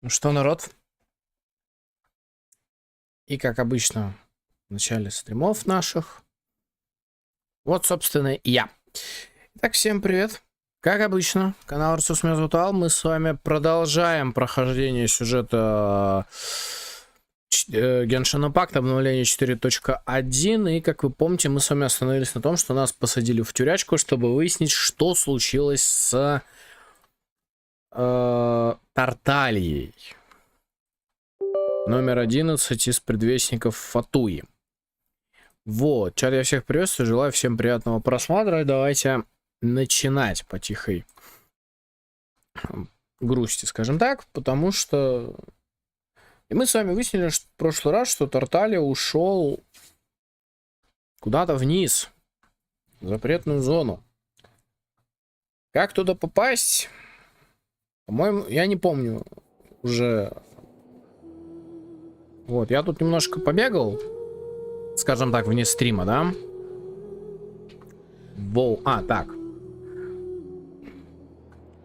Ну что, народ? И как обычно в начале стримов наших, вот, собственно, и я. Итак, всем привет. Как обычно, канал Ресурс меня зовут Ал. Мы с вами продолжаем прохождение сюжета Genshin Impact, обновление 4.1. И, как вы помните, мы с вами остановились на том, что нас посадили в тюрячку, чтобы выяснить, что случилось с Тартальей. Номер 11 из предвестников Фатуи. Вот, чат, я всех приветствую, желаю всем приятного просмотра. И давайте начинать по тихой грусти, скажем так, потому что... И мы с вами выяснили что в прошлый раз, что Тарталья ушел куда-то вниз, в запретную зону. Как туда попасть? По-моему, я не помню уже... Вот, я тут немножко побегал, скажем так, вне стрима, да? Воу, так.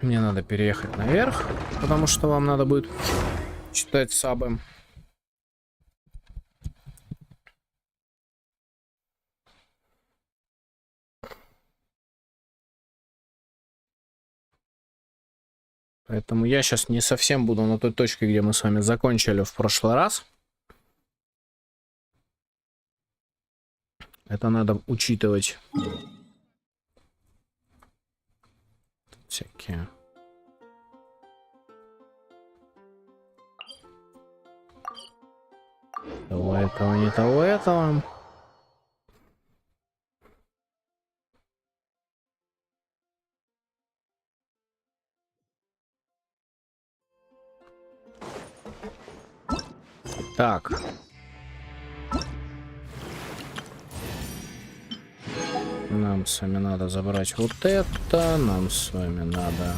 Мне надо переехать наверх, потому что вам надо будет читать сабы. Поэтому я сейчас не совсем буду на той точке, где мы с вами закончили в прошлый раз. Это надо учитывать. Всякие. Того этого, не того этого. Так. Нам с вами надо забрать вот это. Нам с вами надо...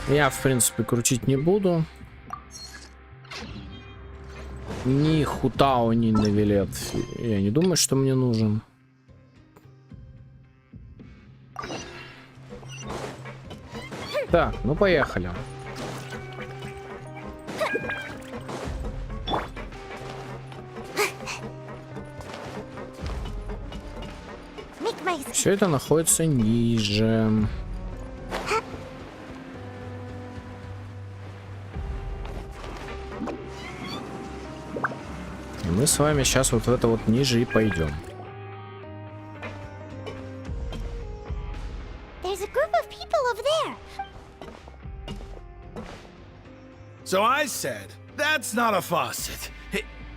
Я, в принципе, крутить не буду. Ни Хутао, ни Навилет. Я не думаю, что мне нужен. Так, ну поехали. Все это находится ниже. И мы с вами сейчас вот в это вот ниже и пойдем. So I said, that's not a faucet.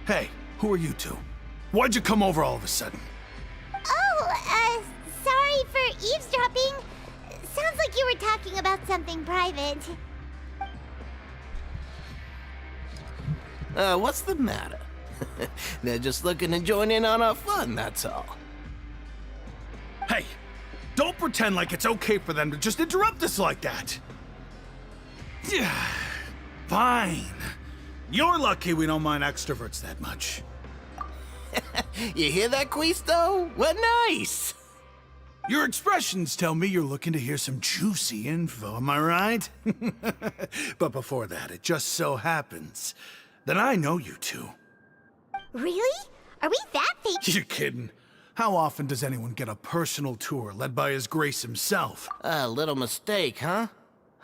Hey, who are you two? Why'd you come over all of a sudden? Sorry for eavesdropping. Sounds like you were talking about something private. What's the matter? They're just looking to join in on our fun, that's all. Hey, don't pretend like it's okay for them to just interrupt us like that. Fine. You're lucky we don't mind extroverts that much. You hear that, Quisto? What nice! Your expressions tell me you're looking to hear some juicy info, am I right? But before that, it just so happens that I know you two. Really? Are we that famous? You're kidding. How often does anyone get a personal tour led by His Grace himself? A little mistake, huh?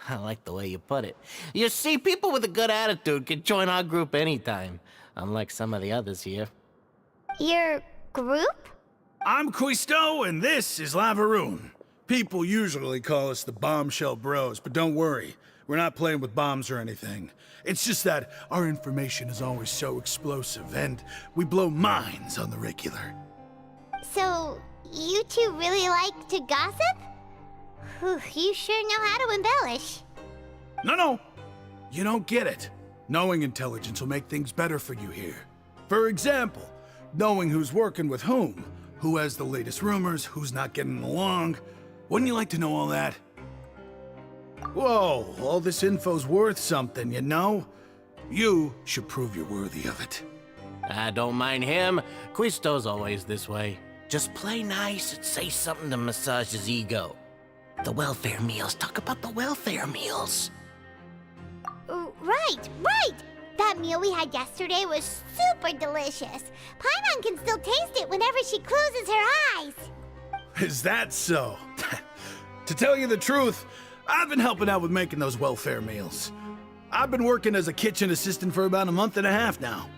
I like the way you put it. You see, people with a good attitude can join our group anytime, unlike some of the others here. Your group? I'm Quisto, and this is Lavaroon. People usually call us the Bombshell Bros, but don't worry. We're not playing with bombs or anything. It's just that our information is always so explosive, and we blow minds on the regular. So, you two really like to gossip? Whew, you sure know how to embellish. No. You don't get it. Knowing intelligence will make things better for you here. For example, knowing who's working with whom, who has the latest rumors, who's not getting along. Wouldn't you like to know all that? Whoa, all this info's worth something, you know? You should prove you're worthy of it. I don't mind him. Quisto's always this way. Just play nice and say something to massage his ego. The welfare meals. Talk about the welfare meals. Right, right! That meal we had yesterday was super delicious. Paimon can still taste it whenever she closes her eyes. Is that so? To tell you the truth, I've been helping out with making those welfare meals. I've been working as a kitchen assistant for about a month and a half now.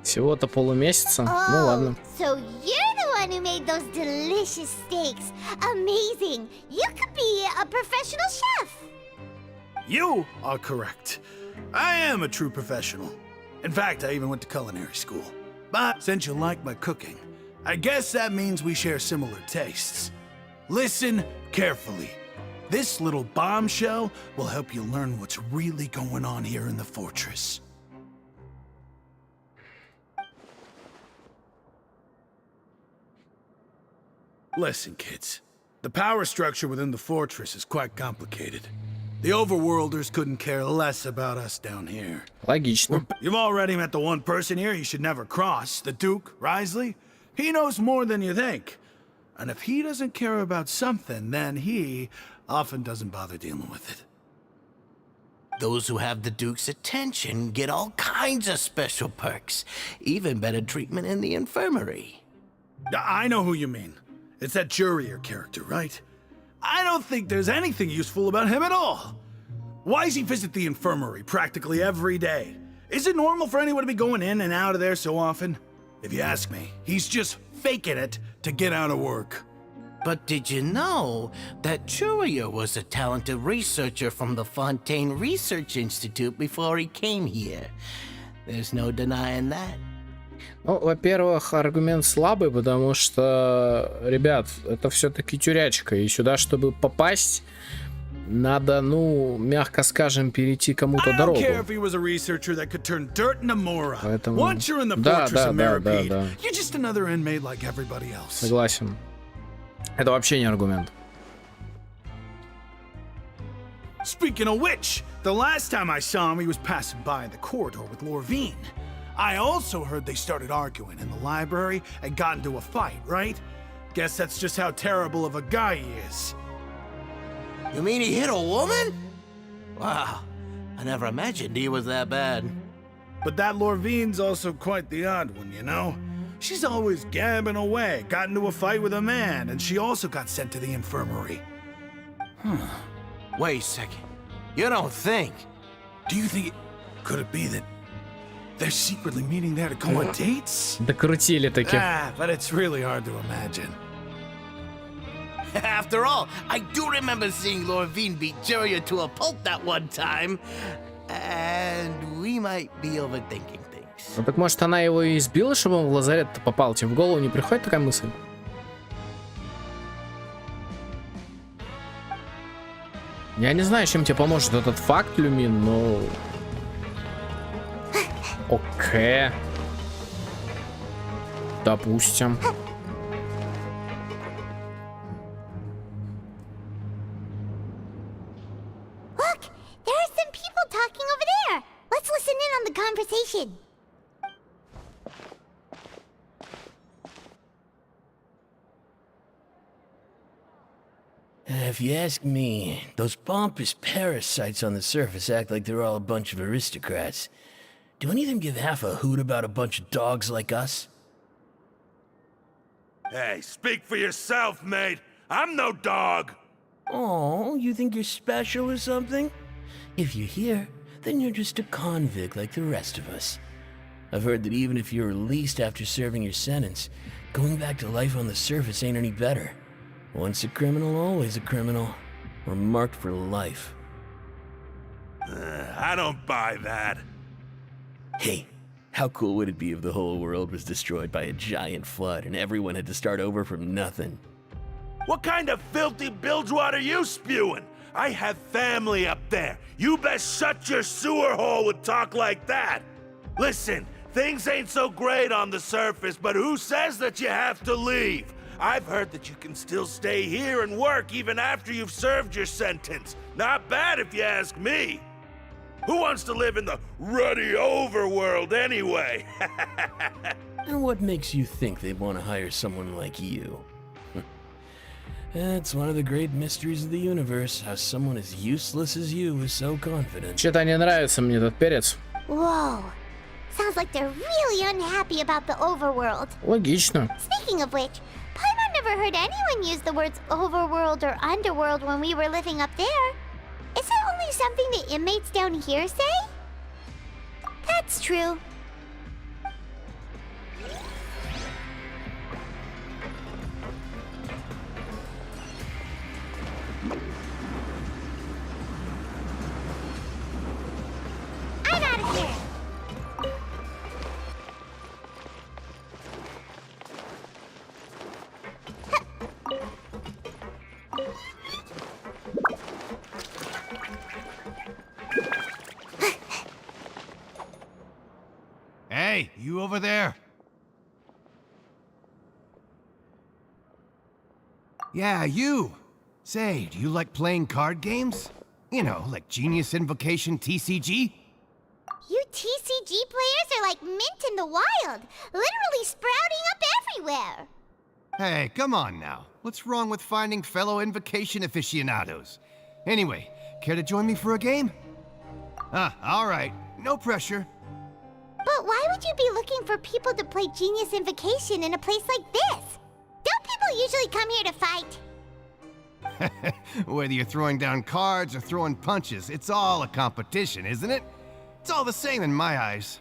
Всего-то полумесяца. Ну ладно. So you're the one who made those delicious steaks. Amazing! You could be a professional chef. You are correct. I am a true professional. In fact, I even went to culinary school. But since you like my cooking, I guess that means we share similar tastes. Listen carefully. This little bombshell will help you learn what's really going on here in the fortress. Listen, kids. The power structure within the fortress is quite complicated. The overworlders couldn't care less about us down here. Логично. You've already met the one person here you should never cross, the Duke, Risley. He knows more than you think. And if he doesn't care about something, then he often doesn't bother dealing with it. Those who have the Duke's attention get all kinds of special perks, even better treatment in the infirmary. I know who you mean. It's that Jurier character, right? I don't think there's anything useful about him at all. Why does he visit the infirmary practically every day? Is it normal for anyone to be going in and out of there so often? If you ask me, he's just faking it to get out of work. But did you know that Jurier was a talented researcher from the Fontaine Research Institute before he came here? There's no denying that. Ну, во-первых, аргумент слабый, потому что, ребят, это все-таки тюрячка, и сюда, чтобы попасть, надо, ну, мягко скажем, перейти кому-то дорогу. Поэтому... Да. Согласен. Это вообще не аргумент. Speaking of which, the last time I saw him, he was passing by in the corridor with Lorvine. I also heard they started arguing in the library and got into a fight, right? Guess that's just how terrible of a guy he is. You mean he hit a woman? Wow, I never imagined he was that bad. But that Lorvine's also quite the odd one, you know? She's always gabbing away, got into a fight with a man, and she also got sent to the infirmary. Wait a second. You don't think? Do you think could it be that they're secretly meeting there to go on dates? Докрутили таки. But it's really hard to imagine. After all, I do remember seeing Lorvine beat Jurier to a pulp that one time. And we might be overthinking things. Ну так может она его и избила, чтобы он в лазарет-то попал? Тебе в голову не приходит такая мысль? Я не знаю, чем тебе поможет этот факт, Люмин, но... Окей. Допустим. Look, there are some people talking over there. Let's listen in on the conversation. If you ask me, those pompous parasites on the surface act like they're all a bunch of aristocrats. Do any of them give half a hoot about a bunch of dogs like us? Hey, speak for yourself, mate. I'm no dog. Oh, you think you're special or something? If you're here, then you're just a convict like the rest of us. I've heard that even if you're released after serving your sentence, going back to life on the surface ain't any better. Once a criminal, always a criminal. We're marked for life. I don't buy that. Hey, how cool would it be if the whole world was destroyed by a giant flood and everyone had to start over from nothing? What kind of filthy bilgewater are you spewing? I have family up there. You best shut your sewer hole with talk like that. Listen, things ain't so great on the surface, but who says that you have to leave? I've heard that you can still stay here and work even after you've served your sentence. Not bad if you ask me. Who wants to live in the ruddy overworld anyway? And what makes you think they'd want to hire someone like you? It's one of the great mysteries of the universe, how someone as useless as you is so confident. Что-то не нравится мне этот перец. Whoa. Sounds like they're really unhappy about the overworld. Логично. Speaking of which, Paimon never heard anyone use the words overworld or underworld when we were living up there. Is it only something the inmates down here say? That's true. I'm out of here. Hey, you over there? Yeah, you. Say, do you like playing card games? You know, like Genius Invocation TCG? You TCG players are like mint in the wild, literally sprouting up everywhere. Hey, come on now. What's wrong with finding fellow Invocation aficionados? Anyway, care to join me for a game? All right. No pressure. But why would you be looking for people to play Genius Invocation in a place like this? Don't people usually come here to fight? Whether you're throwing down cards or throwing punches, it's all a competition, isn't it? It's all the same in my eyes.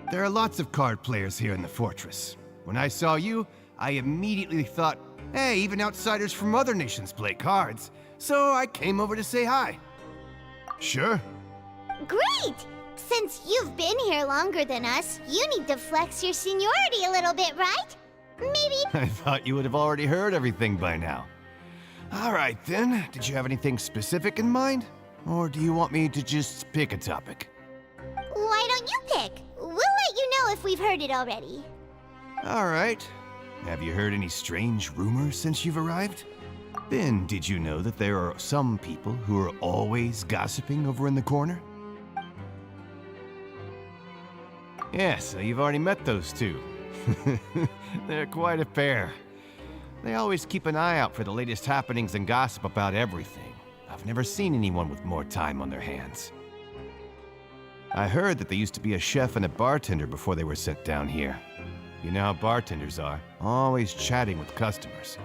There are lots of card players here in the fortress. When I saw you, I immediately thought, hey, even outsiders from other nations play cards. So I came over to say hi. Sure. Great! Since you've been here longer than us, you need to flex your seniority a little bit, right? Maybe... I thought you would have already heard everything by now. All right, then. Did you have anything specific in mind? Or do you want me to just pick a topic? Why don't you pick? We'll let you know if we've heard it already. All right. Have you heard any strange rumors since you've arrived? Then, did you know that there are some people who are always gossiping over in the corner? Yeah, so you've already met those two. They're quite a pair. They always keep an eye out for the latest happenings and gossip about everything. I've never seen anyone with more time on their hands. I heard that they used to be a chef and a bartender before they were sent down here. You know how bartenders are, always chatting with customers.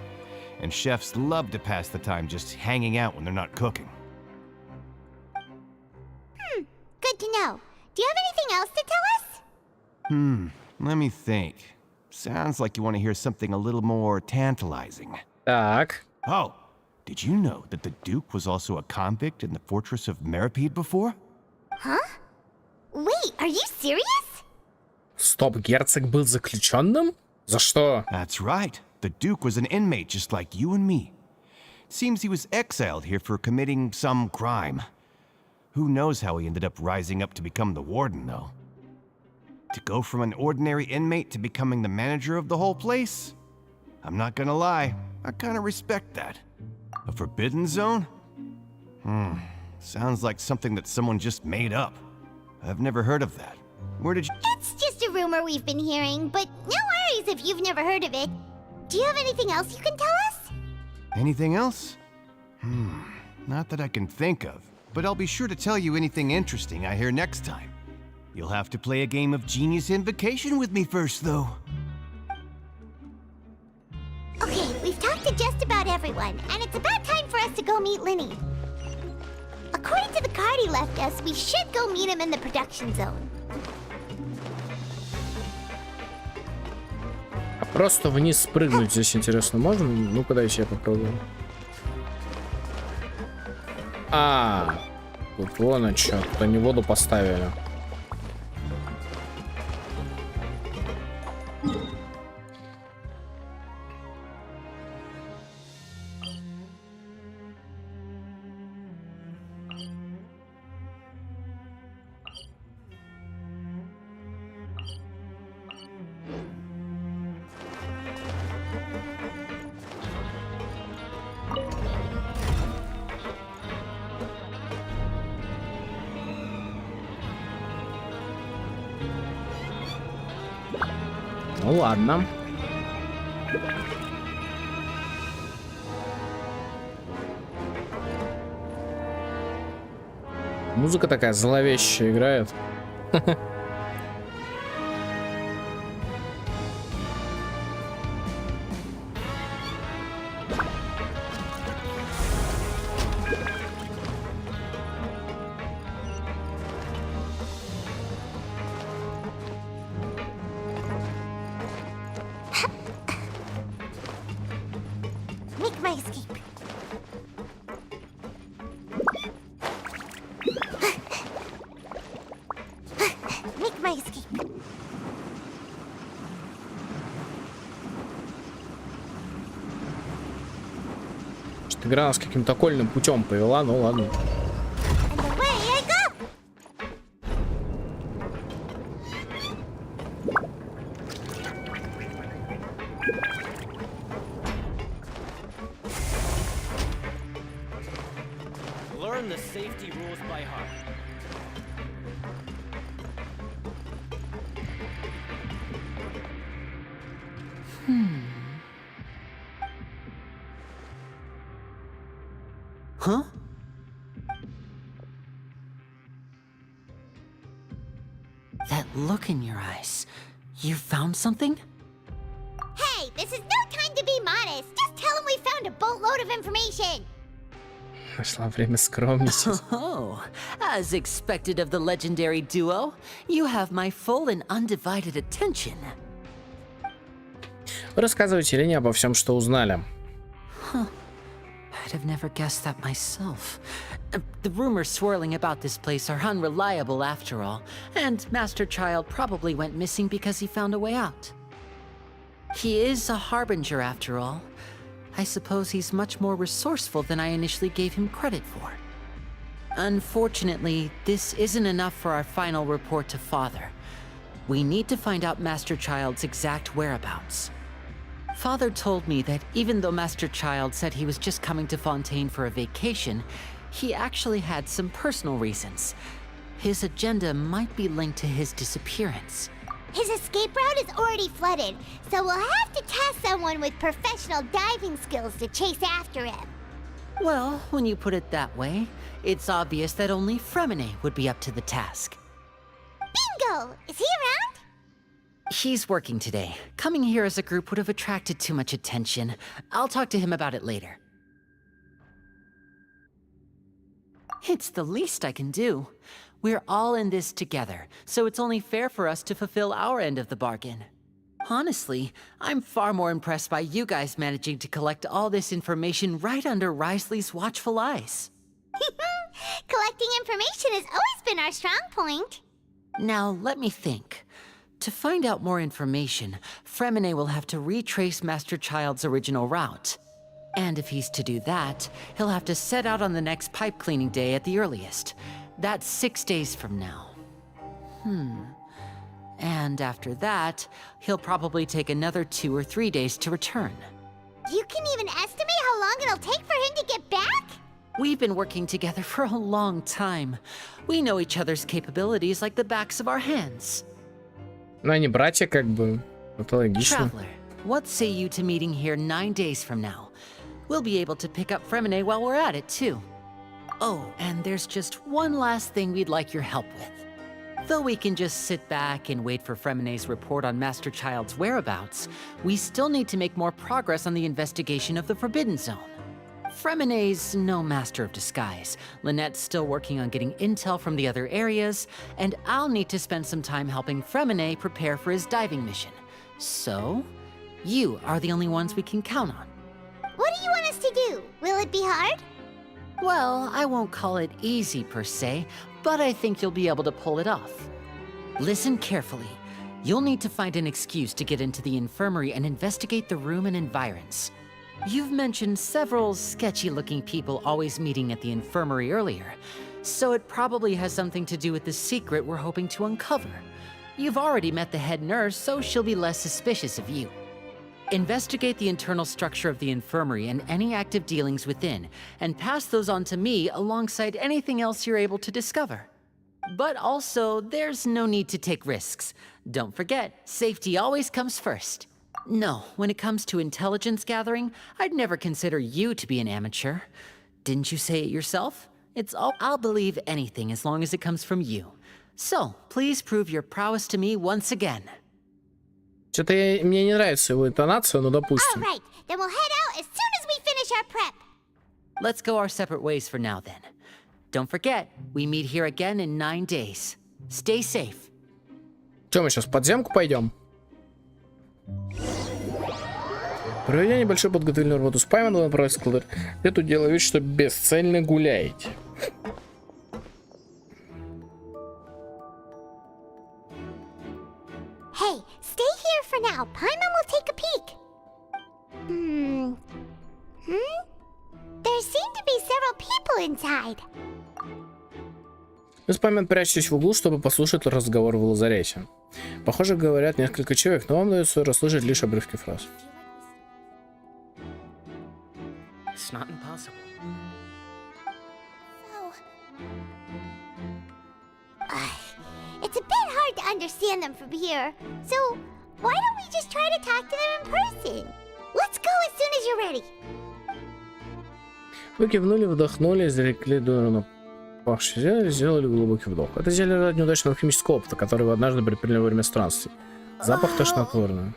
And chefs love to pass the time just hanging out when they're not cooking. Good to know. Do you have anything else to tell us? Let me think. Sounds like you want to hear something a little more tantalizing. Так. Oh, did you know that the Duke was also a convict in the fortress of Meripede before? Huh? Wait, are you serious? Стоп, герцог был заключенным? За что? That's right. The Duke was an inmate just like you and me. Seems he was exiled here for committing some crime. Who knows how he ended up rising up to become the warden, though. To go from an ordinary inmate to becoming the manager of the whole place? I'm not gonna lie, I kinda respect that. A forbidden zone? Sounds like something that someone just made up. I've never heard of that. Where did you... It's just a rumor we've been hearing, but no worries if you've never heard of it. Do you have anything else you can tell us? Anything else? Not that I can think of, but I'll be sure to tell you anything interesting I hear next time. You'll have to play a game of Genius Invocation with me first, though. Okay, we've talked to just about everyone, and it's about time for us to go meet Linny. According to the card he left us, we should go meet him in the production zone. А просто вниз спрыгнуть здесь интересно можно? Ну-ка, дайте я попробую. Тут вон а чё, тут они воду поставили. Ну ладно. Музыка такая зловещая играет. Make my escape. Make my escape. Что игра нас каким-то окольным путем повела, ну ладно. And away I go. Learn the safety rules by heart. Huh? That look in your eyes. You found something? Hey, this is no time to be modest. Just tell him we found a boatload of information. Нашла время скромничать. Oh, as expected of the legendary duo, you have my full and undivided attention. Вы рассказывайте Лене обо всем, что узнали. I'd have never guessed that myself. The rumors swirling about this place are unreliable after all, and Master Child probably went missing because he found a way out. He is a harbinger after all. I suppose he's much more resourceful than I initially gave him credit for. Unfortunately, this isn't enough for our final report to Father. We need to find out Master Child's exact whereabouts. Father told me that even though Master Child said he was just coming to Fontaine for a vacation, he actually had some personal reasons. His agenda might be linked to his disappearance. His escape route is already flooded, so we'll have to task someone with professional diving skills to chase after him. Well, when you put it that way, it's obvious that only Fremine would be up to the task. Bingo! Is he around? He's working today. Coming here as a group would have attracted too much attention. I'll talk to him about it later. It's the least I can do. We're all in this together, so it's only fair for us to fulfill our end of the bargain. Honestly, I'm far more impressed by you guys managing to collect all this information right under Risley's watchful eyes. Collecting information has always been our strong point. Now, let me think. To find out more information, Fremine will have to retrace Master Child's original route. And if he's to do that, he'll have to set out on the next pipe cleaning day at the earliest. That's 6 days from now. And after that, he'll probably take another 2 or 3 days to return. You can even estimate how long it'll take for him to get back? We've been working together for a long time. We know each other's capabilities like the backs of our hands. Ну, они братья, как бы. Это логично. Traveler, what say you to meeting here 9 days from now? We'll be able to pick up Fremine while we're at it, too. Oh, and there's just one last thing we'd like your help with. Though we can just sit back and wait for Fremine's report on Master Child's whereabouts, we still need to make more progress on the investigation of the Forbidden Zone. Fremine's no master of disguise. Lynette's still working on getting intel from the other areas, and I'll need to spend some time helping Fremine prepare for his diving mission. So, you are the only ones we can count on. What do you want us to do? Will it be hard? Well, I won't call it easy per se, but I think you'll be able to pull it off. Listen carefully. You'll need to find an excuse to get into the infirmary and investigate the room and environs. You've mentioned several sketchy-looking people always meeting at the infirmary earlier, so it probably has something to do with the secret we're hoping to uncover. You've already met the head nurse, so she'll be less suspicious of you. Investigate the internal structure of the infirmary and any active dealings within, and pass those on to me alongside anything else you're able to discover. But also, there's no need to take risks. Don't forget, safety always comes first. No, when it comes to intelligence gathering, I'd never consider you to be an amateur. Didn't you say it yourself? I'll believe anything as long as it comes from you. So, please prove your prowess to me once again. Что-то мне не нравится его интонация, но допустим. All right, then we'll head out as soon as we finish our prep. Let's go our separate ways for now then. Don't forget, we meet here again in 9 days. Stay safe. Что, мы сейчас в подземку пойдем? Проведя небольшую подготовительную работу с Пайманом, вы направитесь к ладерю. Где тут делаю вид, что бесцельно гуляете. Hey, stay here for now. Paimon will take a peek. There seem to be several people inside. Вы с Пайман прячетесь в углу, чтобы послушать разговор в лазарете. Похоже, говорят несколько человек, но вам дается расслышать лишь обрывки фраз. It's not impossible. It's a bit hard to understand them from here. So, why don't we just try to talk to them in person? Let's go as soon as you're ready. Вы кивнули, вдохнули, изрекли дурно пахшее зелье, сделали глубокий вдох. Это зелье ради неудачного химического опыта, который вы однажды приняли во время странствий. Запах тошнотворный.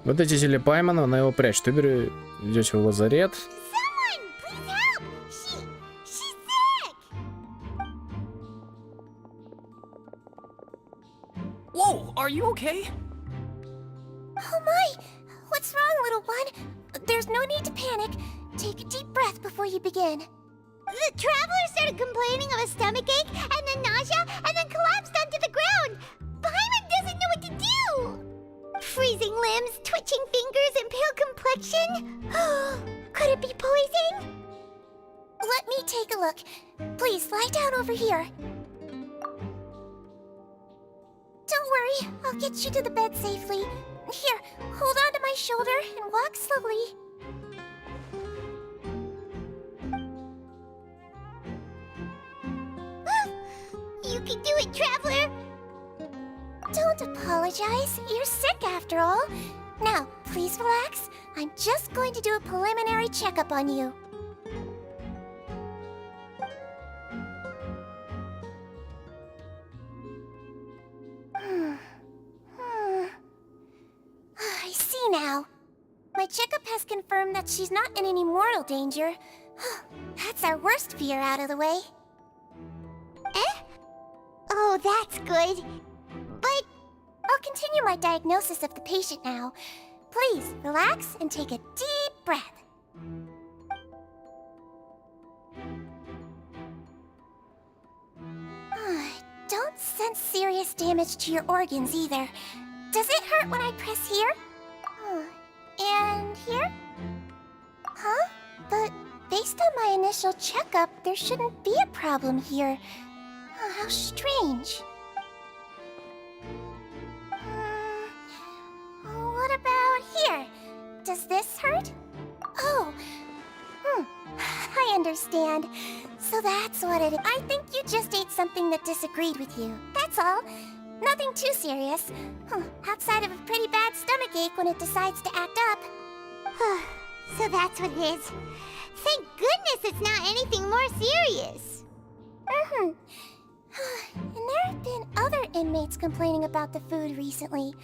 Вот эти зелья Паймана, она его прячет. Вы идете в лазарет. Someone, please help! She's sick! Whoa, are you okay? Oh my! What's wrong, little one? There's no need to panic. Take a deep breath before you begin. The traveler started complaining of a stomachache, and then nausea, and then collapsed onto the ground. Paimon doesn't know what to do. Freezing limbs, twitching fingers, and pale complexion. Could it be poison? Let me take a look. Please lie down over here. Don't worry, I'll get you to the bed safely. Here, hold on to my shoulder and walk slowly. You can do it, traveler! Don't apologize. You're sick after all. Now, please relax. I'm just going to do a preliminary checkup on you. I see now. My checkup has confirmed that she's not in any mortal danger. That's our worst fear out of the way. Eh? Oh, that's good. But I'll continue my diagnosis of the patient now. Please relax and take a deep breath. Don't sense serious damage to your organs either. Does it hurt when I press here? And here? Huh? But based on my initial checkup, there shouldn't be a problem here. How strange. What about here? Does this hurt? Oh. I understand. So that's what it is. I think you just ate something that disagreed with you. That's all. Nothing too serious. Outside of a pretty bad stomachache when it decides to act up. So that's what it is. Thank goodness it's not anything more serious. And there have been other inmates complaining about the food recently.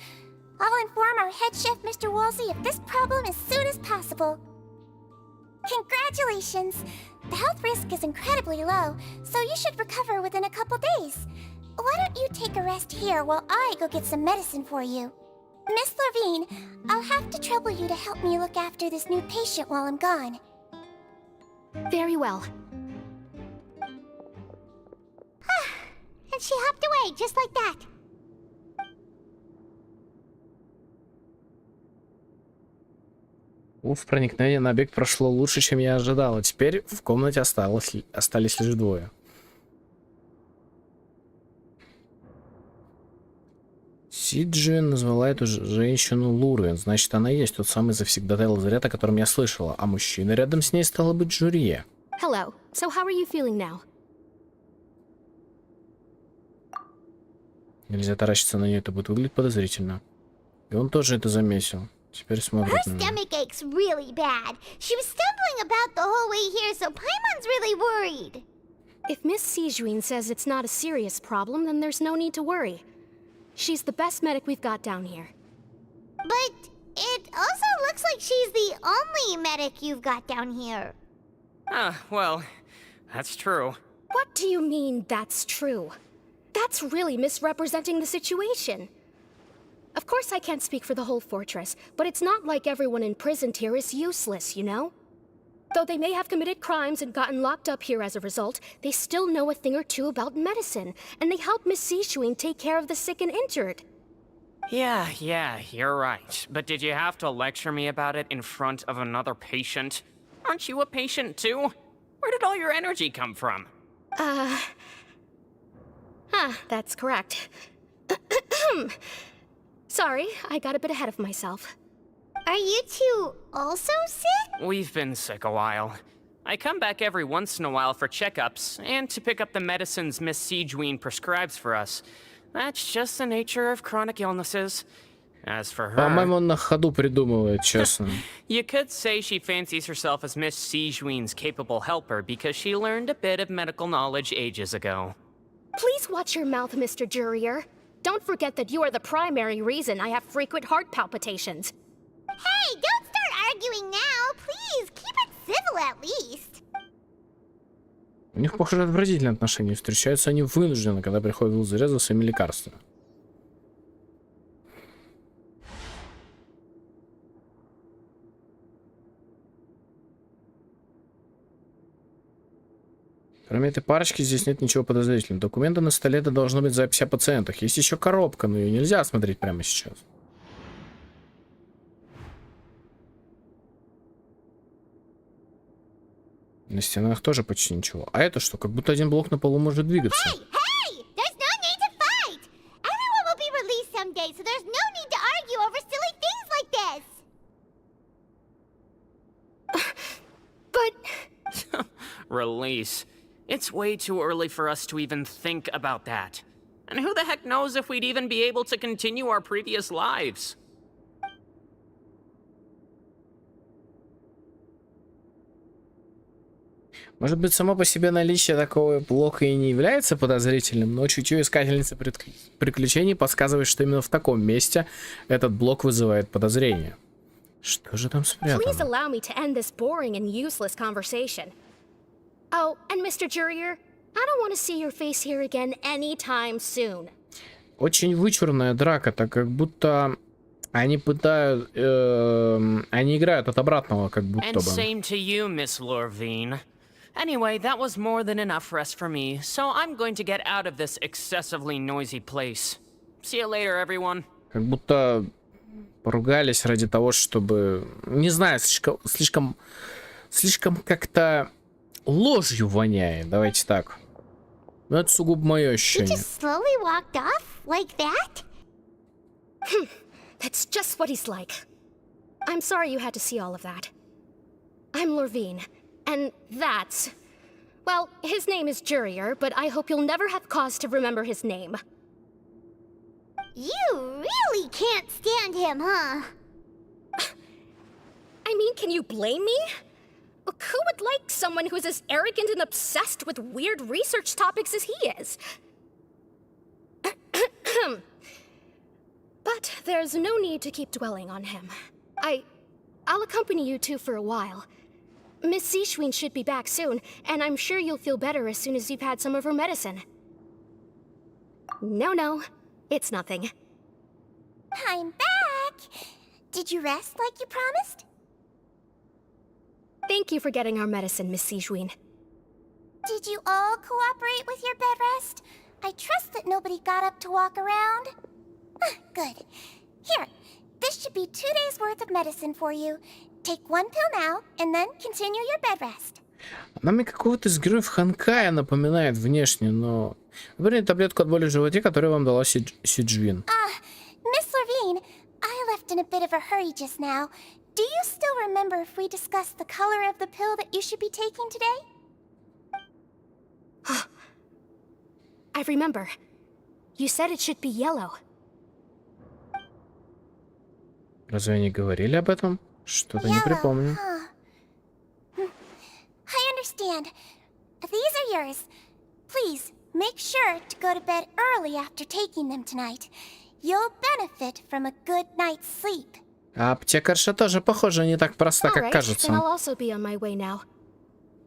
I'll inform our head chef, Mr. Woolsey, of this problem as soon as possible. Congratulations! The health risk is incredibly low, so you should recover within a couple days. Why don't you take a rest here while I go get some medicine for you? Miss Levine, I'll have to trouble you to help me look after this new patient while I'm gone. Very well. And she hopped away, just like that. Проникновение на объект прошло лучше, чем я ожидал. А теперь в комнате остались лишь двое. Сиджи назвала эту женщину Лурвин. Значит, она и есть тот самый завсегдатай лазарета, о котором я слышала. А мужчина рядом с ней стало быть Жюрье. Hello. So how are you feeling now? Нельзя таращиться на нее, это будет выглядеть подозрительно. И он тоже это заметил. Теперь Her смотрит на меня. stomach aches really bad. She was stumbling about the whole way here, so Paimon's really worried. If Miss Sijuin says it's not a serious problem, then there's no need to worry. She's the best medic we've got down here. But it also looks like she's the only medic you've got down here. Well, that's true. What do you mean, that's true? That's really misrepresenting the situation. Of course I can't speak for the whole fortress, but it's not like everyone imprisoned here is useless, you know? Though they may have committed crimes and gotten locked up here as a result, they still know a thing or two about medicine, and they help Miss Sishuin take care of the sick and injured. Yeah, you're right. But did you have to lecture me about it in front of another patient? Aren't you a patient too? Where did all your energy come from? That's correct. Sorry, I got a bit ahead of myself. Are you two also sick? We've been sick a while. I come back every once in a while for checkups, and to pick up the medicines Miss Sijuin prescribes for us. That's just the nature of chronic illnesses. As for her... По-моему, он на ходу придумывает, честно. You could say she fancies herself as Miss Sijuin's capable helper because she learned a bit of medical knowledge ages ago. Please watch your mouth, Mr. Jurier. Don't forget that you are the primary reason I have frequent heart palpitations. Hey, don't start arguing now. Please, keep it civil at least. У них, похоже, отвратительные отношения. Встречаются они вынужденно, когда приходит лузаря за своими лекарствами. Кроме этой парочки здесь нет ничего подозрительного. Документы на столе, это должно быть запись о пациентах. Есть еще коробка, но ее нельзя смотреть прямо сейчас. На стенах тоже почти ничего. А это что? Как будто один блок на полу может двигаться. Hey! There's no need to fight! Everyone will be released someday, so there's no need to argue over silly things like this! But... Release. It's way too early for us to even think about that. And who the heck knows if we'd even be able to continue our previous lives? Может быть, само по себе наличие такого блока и не является подозрительным, но чутье искательницы приключений подсказывает, что именно в таком месте этот блок вызывает подозрение. Что же там Please спрятано? allow me to end this boring and useless conversation. Oh, and Mr. Jurier, I don't want to see your face here again anytime soon. Очень вычурная драка, так как будто они пытают... они играют от обратного, как будто And бы. same to you, Miss Lorvine. Anyway, that was more than enough rest for me, so I'm going to get out of this excessively noisy place. See you later, everyone. Как будто поругались ради того, чтобы... Не знаю, слишком как-то ложью воняет. Давайте так. Ну, это сугубо мое You ощущение. just slowly walked off like that? That's just what he's like. I'm sorry you had to see all of that. I'm Lorvine, and that's... Well, his name is Jurier, but I hope you'll never have cause to remember his name. You really can't stand him, huh? I mean, can you blame me? Look, who would like someone who's as arrogant and obsessed with weird research topics as he is? But there's no need to keep dwelling on him. I'll accompany you two for a while. Miss Sishwin should be back soon, and I'm sure you'll feel better as soon as you've had some of her medicine. No, it's nothing. I'm back! Did you rest like you promised? Thank you for getting our medicine, Miss Sishwin. Did you all cooperate with your bed rest? I trust that nobody got up to walk around. Good. Here, this should be 2 days worth of medicine for you. Take 1 pill now, and then continue your bed rest. Она мне какого-то из героев Ханкая напоминает внешне, но... Выберите таблетку от боли в животе, которую вам дала Сиджвин. Miss Levine, I left in a bit of a hurry just now. Do you still remember if we discussed the color of the pill that you should be taking today? I remember. You said it should be yellow. Разве они говорили об этом? Что-то не припомню. I understand. These are yours. Please, make sure to go to bed early after taking them tonight. You'll benefit from a good night's sleep. А аптекарша тоже, похоже, не так проста, All как right, then кажется. I'll also be on my way now.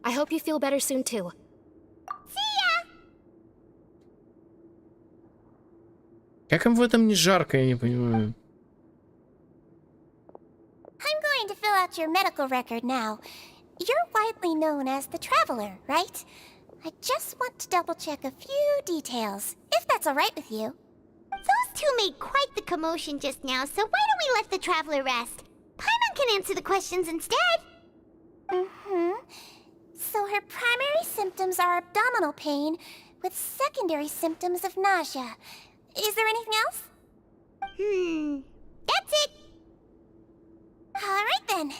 I hope you feel better soon too. Как им в этом не жарко, я не понимаю. I'm going to fill out your medical record now. You're widely known as the Traveler, right? I just want to double-check a few details, if that's all right with you. Those two made quite the commotion just now, so why don't we let the Traveler rest? Paimon can answer the questions instead. So her primary symptoms are abdominal pain, with secondary symptoms of nausea. Is there anything else? That's it. Alright then.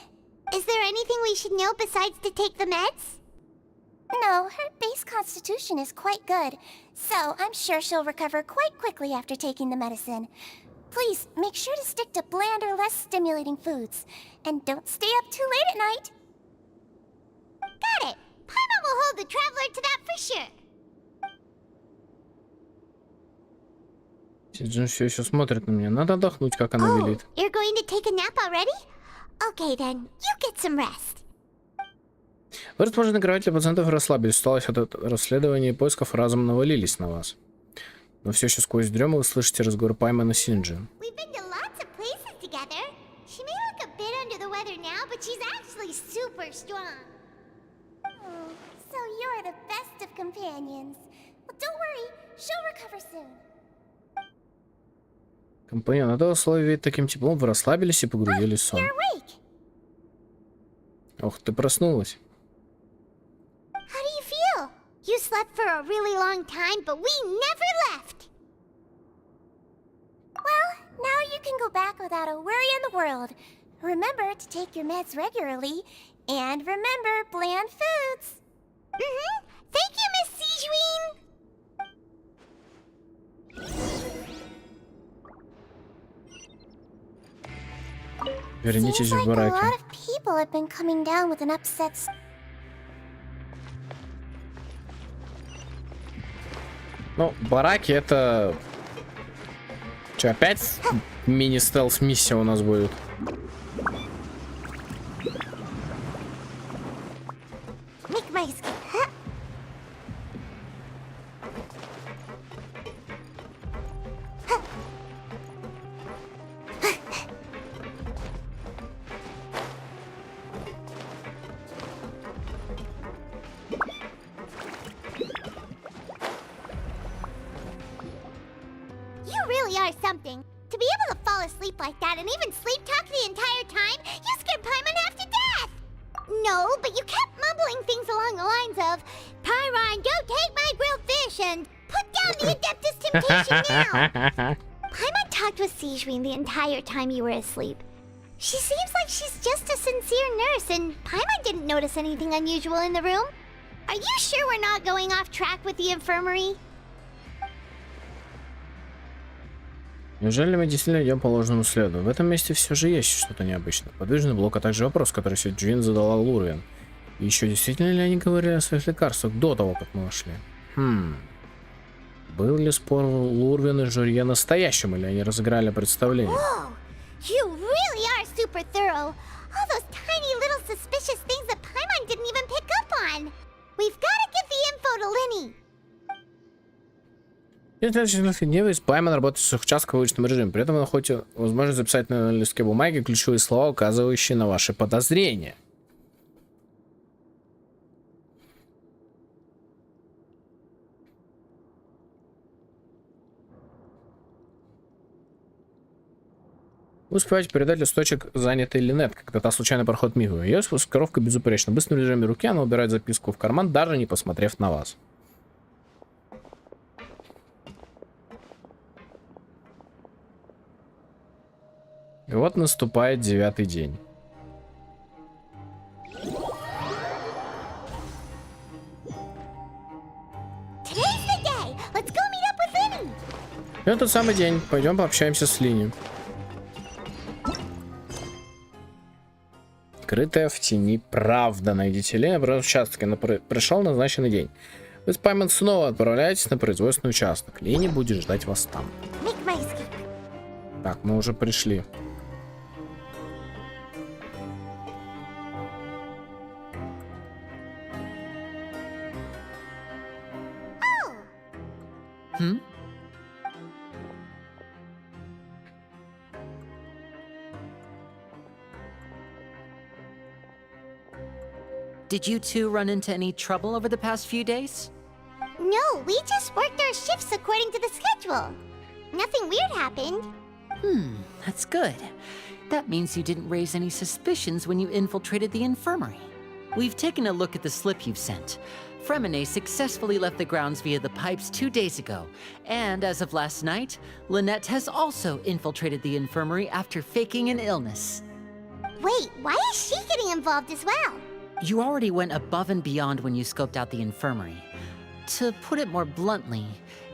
Is there anything we should know besides to take the meds? No, her base constitution is quite good, so I'm sure she'll recover quite quickly after taking the medicine. Please, make sure to stick to bland or less stimulating foods, and don't stay up too late at night. Got it! Paimon will hold the Traveler to that for sure. Сиджин все еще смотрит на меня. Надо отдохнуть, как она велит. You're going to take a nap already? Okay then, you get some rest. Вы расположены на кровати для пациентов и расслабились. Усталость от расследования и поисков разом навалились на вас. Но все еще сквозь дрему вы слышите разговор Паймана с Синджин. We've been to lots of places together. She may look a bit under the weather now, but she's actually super strong. Oh, so you're the best of companions. Well, don't worry, she'll recover soon. Компаньон, это условие ведь таким теплом. Вы расслабились и погрузились в сон. You're awake. Ох, ты проснулась. How do you feel? You slept for a really long time, but we never left. Well, now you can go back without a worry in the world. Remember to take your meds regularly, and remember bland foods. Thank you, Miss Sijween. Вернитесь в Seems like a бараки. lot of people have been coming down with an upset. Ну, бараки это... Че, опять мини-стелс-миссия у нас будет? Make my huh? You really are something. To be able to fall asleep like that and even sleep talk the entire time, you scared Paimon half to death! No, but you kept mumbling things along the lines of, Pyron, don't take my grilled fish, and put down the Adeptus Temptation now! Paimon talked with Sijween the entire time you were asleep. She seems like she's just a sincere nurse, and Paimon didn't notice anything unusual in the room. Are you sure we're not going off track with the infirmary? Неужели мы действительно идем по ложному следу? В этом месте все же есть что-то необычное. Подвижный блок, а также вопрос, который Сиджин задала Лурвин. И еще действительно ли они говорили о своих лекарствах до того, как мы вошли? Был ли спор Лурвин и Жюрье настоящим, или они разыграли представление? Whoa! You really are super thorough. All those tiny little suspicious things that Paimon didn't even pick up on. We've got to give the info to Linny. В следующих дней Пайман работает в сухчастковом вычетном режиме. При этом вы находите возможность записать на листке бумаги ключевые слова, указывающие на ваши подозрения. Вы успеваете передать листочек занятой Линет, когда та случайно проходит мимо. Ее маскировка безупречна. В быстром режиме руки она убирает записку в карман, даже не посмотрев на вас. И вот наступает 9-й день. И вот тот самый день. Пойдем пообщаемся с Линни. Скрытая в тени правда. Найдите Лену про участке. Пришел назначенный день. Вы с Паймон снова отправляетесь на производственный участок. Лени будет ждать вас там. Так, мы уже пришли. Hmm? Did you two run into any trouble over the past few days? No, we just worked our shifts according to the schedule. Nothing weird happened. That's good. That means you didn't raise any suspicions when you infiltrated the infirmary. We've taken a look at the slip you've sent. Fremine successfully left the grounds via the pipes 2 days ago, and as of last night, Lynette has also infiltrated the infirmary after faking an illness. Wait, why is she getting involved as well? You already went above and beyond when you scoped out the infirmary. To put it more bluntly,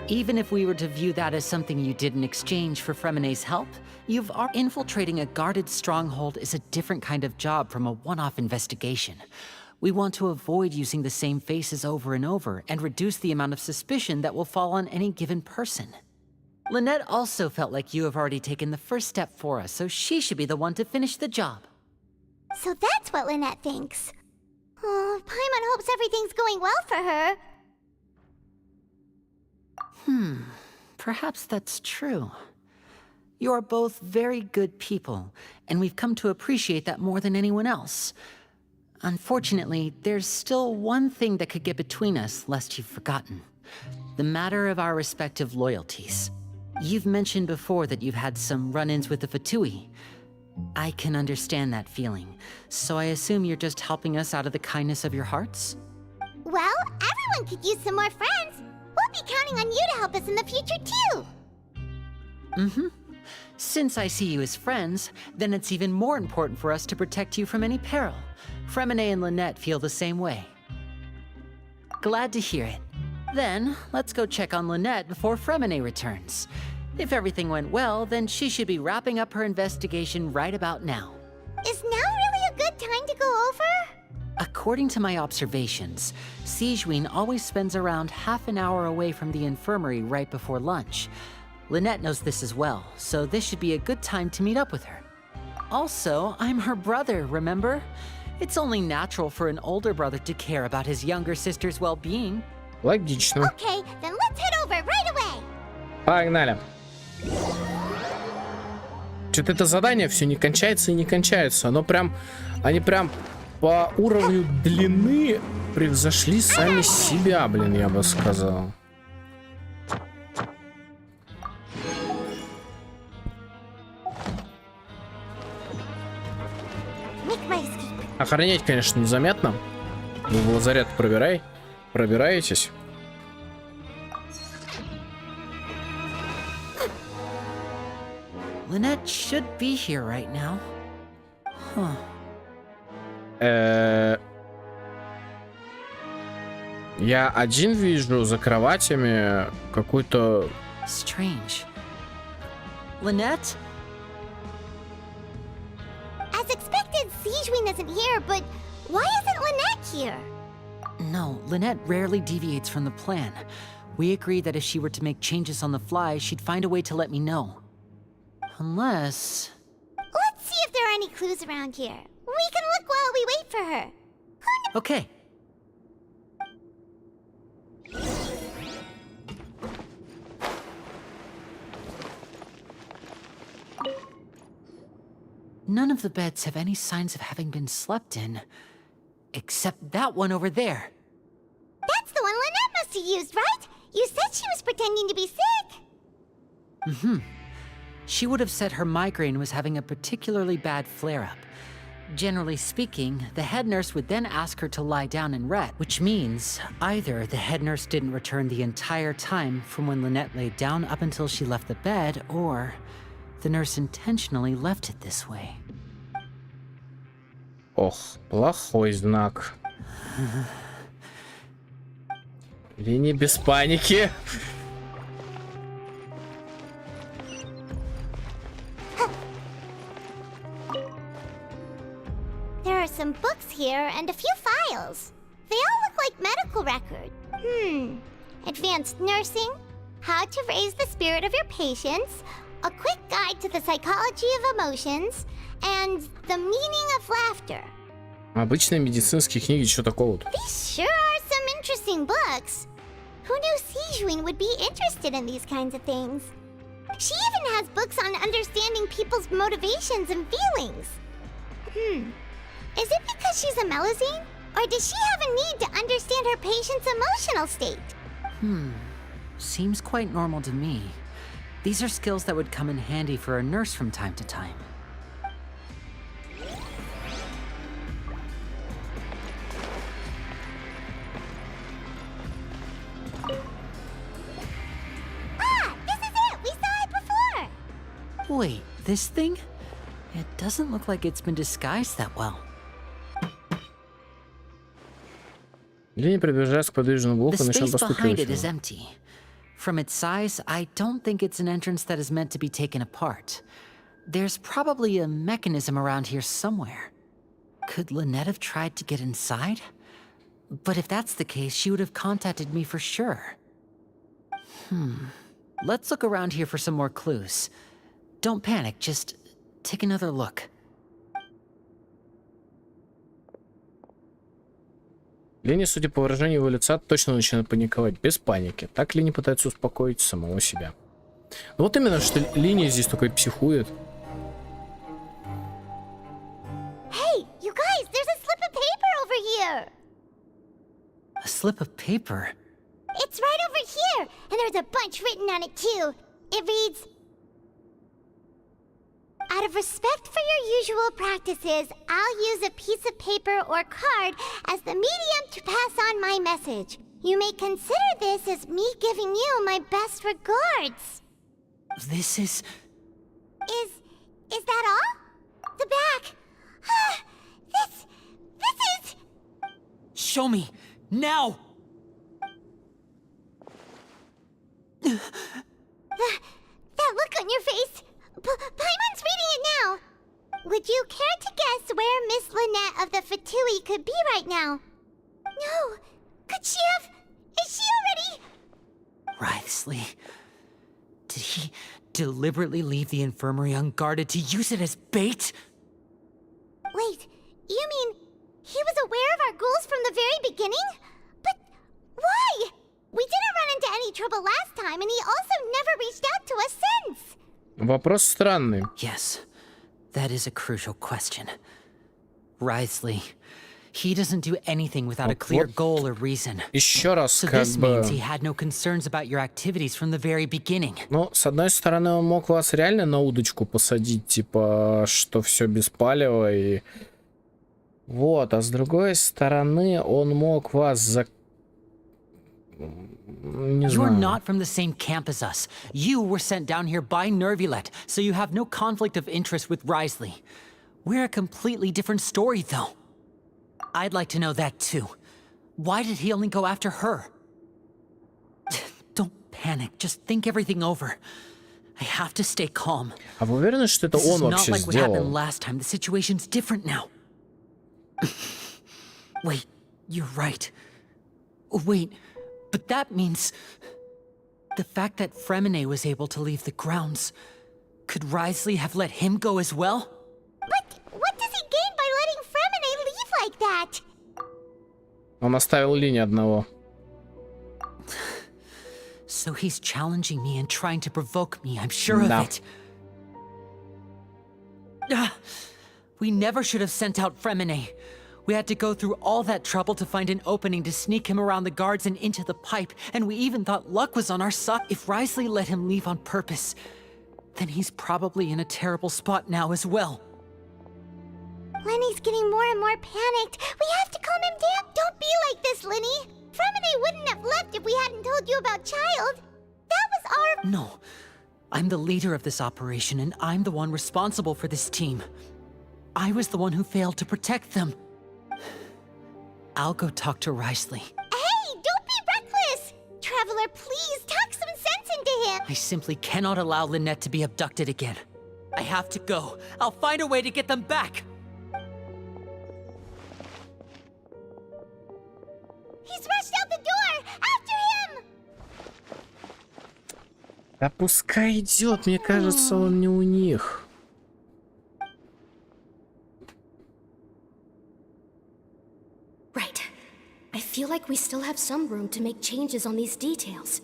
even if we were to view that as something you did in exchange for Fremine's help, infiltrating a guarded stronghold is a different kind of job from a one-off investigation. We want to avoid using the same faces over and over and reduce the amount of suspicion that will fall on any given person. Lynette also felt like you have already taken the first step for us, so she should be the one to finish the job. So that's what Lynette thinks. Oh, Paimon hopes everything's going well for her. Perhaps that's true. You are both very good people, and we've come to appreciate that more than anyone else. Unfortunately, there's still one thing that could get between us, lest you've forgotten. The matter of our respective loyalties. You've mentioned before that you've had some run-ins with the Fatui. I can understand that feeling, so I assume you're just helping us out of the kindness of your hearts? Well, everyone could use some more friends. We'll be counting on you to help us in the future, too. Since I see you as friends, then it's even more important for us to protect you from any peril. Fremine and Lynette feel the same way. Glad to hear it. Then, let's go check on Lynette before Fremine returns. If everything went well, then she should be wrapping up her investigation right about now. Is now really a good time to go over? According to my observations, Sigewinne always spends around half an hour away from the infirmary right before lunch. Lynette knows this as well, so this should be a good time to meet up with her. Also, I'm her brother, remember? It's only natural for an older brother to care about his younger sister's well-being. Логично. Okay, then let's head over right away. Погнали. Что-то это задание все не кончается и не кончается. Они прям по уровню длины превзошли сами себя, блин, я бы сказал. Охранять, конечно, незаметно. Вы в лазарет пробираетесь. Lynette should be here right now. Huh. Я один вижу за кроватями какой-то... Strange. Lynette? As expected, Sigewinne isn't here, but why isn't Lynette here? No, Lynette rarely deviates from the plan. We agreed that if she were to make changes on the fly, she'd find a way to let me know. Unless... Let's see if there are any clues around here. We can look while we wait for her. Okay. None of the beds have any signs of having been slept in. Except that one over there. That's the one Lynette must have used, right? You said she was pretending to be sick. She would have said her migraine was having a particularly bad flare-up. Generally speaking, the head nurse would then ask her to lie down and rest, which means either the head nurse didn't return the entire time from when Lynette laid down up until she left the bed, or the nurse intentionally left it this way. Ох, плохой знак. Линии без паники. There are some books here and a few files. They all look like medical records. Advanced nursing, how to raise the spirit of your patients, a quick guide to the psychology of emotions, and the meaning of laughter. Обычные медицинские книги, что такого-то? These sure are some interesting books. Who knew Sijuin would be interested in these kinds of things? She even has books on understanding people's motivations and feelings. Is it because she's a Melusine? Or does she have a need to understand her patient's emotional state? Seems quite normal to me. These are skills that would come in handy for a nurse from time to time. Ah, this is it! We saw it before! Wait, this thing? It doesn't look like it's been disguised that well. Линия приближается к подвижному блоку, The начнем space behind it is постукивать. empty. From its size, I don't think it's an entrance that is meant to be taken apart. There's probably a mechanism around here somewhere. Could Lynette have tried to get inside? But if that's the case, she would have contacted me for sure. Let's look around here for some more clues. Don't panic, just take another look. Линия, судя по выражению его лица, точно начинает паниковать. Без паники. Так Линия пытается успокоить самого себя. Ну вот именно, что Линия здесь такой психует. Hey, you guys, there's a slip of paper over here! A slip of paper? It's right over here, and there's a bunch written on it too. It reads, out of respect for your usual practices, I'll use a piece of paper or card as the medium to pass on my message. You may consider this as me giving you my best regards. This is... Is that all? The back. This is... Show me! Now! That look on your face. Paimon's reading it now. Would you care to guess where Miss Lynette of the Fatui could be right now? No. Could she have... Is she already... Writhsley. Did he deliberately leave the infirmary unguarded to use it as bait? Wait, you mean he was aware of our goals from the very beginning? But why? We didn't run into any trouble last time, and he also never reached out to us since. Вопрос странный. Yes, that is a crucial question. Writhsley, he doesn't do anything without a clear goal or reason. Еще раз, So как this бы... means he had no concerns about your activities from the very beginning. Ну, с одной стороны, он мог вас реально на удочку посадить, типа, что все беспалево и... Вот, а с другой стороны, он мог вас Не You are знаю. not from the same camp as us. You were sent down here by Nervulet, so you have no conflict of interest with Writhsley. We're a completely different story, though. I'd like to know that, too. Why did he only go after her? Don't panic. Just think everything over. I have to stay calm. А вы уверены, что это This is он not вообще like what happened сделал? last time. The situation's different now. Wait, you're right. Wait, but that means... The fact that Fremine was able to leave the grounds... Could Writhsley have let him go as well? But what does he gain by letting Fremine leave like that? Он оставил линию одного. So he's challenging me and trying to provoke me, I'm sure of No. it. We never should have sent out Fremine. We had to go through all that trouble to find an opening to sneak him around the guards and into the pipe, and we even thought luck was on our side. If Writhsley let him leave on purpose, then he's probably in a terrible spot now as well. Lenny's getting more and more panicked. We have to calm him down. Don't be like this, Lenny. Fremine wouldn't have left if we hadn't told you about Child. That was our... No. I'm the leader of this operation, and I'm the one responsible for this team. I was the one who failed to protect them. I'll go talk to Writhsley. Hey, don't be reckless! Traveler, please, talk some sense into him! I simply cannot allow Lynette to be abducted again. I have to go. I'll find a way to get them back! He's rushed out the door! After him! Да пускай идет, мне кажется, он не у них. Right. I feel like we still have some room to make changes on these details.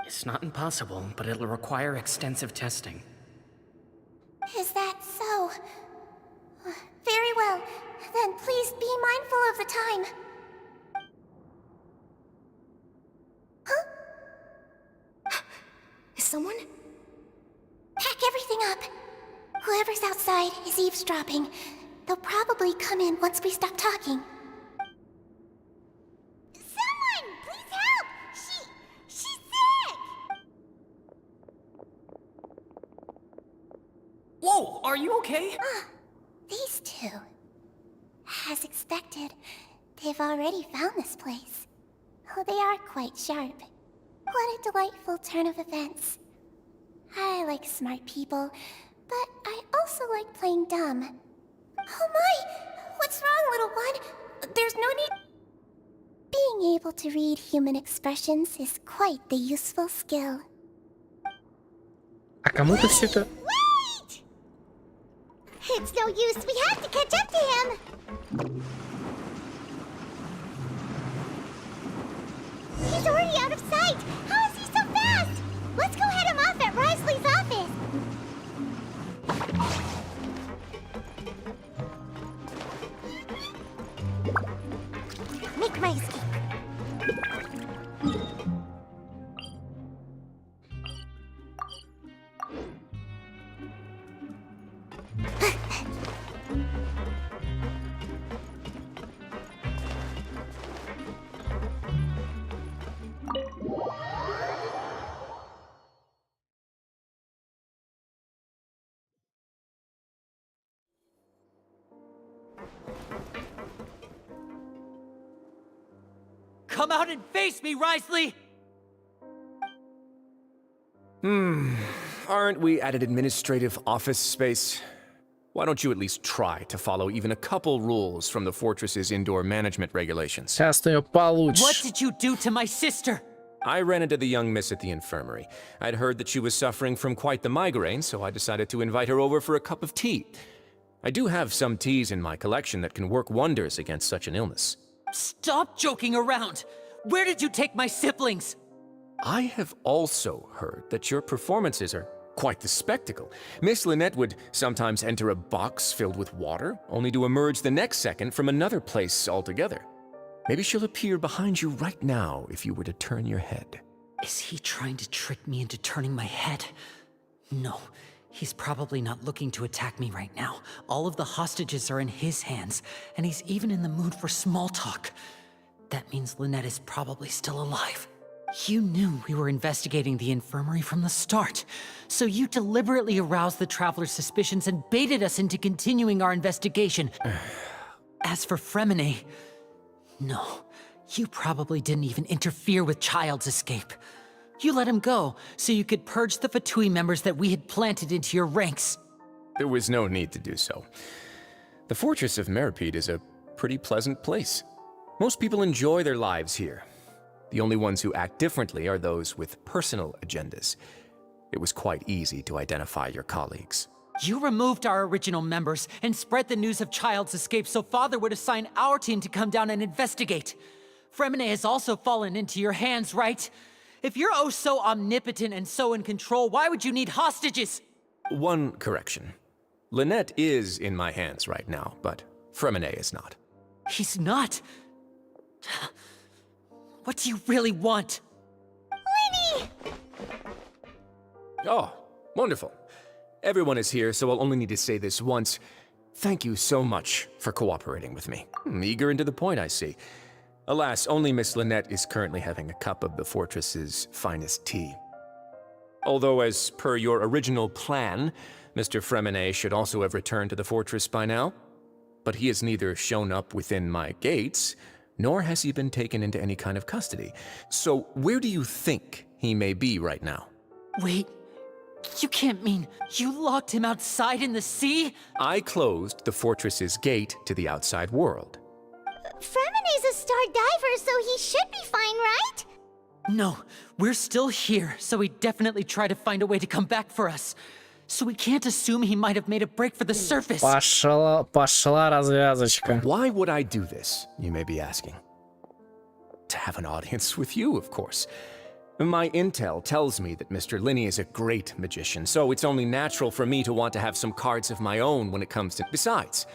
It's not impossible, but it'll require extensive testing. Is that so? Very well. Then please be mindful of the time. Huh? Is someone? Pack everything up. Whoever's outside is eavesdropping. They'll probably come in once we stop talking. Someone! Please help! She's sick! Whoa, are you okay? These two. As expected, they've already found this place. Oh, they are quite sharp. What a delightful turn of events. I like smart people, but I also like playing dumb. Oh my! What's wrong, little one? There's no need... Being able to read human expressions is quite the useful skill. А кому-то все это... Wait! It's no use, we have to catch up to him! He's already out of sight! How is he so fast? Let's go head him off at Risley's office! Make my escape. Come out and face me, Risley! Aren't we at an administrative office space? Why don't you at least try to follow even a couple rules from the fortress's indoor management regulations? Сейчас ты ее получишь. What did you do to my sister? I ran into the young miss at the infirmary. I'd heard that she was suffering from quite the migraine, so I decided to invite her over for a cup of tea. I do have some teas in my collection that can work wonders against such an illness. Stop joking around! Where did you take my siblings? I have also heard that your performances are quite the spectacle. Miss Lynette would sometimes enter a box filled with water, only to emerge the next second from another place altogether. Maybe she'll appear behind you right now if you were to turn your head. Is he trying to trick me into turning my head? No, he's probably not looking to attack me right now. All of the hostages are in his hands, and he's even in the mood for small talk. That means Lynette is probably still alive. You knew we were investigating the infirmary from the start, so you deliberately aroused the traveler's suspicions and baited us into continuing our investigation. As for Fremine, no, you probably didn't even interfere with Child's escape. You let him go so you could purge the Fatui members that we had planted into your ranks. There was no need to do so. The fortress of Meripede is a pretty pleasant place. Most people enjoy their lives here. The only ones who act differently are those with personal agendas. It was quite easy to identify your colleagues. You removed our original members and spread the news of Child's escape so Father would assign our team to come down and investigate. Fremine has also fallen into your hands, right? If you're oh so omnipotent and so in control, why would you need hostages? One correction. Lynette is in my hands right now, but Fremine is not. He's not. What do you really want? Winnie! Oh, wonderful. Everyone is here, so I'll only need to say this once. Thank you so much for cooperating with me. Eager and to the point, I see. Alas, only Miss Lynette is currently having a cup of the fortress's finest tea. Although, as per your original plan, Mr. Fremine should also have returned to the fortress by now. But he has neither shown up within my gates, nor has he been taken into any kind of custody. So where do you think he may be right now? Wait, you can't mean you locked him outside in the sea? I closed the fortress's gate to the outside world. Fremon's a star diver, so he should be fine, right? No, we're still here, so he definitely tried to find a way to come back for us. So we can't assume he might have made a break for the surface. Пошла развязочка. Why would I do this, you may be asking? To have an audience with you, of course. My intel tells me that Mr. Linney is a great magician, so it's only natural for me to want to have some cards of my own when it comes to... Besides,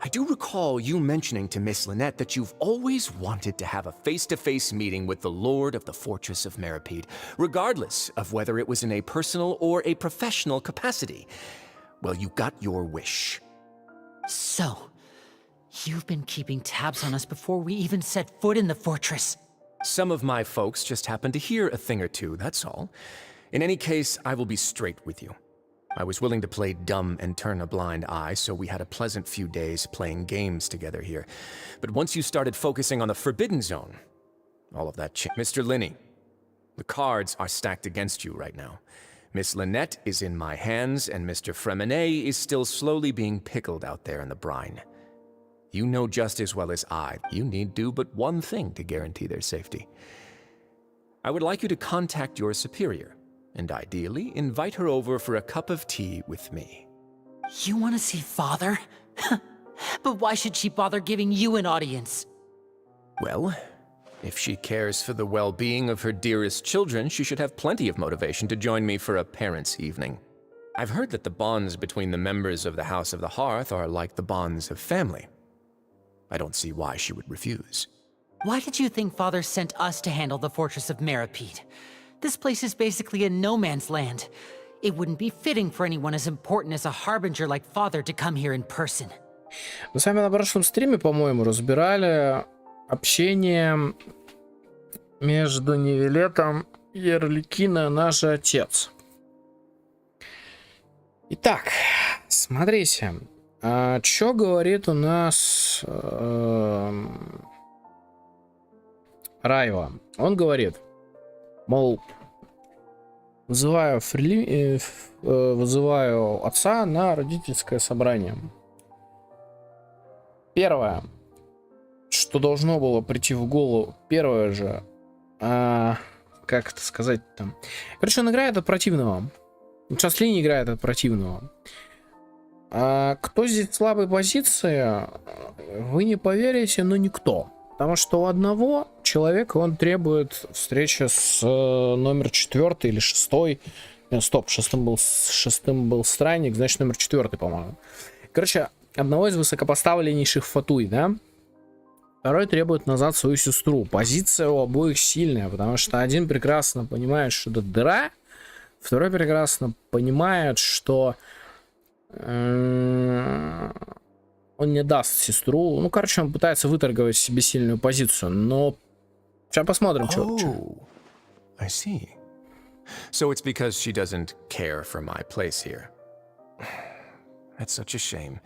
I do recall you mentioning to Miss Lynette that you've always wanted to have a face-to-face meeting with the Lord of the Fortress of Meripede, regardless of whether it was in a personal or a professional capacity. Well, you got your wish. So, you've been keeping tabs on us before we even set foot in the fortress. Some of my folks just happened to hear a thing or two, that's all. In any case, I will be straight with you. I was willing to play dumb and turn a blind eye, so we had a pleasant few days playing games together here. But once you started focusing on the Forbidden Zone, all of that changed. Mr. Linney, the cards are stacked against you right now. Miss Lynette is in my hands, and Mr. Fremonnet is still slowly being pickled out there in the brine. You know just as well as I, you need do but one thing to guarantee their safety. I would like you to contact your superior, and ideally invite her over for a cup of tea with me. You want to see Father? But why should she bother giving you an audience? Well, if she cares for the well-being of her dearest children, she should have plenty of motivation to join me for a parents' evening. I've heard that the bonds between the members of the House of the Hearth are like the bonds of family. I don't see why she would refuse. Why did you think Father sent us to handle the Fortress of Meripede? This place is basically a no-man's land. It wouldn't be fitting for anyone as important as a harbinger like Father to come here in person. Мы с вами на прошлом стриме, по-моему, разбирали общение между Невилетом и Орликино, наш же отец. Итак, смотрите. Что говорит у нас Райва? Он говорит, мол, вызываю отца на родительское собрание. Первое, что должно было прийти в голову, первое же, как это сказать там. Короче, он играет от противного. Сейчас Линь играет от противного. Кто здесь в слабой позиции, вы не поверите, но никто. Потому что у одного человека он требует встречи с номер 4 или 6. Стоп, шестым был странник, значит номер 4, по-моему. Короче, одного из высокопоставленнейших фатуй, да? Второй требует назад свою сестру. Позиция у обоих сильная, потому что один прекрасно понимает, что это дыра, второй прекрасно понимает, что он не даст сестру. Ну, короче, он пытается выторговать себе сильную позицию, но сейчас посмотрим, что. I see. So it's because she doesn't care for my place here. That's such a shame.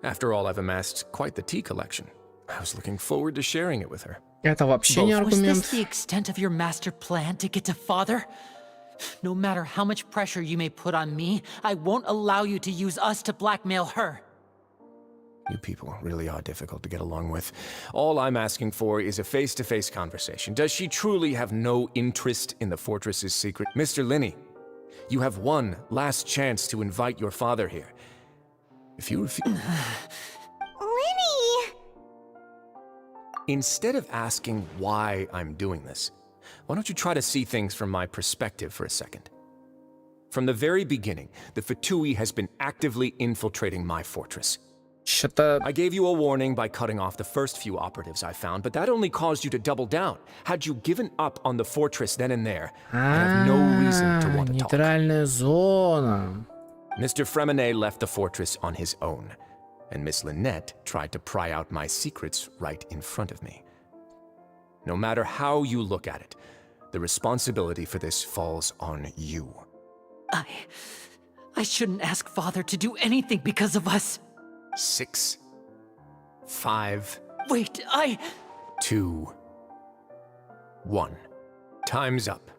After all, I've amassed quite the tea collection. I was looking forward to sharing it with her. Это вообще не аргумент. Was this the extent of your master plan to get to Father? No matter how much pressure you may put on me, I won't allow you to use us to blackmail her. You people really are difficult to get along with. All I'm asking for is a face-to-face conversation. Does she truly have no interest in the fortress's secret? Mr. Linney, you have one last chance to invite your father here. If you refuse... Linney! Instead of asking why I'm doing this, why don't you try to see things from my perspective for a second? From the very beginning, the Fatui has been actively infiltrating my fortress. I gave you a warning by cutting off the first few operatives I found, but that only caused you to double down. Had you given up on the fortress then and there, I have no reason to want to talk. Нейтральная зона. Mr. Fremonnet left the fortress on his own, and Miss Lynette tried to pry out my secrets right in front of me. No matter how you look at it, the responsibility for this falls on you. I shouldn't ask Father to do anything because of us. 6, 5... Wait, 2, 1. Time's up.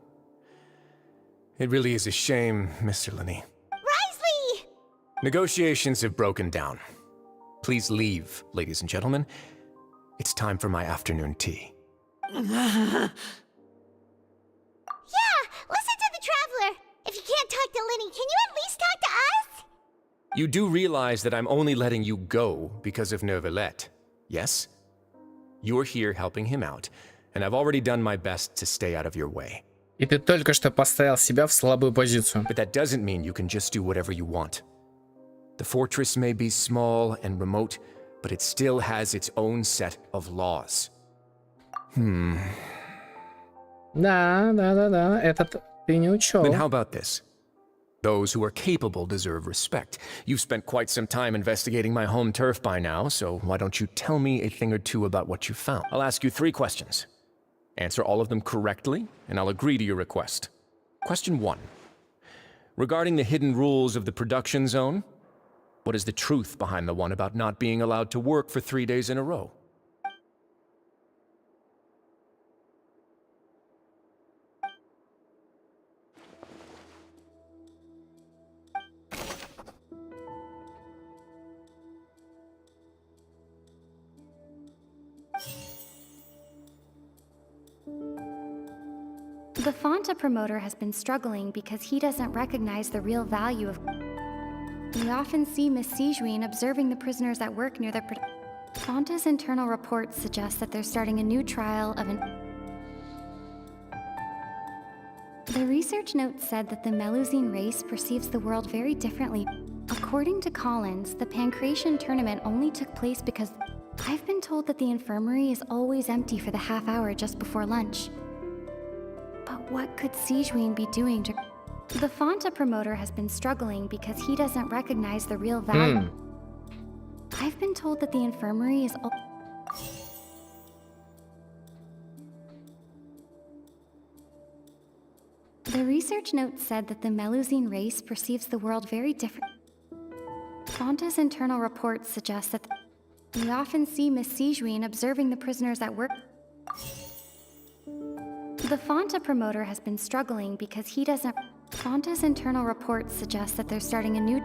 It really is a shame, Mr. Linney. Risley! Negotiations have broken down. Please leave, ladies and gentlemen. it's time for my afternoon tea. Yeah, listen to the Traveler. If you can't talk to Lenny, can you at least talk to us? You do realize that I'm only letting you go because of Neuvillette, yes? You're here helping him out, and I've already done my best to stay out of your way. И ты только что поставил себя в слабую позицию. But that doesn't mean you can just do whatever you want. The fortress may be small and remote, but it still has its own set of laws. Да, этот ты не учел. Then how about this? Those who are capable deserve respect. You've spent quite some time investigating my home turf by now, so why don't you tell me a thing or two about what you found? I'll ask you 3 questions. Answer all of them correctly, and I'll agree to your request. Question 1. Regarding the hidden rules of the production zone, what is the truth behind the one about not being allowed to work for 3 days in a row? The Fonta promoter has been struggling because he doesn't recognize the real value of... We often see Miss Sijuin observing the prisoners at work near the... Fonta's internal reports suggest that they're starting a new trial of an... The research note said that the Melusine race perceives the world very differently. According to Collins, the Pancration tournament only took place because... I've been told that the infirmary is always empty for the half hour just before lunch. But what could Sijuin be doing to... The Fonta promoter has been struggling because he doesn't recognize the real value. I've been told that the infirmary is... The research note said that the Melusine race perceives the world very different. Fonta's internal reports suggest that... We often see Miss Sijuin observing the prisoners at work. The Fonta promoter has been struggling because he doesn't... Fonta's internal reports suggest that they're starting a new...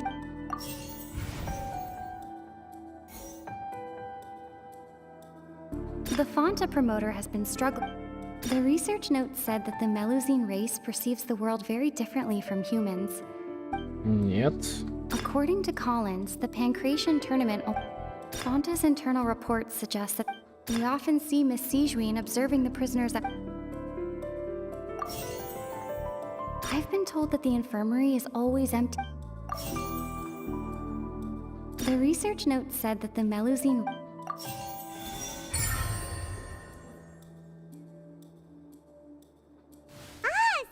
The Fonta promoter has been struggling... The research note said that the Melusine race perceives the world very differently from humans. Нет. According to Collins, the Pancration tournament... Fonta's internal reports suggest that... We often see Miss Sijuin observing the prisoners at... I've been told that the infirmary is always empty. The research note said that the Melusine...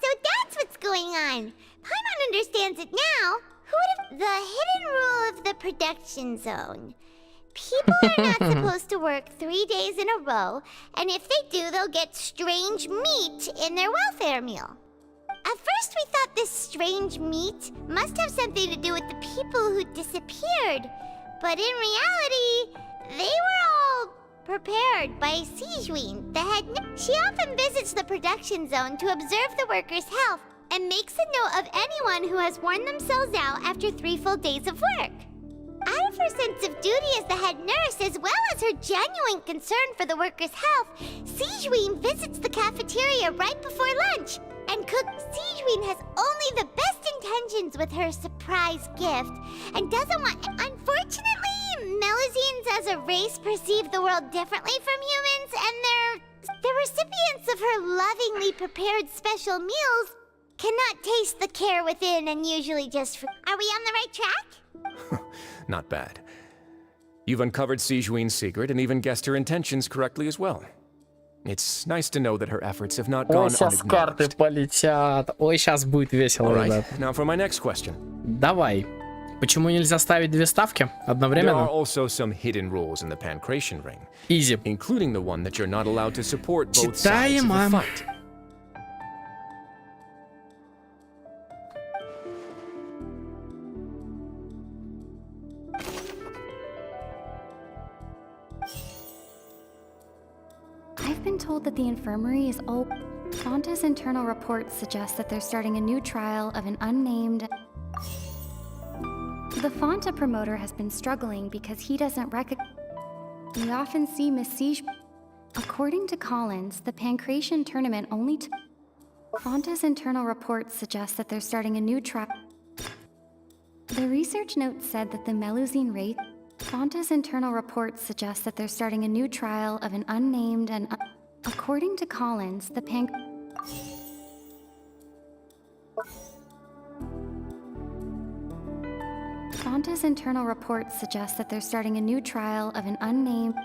So that's what's going on. Paimon understands it now. Who would have... The hidden rule of the production zone. People are not supposed to work 3 days in a row, and if they do, they'll get strange meat in their welfare meal. At first, we thought this strange meat must have something to do with the people who disappeared. But in reality, they were all prepared by Sijuin, the head... She often visits the production zone to observe the workers' health and makes a note of anyone who has worn themselves out after 3 full days of work. Out of her sense of duty as the head nurse, as well as her genuine concern for the workers' health, Sijuin visits the cafeteria right before lunch. And Cook Sijuin has only the best intentions with her surprise gift, and doesn't want... Unfortunately, Melusines as a race perceive the world differently from humans, and they're... The recipients of her lovingly prepared special meals cannot taste the care within and usually just... Are we on the right track? Not bad. You've uncovered Sijuin's secret and even guessed her intentions correctly as well. It's nice to know that her efforts have not gone сейчас карты unacknowledged. полетят. Ой, сейчас будет весело, All right, ребят. now for my next question. Давай. Почему нельзя ставить 2 ставки There are одновременно? also some hidden rules in the Pancration ring, Изи. including the one that you're not allowed to support both sides of the Читаемо. fight. I've been told that the infirmary is all... Fonta's internal reports suggest that they're starting a new trial of an unnamed... The Fonta promoter has been struggling because he doesn't recognize... We often see Siege. According to Collins, the Pancration tournament only took. Fonta's internal reports suggest that they're starting a new trial. The research note said that the Melusine race. Fonta's internal reports suggest that they're starting a new trial of an unnamed and. According to Collins, the Fonta's internal reports suggest that they're starting a new trial of an unnamed.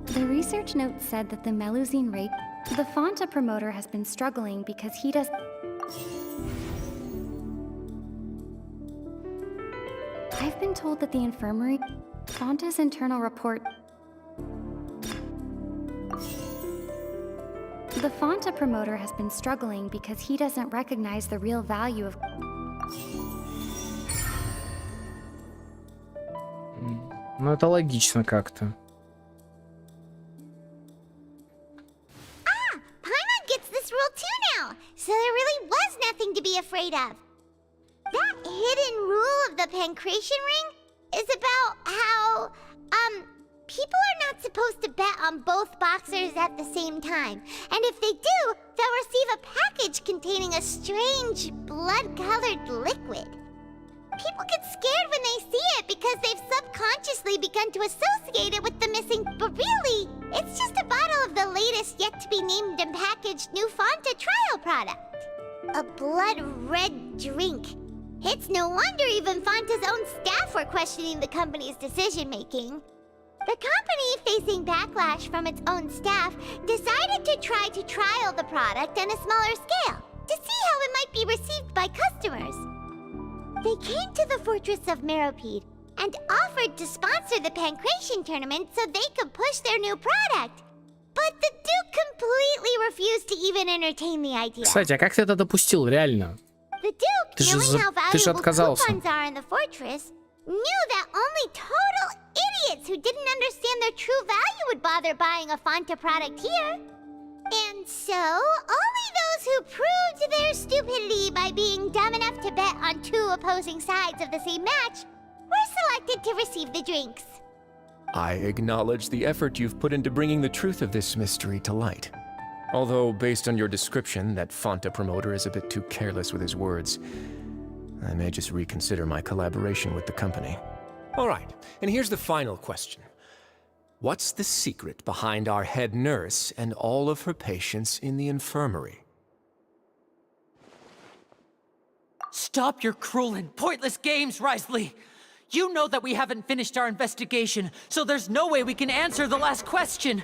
The research note said that the Melusine race. The Fonta promoter has been struggling because he does. I've been told that the infirmary. Fonta's internal report. The Fonta promoter has been struggling because he doesn't recognize the real value of. Ну, это логично как-то. Paimon gets this rule too now, so there really was nothing to be afraid of. That hidden rule of the Pancration ring is about how, people are not supposed to bet on both boxers at the same time. And if they do, they'll receive a package containing a strange, blood-colored liquid. People get scared when they see it because they've subconsciously begun to associate it with the missing, but really, it's just a bottle of the latest yet-to-be-named and packaged new Fonta trial product. A blood-red drink. It's no wonder even Fonta's own staff were questioning the company's decision-making. The company, facing backlash from its own staff, decided to try to trial the product on a smaller scale to see how it might be received by customers. They came to the fortress of Meropide and offered to sponsor the Pancration tournament so they could push their new product. But the Duke completely refused to even entertain the idea. Кстати, а как ты это допустил, реально? The Duke, knowing how Ты же valuable отказался. coupons are in the fortress, knew that only total idiots who didn't understand their true value would bother buying a Fonta product here. And so, only those who proved their stupidity by being dumb enough to bet on two opposing sides of the same match were selected to receive the drinks. I acknowledge the effort you've put into bringing the truth of this mystery to light. Although, based on your description, that Fonta promoter is a bit too careless with his words, I may just reconsider my collaboration with the company. All right, and here's the final question. What's the secret behind our head nurse and all of her patients in the infirmary? Stop your cruel and pointless games, Risley! You know that we haven't finished our investigation, so there's no way we can answer the last question.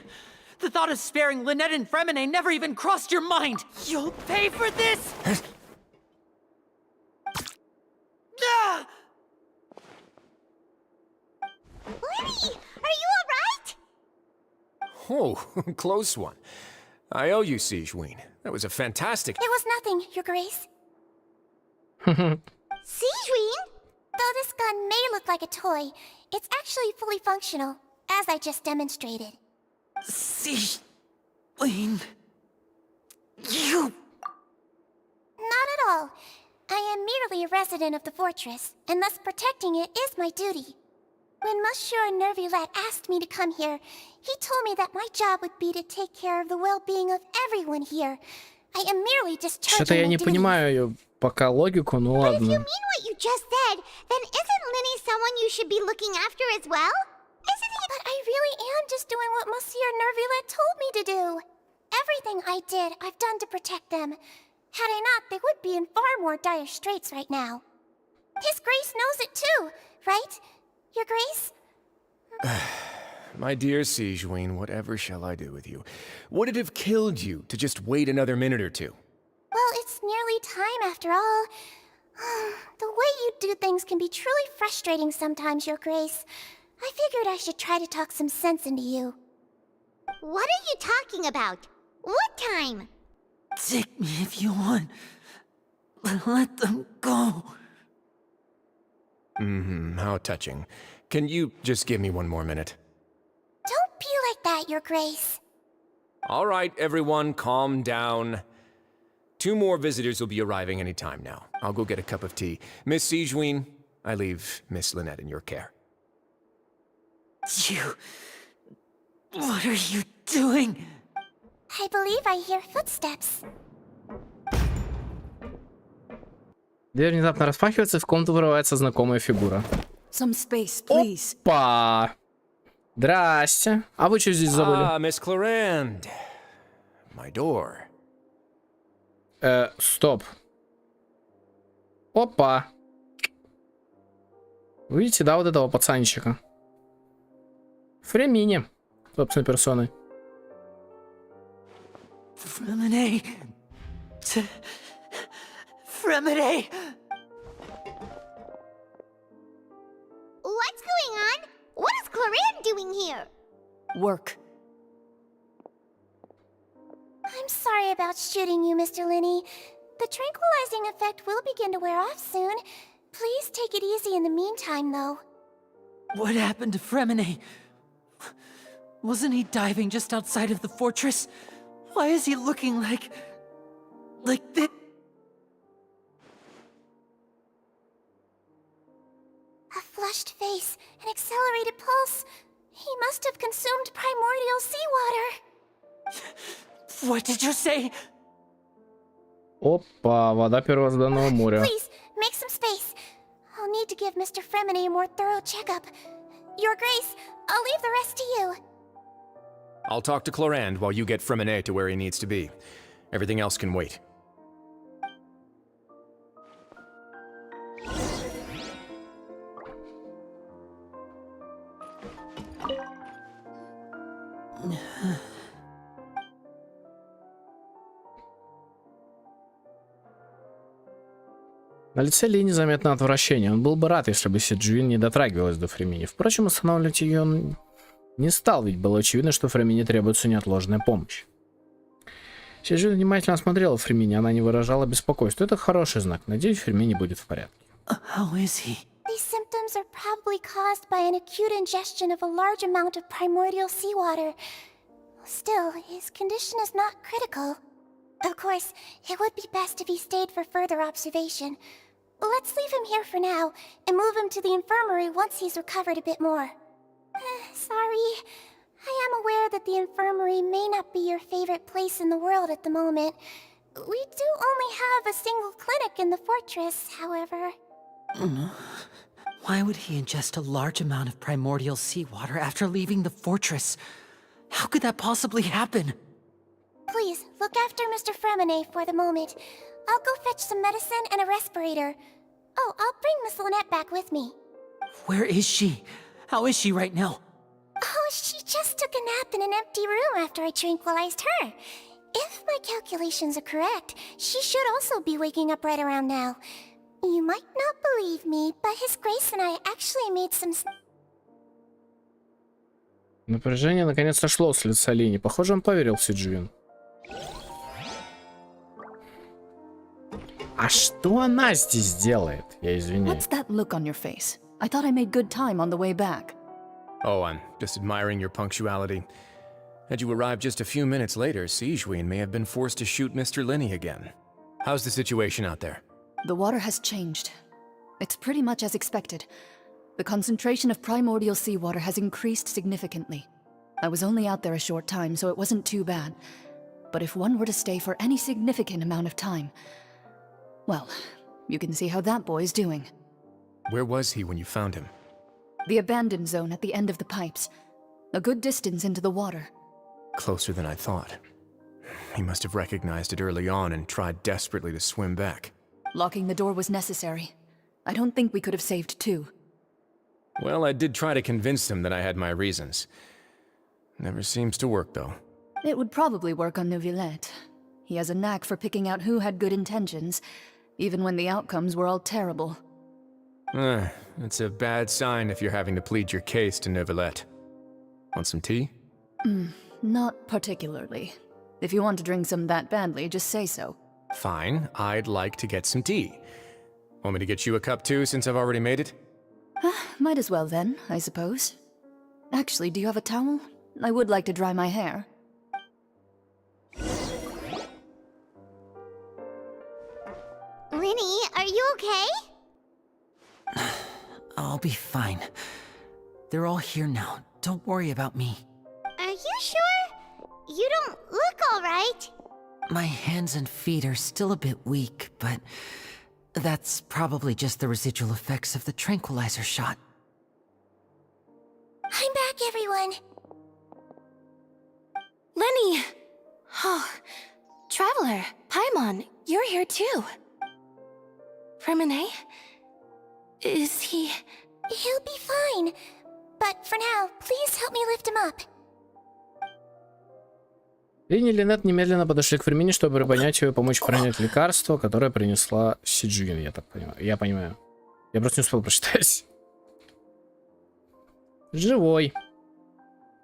The thought of sparing Lynette and Fremine never even crossed your mind! You'll pay for this! Ah! Lenny, are you alright? Oh, close one. I owe you, Siegeween. That was a fantastic... It was nothing, Your Grace. Siegeween? Though this gun may look like a toy, it's actually fully functional, as I just demonstrated. Siegeween... You... Not at all. I am merely a resident of the fortress, and thus protecting it is my duty. When Monsieur Nervulette asked me to come here, he told me that my job would be to take care of the well-being of everyone here. I am merely discharging Что-то я my не duties. понимаю пока логику, ну But if you ладно. mean what you just said, then isn't Linny someone you should be looking after as well? Isn't he? But I really am just doing what Monsieur Nervulette told me to do. Everything I did, I've done to protect them. Had I not, they would be in far more dire straits right now. His Grace knows it too, right? Your Grace? My dear Siegeween, whatever shall I do with you? Would it have killed you to just wait another minute or two? Well, it's nearly time after all. The way you do things can be truly frustrating sometimes, Your Grace. I figured I should try to talk some sense into you. What are you talking about? What time? Take me if you want. Let them go. How touching. Can you just give me one more minute? Don't be like that, Your Grace. All right, everyone, calm down. 2 more visitors will be arriving any time now. I'll go get a cup of tea. Miss Siegeween, I leave Miss Lynette in your care. You... What are you doing? I believe I hear footsteps. Дверь внезапно распахивается, и в комнату вырывается знакомая фигура. Some space, please. Опа! Здрасте. А вы что здесь забыли? Ah, Miss Clarand. My door. Стоп. Опа. Видите, да, вот этого пацанчика? Фремини. Собственной персоной. Fremine. Fremine. What's going on? What is Clarand doing here? Work. I'm sorry about shooting you, Mr. Linney. The tranquilizing effect will begin to wear off soon. Please take it easy in the meantime, though. What happened to Fremine? Wasn't he diving just outside of the fortress? Why is he looking like this? A flushed face, an accelerated pulse. He must have consumed primordial seawater. What did you say? Опа, вода первозданного моря. Please, make some space. I'll need to give Mr. Fremine a more thorough checkup. Your Grace, I'll leave the rest to you. I'll talk to Clarand while you get Fremine to where he needs to be. Everything else can wait. На лице Ли незаметно отвращение. Он был бы рад, если бы Сиджуин не дотрагивалась до Фремини. Впрочем, останавливать ее он не стал, ведь было очевидно, что Фремини требуется неотложная помощь. Сиджуин внимательно осмотрела Фремини, она не выражала беспокойства. Это хороший знак. Надеюсь, Фремини будет в порядке. How is he? These symptoms are probably caused by an acute ingestion of a large amount of primordial seawater. Still, his condition is not critical. Of course, it would be best if he stayed for further observation. Let's leave him here for now, and move him to the infirmary once he's recovered a bit more. Sorry. I am aware that the infirmary may not be your favorite place in the world at the moment. We do only have a single clinic in the fortress, however. Why would he ingest a large amount of primordial seawater after leaving the fortress? How could that possibly happen? Please, look after Mr. Fremine for the moment. I'll go fetch some medicine and a respirator. Oh, I'll bring Miss Lynette back with me. Where is she? How is she right now? Oh, she just took a nap in an empty room after I tranquilized her. If my calculations are correct, she should also be waking up right around now. You might not believe me, but His Grace and I actually made some... Напряжение наконец сошло с лица Лини. Похоже, он поверил в Сиджуин. А что она здесь делает? Я извиняюсь. What's that look on your face? I thought I made good time on the way back. Oh, I'm just admiring your punctuality. Had you arrived just a few minutes later, Sijween may have been forced to shoot Mr. Linney again. How's the situation out there? The water has changed. It's pretty much as expected. The concentration of primordial seawater has increased significantly. I was only out there a short time, so it wasn't too bad. But if one were to stay for any significant amount of time... Well, you can see how that boy's doing. Where was he when you found him? The abandoned zone at the end of the pipes. A good distance into the water. Closer than I thought. He must have recognized it early on and tried desperately to swim back. Locking the door was necessary. I don't think we could have saved two. Well, I did try to convince him that I had my reasons. Never seems to work, though. It would probably work on Neuvillette. He has a knack for picking out who had good intentions, even when the outcomes were all terrible. It's a bad sign if you're having to plead your case to Neuvillette. Want some tea? Not particularly. If you want to drink some that badly, just say so. Fine, I'd like to get some tea. Want me to get you a cup too, since I've already made it? Might as well then, I suppose. Actually, do you have a towel? I would like to dry my hair. Linny, are you okay? I'll be fine. They're all here now. don't worry about me. Are you sure? You don't look all right. My hands and feet are still a bit weak, but that's probably just the residual effects of the tranquilizer shot. I'm back, everyone. Lenny! Oh, Traveler, Paimon, you're here too. Fremine? Is he... He'll be fine. But for now, please help me lift him up. Линни и Линет немедленно подошли к Фермине, чтобы приподнять ее и помочь принять лекарство, которое принесла Сиджуин, я так понимаю. Я понимаю. Я просто не успел прочитать. Живой.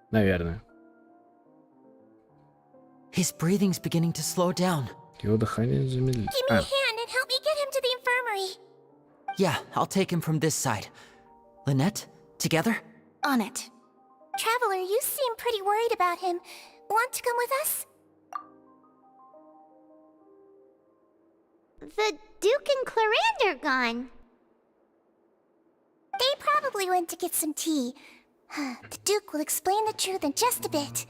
Наверное. His breathing's beginning to slow down. Его дыхание замедлилось. Give me a hand and help me get him to the infirmary. Yeah, I'll take him from this side. Lynette, together? On it. Traveler, you seem pretty worried about him. Want to come with us? The Duke and Clarande are gone. They probably went to get some tea. The Duke will explain the truth in just a bit.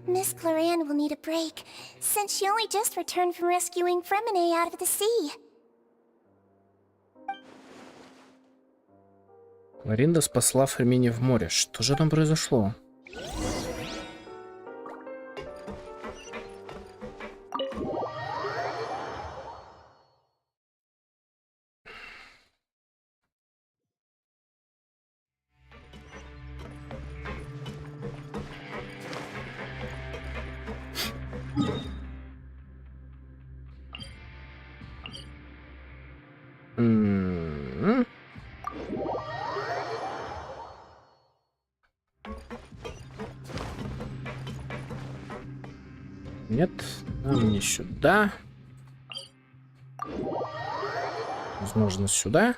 Miss Clarande will need a break, since she only just returned from rescuing Fremine out of the sea. Кларинда спасла Фермине в море. Что же там произошло? Нет, нам не сюда. Возможно, сюда.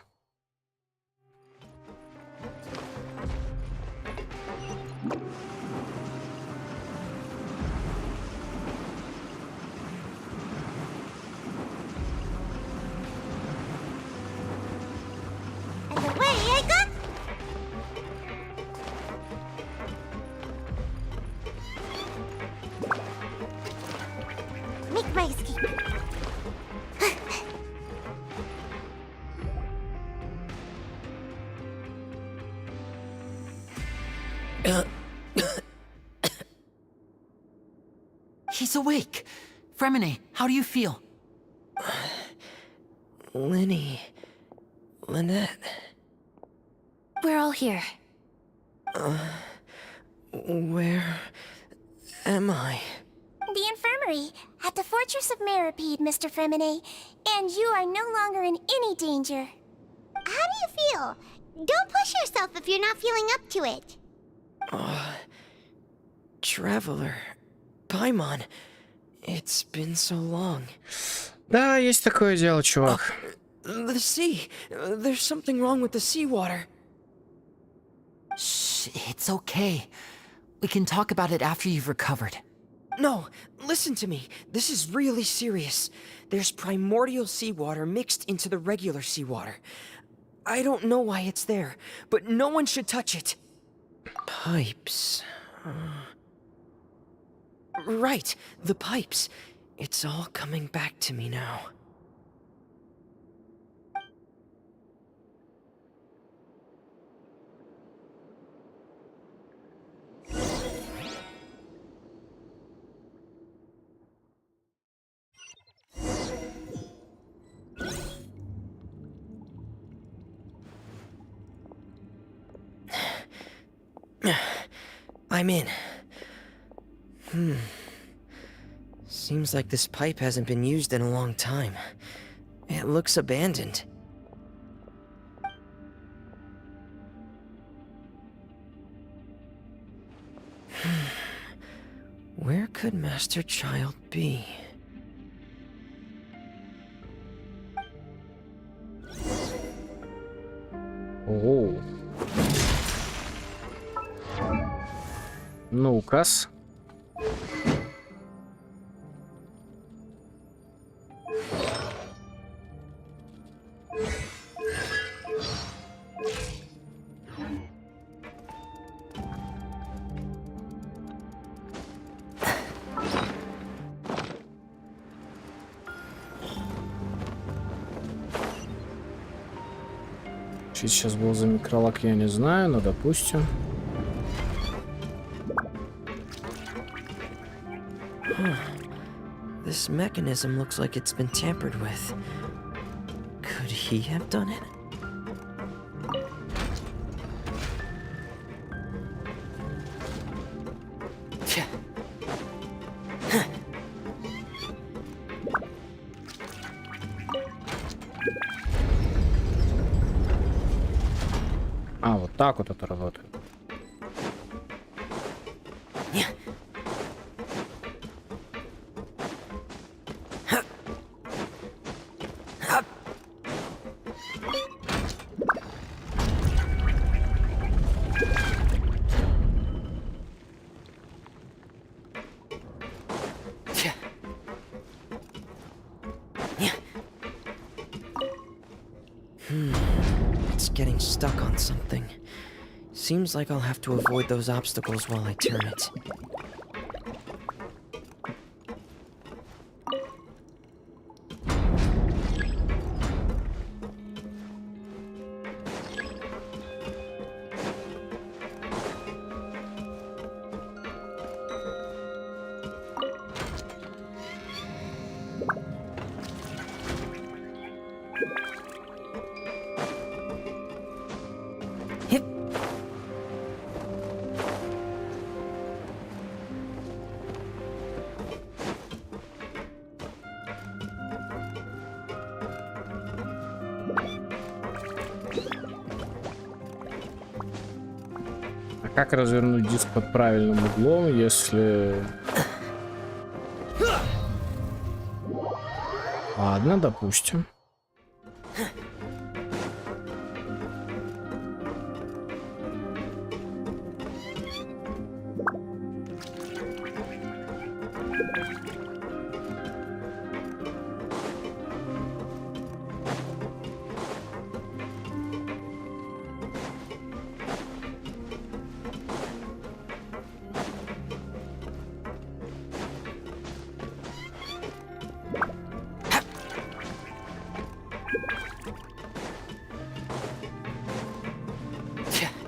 And away I go! Make my escape. He's awake. Fremine, how do you feel? Lenny... Lynette... We're all here. Where... am I? The infirmary, at the Fortress of Meripede, Mr. Fremine, and you are no longer in any danger. How do you feel? Don't push yourself if you're not feeling up to it. Traveler... Paimon... It's been so long. Да, есть такое дело, чувак. The sea... There's something wrong with the seawater. Shh, it's okay. We can talk about it after you've recovered. No, listen to me. This is really serious. There's primordial seawater mixed into the regular seawater. I don't know why it's there, but no one should touch it. Pipes... Right, the pipes. It's all coming back to me now. I'm in. Seems like this pipe hasn't been used in a long time. It looks abandoned. Where could Master Child be? Оу. Ну-кас. Что сейчас был за микролаг, я не знаю, но допустим. This mechanism looks like it's been tampered with. Could he have done it? А, вот так вот это работает. It's getting stuck on something. Seems like I'll have to avoid those obstacles while I turn it. Как развернуть диск под правильным углом, если... Ладно, допустим.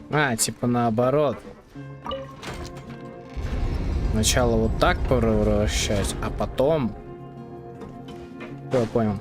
А, типа наоборот. Сначала вот так превращать, а потом... Всё, я понял.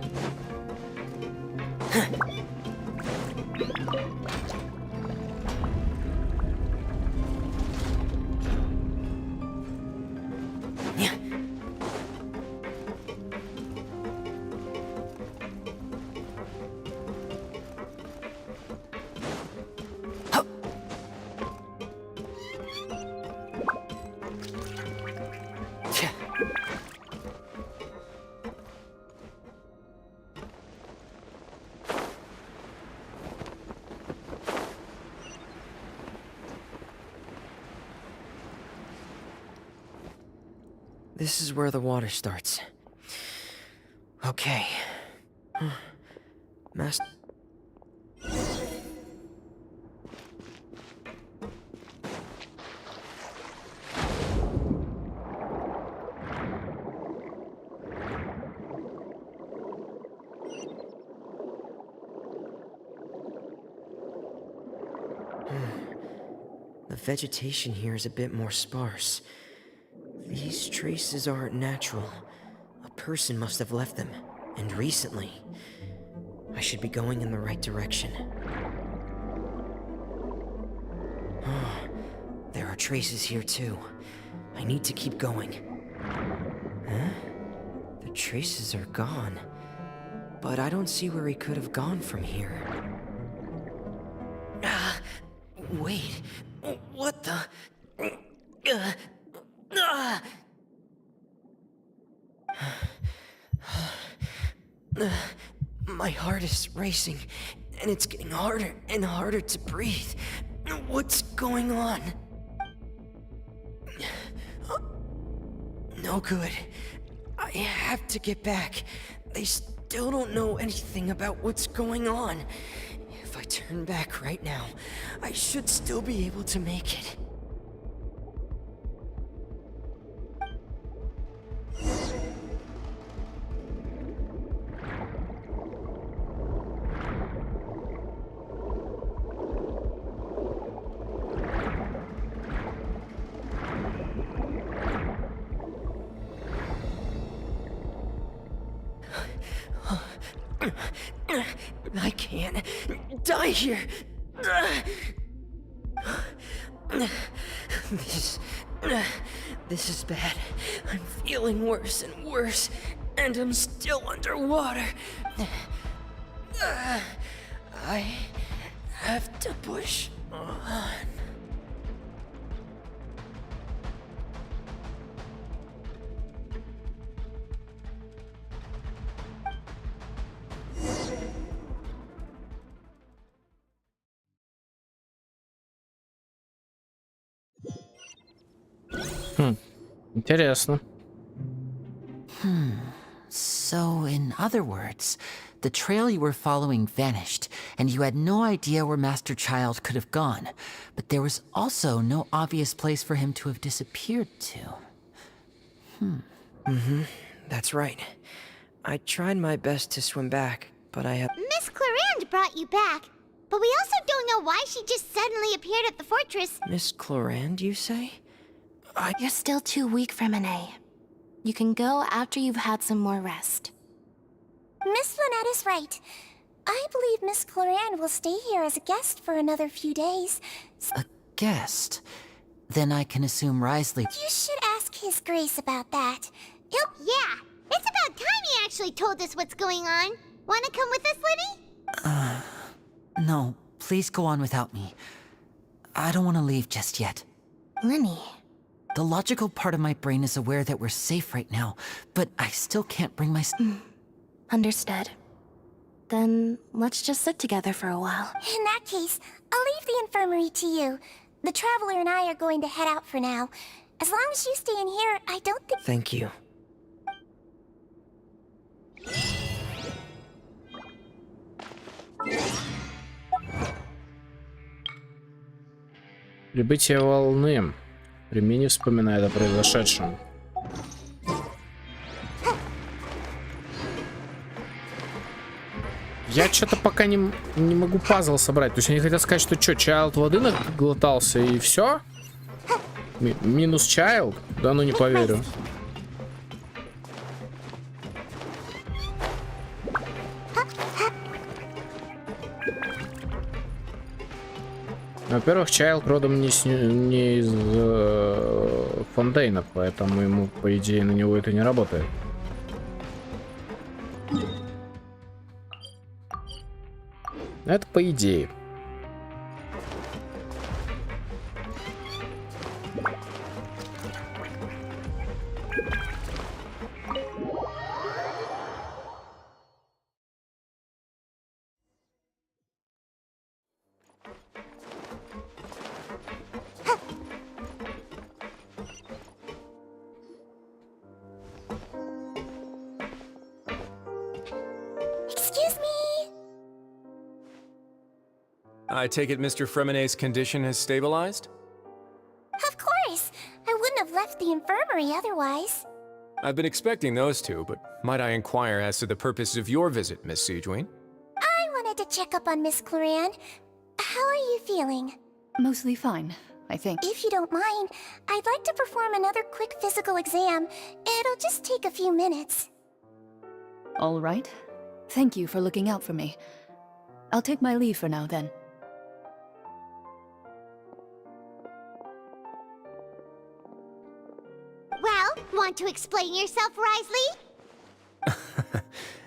This is where the water starts. Okay. Master. The vegetation here is a bit more sparse. These traces aren't natural. A person must have left them, and recently. I should be going in the right direction. There are traces here too. I need to keep going. Huh? The traces are gone. But I don't see where he could have gone from here. Wait. What the... My heart is racing, and it's getting harder and harder to breathe. What's going on? No good. I have to get back. They still don't know anything about what's going on. If I turn back right now, I should still be able to make it. I can't die here. This is bad. I'm feeling worse and worse, and I'm still underwater. I have to push on. Интересно. So, in other words, the trail you were following vanished, and you had no idea where Master Child could have gone. But there was also no obvious place for him to have disappeared to. That's right. I tried my best to swim back, but I have... Miss Clarande brought you back, but we also don't know why she just suddenly appeared at the fortress. Miss Clarande, you say? You're still too weak for Monet. You can go after you've had some more rest. Miss Lynette is right. I believe Miss Clarande will stay here as a guest for another few days. A guest? Then I can assume Risley... You should ask His Grace about that. Yeah, it's about time he actually told us what's going on. Wanna come with us, Linny? No, please go on without me. I don't want to leave just yet. Linny. The logical part of my brain is aware that we're safe right now, but I still can't bring myself... Understood. Then let's just sit together for a while. In that case, I'll leave the infirmary to you. The Traveler and I are going to head out for now. As long as you stay in here, I don't think... Thank you. Прибытие волны. Ремини вспоминает о произошедшем. Я что-то пока не могу пазл собрать. То есть они хотят сказать, что Чайлд воды наглотался и все? Минус Чайлд? Да ну не поверю. Во-первых, Чайлд родом не из Фондейна, поэтому ему, по идее, на него это не работает. Это по идее. I take it Mr. Fremonet's condition has stabilized? Of course. I wouldn't have left the infirmary otherwise. I've been expecting those two, but might I inquire as to the purpose of your visit, Miss Sidgeween? I wanted to check up on Miss Clarande. How are you feeling? Mostly fine, I think. If you don't mind, I'd like to perform another quick physical exam. It'll just take a few minutes. All right. Thank you for looking out for me. I'll take my leave for now, then. Well, want to explain yourself, Risley?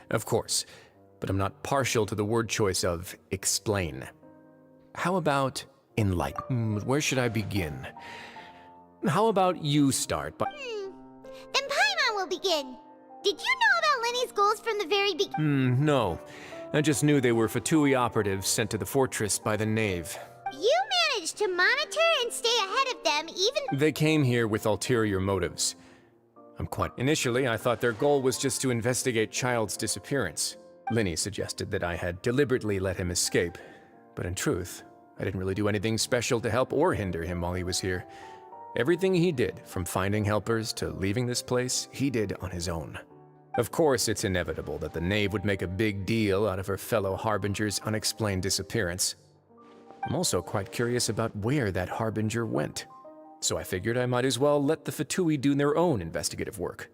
Of course, but I'm not partial to the word choice of explain. How about enlighten? Where should I begin? How about you start by... Then Paimon will begin. Did you know about Lenny's goals from the very beginning? No. I just knew they were Fatui operatives sent to the fortress by the Knave. You managed to monitor and stay ahead of them even... They came here with ulterior motives. Initially, I thought their goal was just to investigate Child's disappearance. Linny suggested that I had deliberately let him escape, but in truth, I didn't really do anything special to help or hinder him while he was here. Everything he did, from finding helpers to leaving this place, he did on his own. Of course, it's inevitable that the Knave would make a big deal out of her fellow Harbinger's unexplained disappearance. I'm also quite curious about where that Harbinger went, so I figured I might as well let the Fatui do their own investigative work.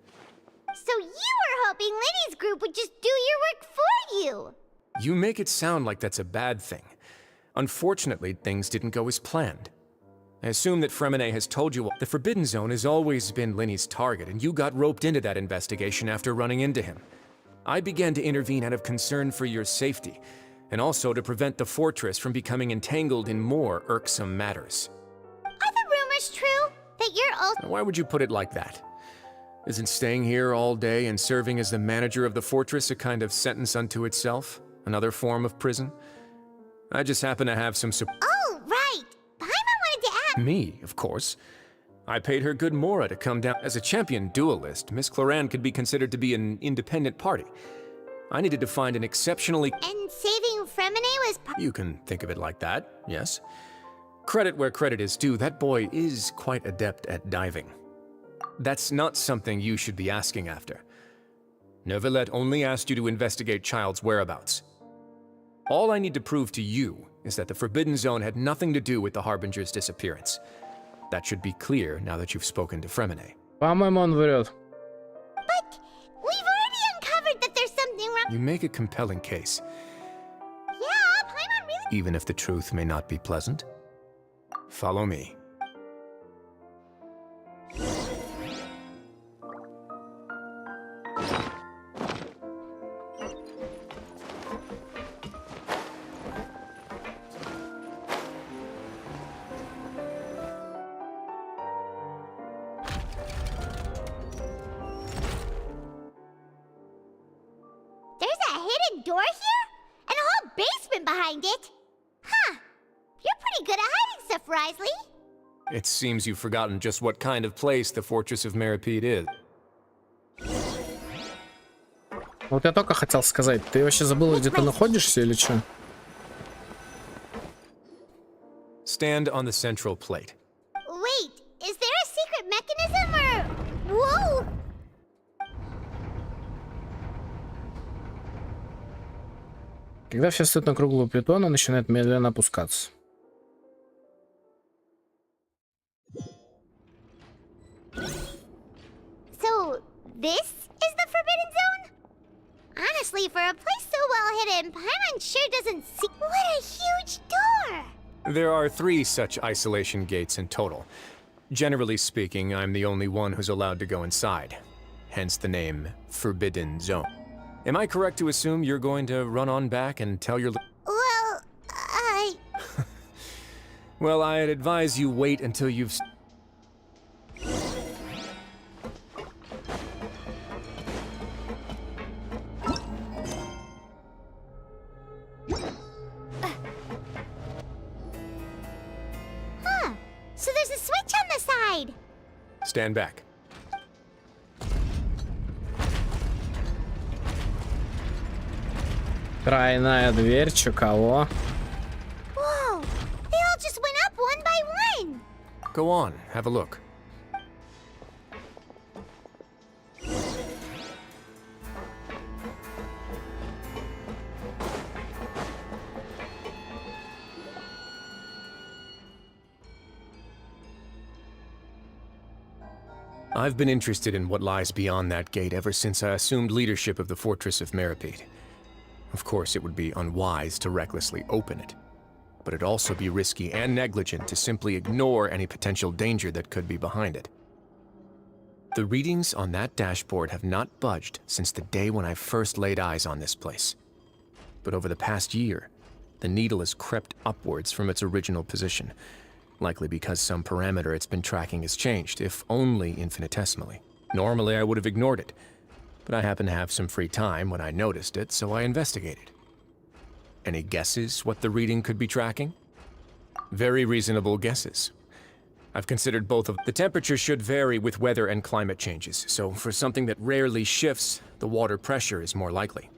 So you were hoping Liddy's group would just do your work for you. You make it sound like that's a bad thing. Unfortunately, things didn't go as planned. I assume that Fremine has told you the Forbidden Zone has always been Linny's target, and you got roped into that investigation after running into him. I began to intervene out of concern for your safety, and also to prevent the fortress from becoming entangled in more irksome matters. Are the rumors true? That you're also— Why would you put it like that? Isn't staying here all day and serving as the manager of the fortress a kind of sentence unto itself? Another form of prison? I just happen to have some Oh, right! Paimon wanted to ask— Me, of course. I paid her good mora to come down. As a champion duelist, Miss Cloran could be considered to be an independent party. I needed to find an exceptionally— And saving Fremine was You can think of it like that, yes. Credit where credit is due, that boy is quite adept at diving. That's not something you should be asking after. Neuvillette only asked you to investigate Child's whereabouts. All I need to prove to you is that the Forbidden Zone had nothing to do with the Harbinger's disappearance. That should be clear now that you've spoken to Fremine. По-моему, он врет. But we've already uncovered that there's something wrong. You make a compelling case, Yeah, Paimon really— even if the truth may not be pleasant. Follow me. There's a hidden door here? And a whole basement behind it? Huh. You're pretty good at hiding stuff, Risley. It seems you've forgotten just what kind of place the Fortress of Meripede is. Вот я только хотел сказать, ты вообще забыла, где ты находишься или что? Stand on the central plate. Wait, is there a secret mechanism or— Whoa! Когда все встают на круглую плиту, она начинает медленно опускаться. So, this is the Forbidden Zone? Honestly, for a place so well hidden, Paimon sure doesn't see— What a huge door! There are 3 such isolation gates in total. Generally speaking, I'm the only one who's allowed to go inside. Hence the name Forbidden Zone. Am I correct to assume you're going to run on back and tell your— Well, Well, I'd advise you wait until you've— Huh. So there's a switch on the side. Stand back. Тройная дверь, чё кого? Whoa! They all just went up one by one. Go on, have a look. I've been interested in what lies beyond that gate ever since I assumed leadership of the Fortress of Meripede. Of course, it would be unwise to recklessly open it, but it'd also be risky and negligent to simply ignore any potential danger that could be behind it. The readings on that dashboard have not budged since the day when I first laid eyes on this place. But over the past year, the needle has crept upwards from its original position, likely because some parameter it's been tracking has changed, if only infinitesimally. Normally, I would have ignored it, but I happened to have some free time when I noticed it, so I investigated. Any guesses what the reading could be tracking? Very reasonable guesses. I've considered both of— The temperature should vary with weather and climate changes, so for something that rarely shifts, the water pressure is more likely.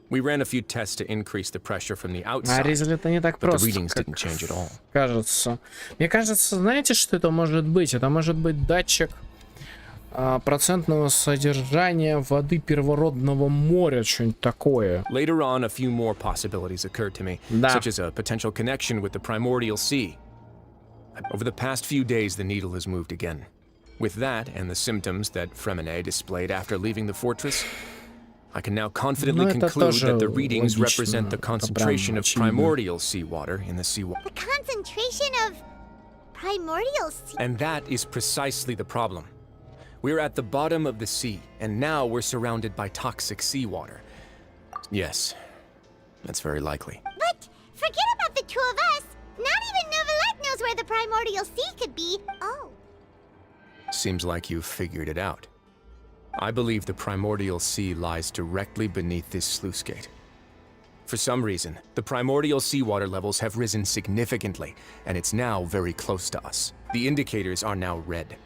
We ran a few tests to increase the pressure from the outside, Это не так but the просто, readings как didn't change at all. кажется. Мне кажется, знаете, что это может быть? Это может быть датчик процентного содержания воды первородного моря, что-нибудь такое. Later on, a few more possibilities occurred to me, Да. such as a potential connection with the primordial sea. Over the past few days, the needle has moved again. With that, and the symptoms that Fremine displayed after leaving the fortress, I can now confidently conclude that the readings represent the concentration of primordial seawater in the seawater. The concentration of primordial sea. And that is precisely the problem. We're at the bottom of the sea, and now we're surrounded by toxic seawater. Yes, that's very likely. But forget about the two of us. Not even Novelette knows where the primordial sea could be. Oh. Seems like you've figured it out. I believe the primordial sea lies directly beneath this sluice gate. For some reason, the primordial seawater levels have risen significantly, and it's now very close to us. The indicators are now red.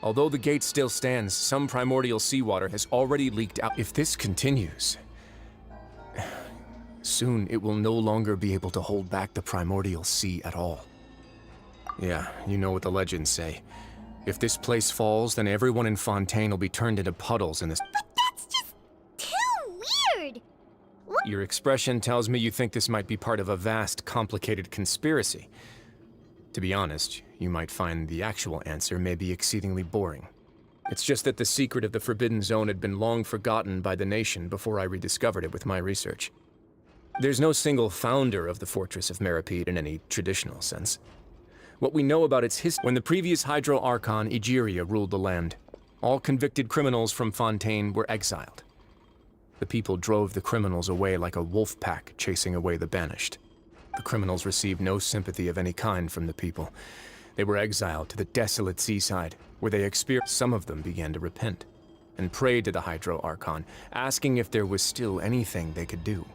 Although the gate still stands, some primordial seawater has already leaked out. If this continues, soon it will no longer be able to hold back the primordial sea at all. Yeah, you know what the legends say. If this place falls, then everyone in Fontaine will be turned into puddles in this. But that's just too weird. What? Your expression tells me you think this might be part of a vast, complicated conspiracy. To be honest, you might find the actual answer may be exceedingly boring. It's just that the secret of the Forbidden Zone had been long forgotten by the nation before I rediscovered it with my research. There's no single founder of the Fortress of Meripede in any traditional sense. What we know about its history, when the previous Hydro Archon Egeria ruled the land, all convicted criminals from Fontaine were exiled. The people drove the criminals away like a wolf pack chasing away the banished. The criminals received no sympathy of any kind from the people. They were exiled to the desolate seaside, where they experienced. Some of them began to repent, and prayed to the Hydro Archon, asking if there was still anything they could do.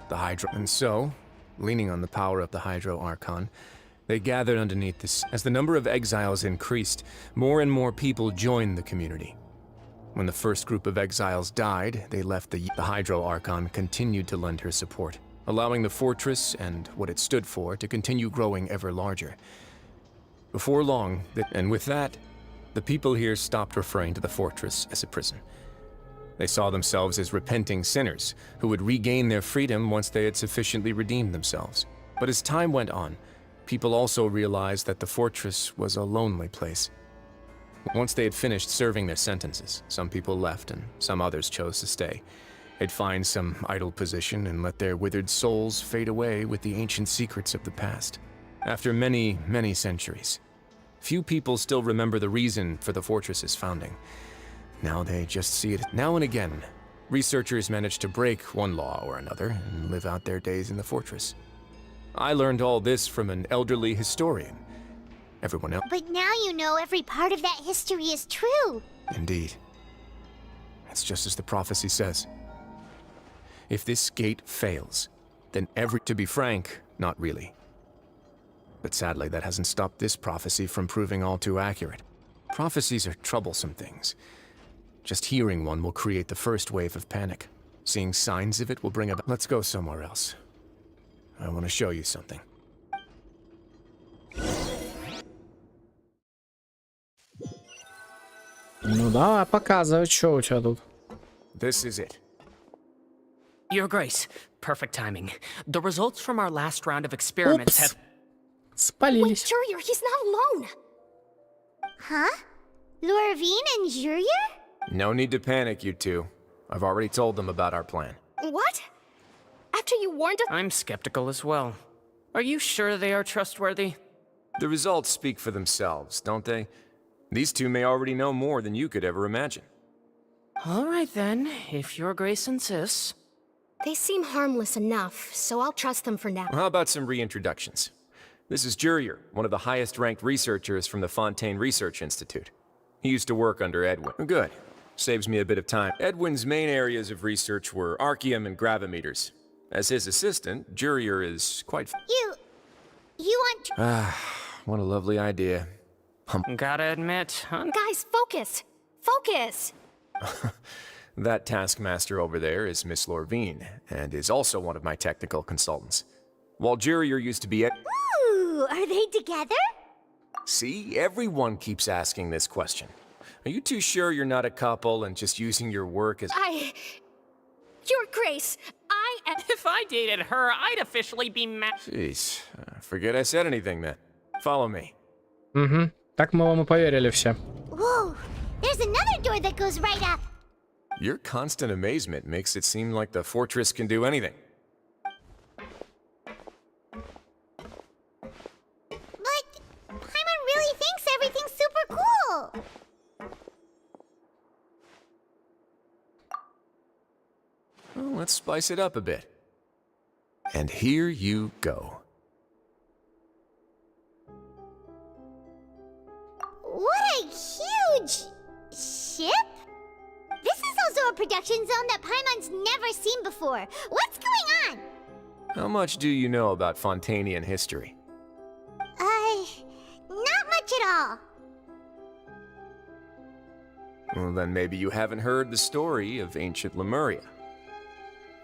The Hydro... And so, leaning on the power of the Hydro Archon, they gathered underneath this. As the number of exiles increased, more and more people joined the community. When the first group of exiles died, they left the Hydro Archon continued to lend her support, allowing the fortress and what it stood for to continue growing ever larger. Before long, and with that, the people here stopped referring to the fortress as a prison. They saw themselves as repenting sinners who would regain their freedom once they had sufficiently redeemed themselves. But as time went on, people also realized that the fortress was a lonely place. Once they had finished serving their sentences, some people left and some others chose to stay. They'd find some idle position and let their withered souls fade away with the ancient secrets of the past. After many, many centuries, few people still remember the reason for the fortress's founding. Now they just see it. Now and again, researchers manage to break one law or another and live out their days in the fortress. I learned all this from an elderly historian. Everyone else. But now you know every part of that history is true. Indeed. It's just as the prophecy says. If this gate fails, then to be frank, not really. But sadly, that hasn't stopped this prophecy from proving all too accurate. Prophecies are troublesome things. Just hearing one will create the first wave of panic. Seeing signs of it will bring about. Let's go somewhere else. I want to show you something. Ну давай, показывай, что у тебя тут. This is it. Your Grace, perfect timing. The results from our last round of experiments have... Спалились. Wait, Jurier, he's not alone. Huh? Lorvine and Jurier? No need to panic, you two. I've already told them about our plan. What? After you warned us? I'm skeptical as well. Are you sure they are trustworthy? The results speak for themselves, don't they? These two may already know more than you could ever imagine. All right then, if Your Grace insists. They seem harmless enough, so I'll trust them for now. How about some reintroductions? This is Jurier, one of the highest-ranked researchers from the Fontaine Research Institute. He used to work under Edwin. Good. Saves me a bit of time. Edwin's main areas of research were archaeum and gravimeters. As his assistant, Jurier is quite... You want to... What a lovely idea. Gotta admit, Guys, focus! Focus! That taskmaster over there is Miss Lorvine, and is also one of my technical consultants. While Jurier used to be at... Ooh, are they together? See, everyone keeps asking this question. Are you too sure you're not a couple and just using your work as... Your Grace, I am... If I dated her, I'd officially be mad. Jeez, forget I said anything then. Follow me. Угу. Так мы вам и поверили все. Whoa, there's another door that goes right up. Your constant amazement makes it seem like the fortress can do anything. But Paimon really thinks everything's super cool. Well, let's spice it up a bit. And here you go. What a huge ship! This is also a production zone that Paimon's never seen before. What's going on? How much do you know about Fontanian history? Not much at all. Well, then maybe you haven't heard the story of ancient Lemuria.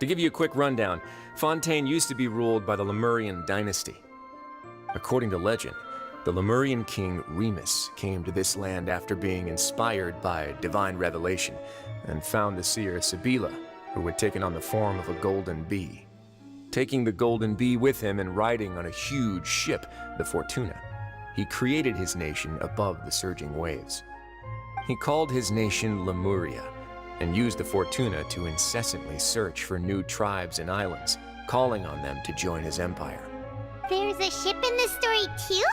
To give you a quick rundown, Fontaine used to be ruled by the Lemurian dynasty. According to legend, the Lemurian king Remus came to this land after being inspired by divine revelation and found the seer Sibila, who had taken on the form of a golden bee. Taking the golden bee with him and riding on a huge ship, the Fortuna, he created his nation above the surging waves. He called his nation Lemuria and used the Fortuna to incessantly search for new tribes and islands, calling on them to join his empire. There's a ship in this story too?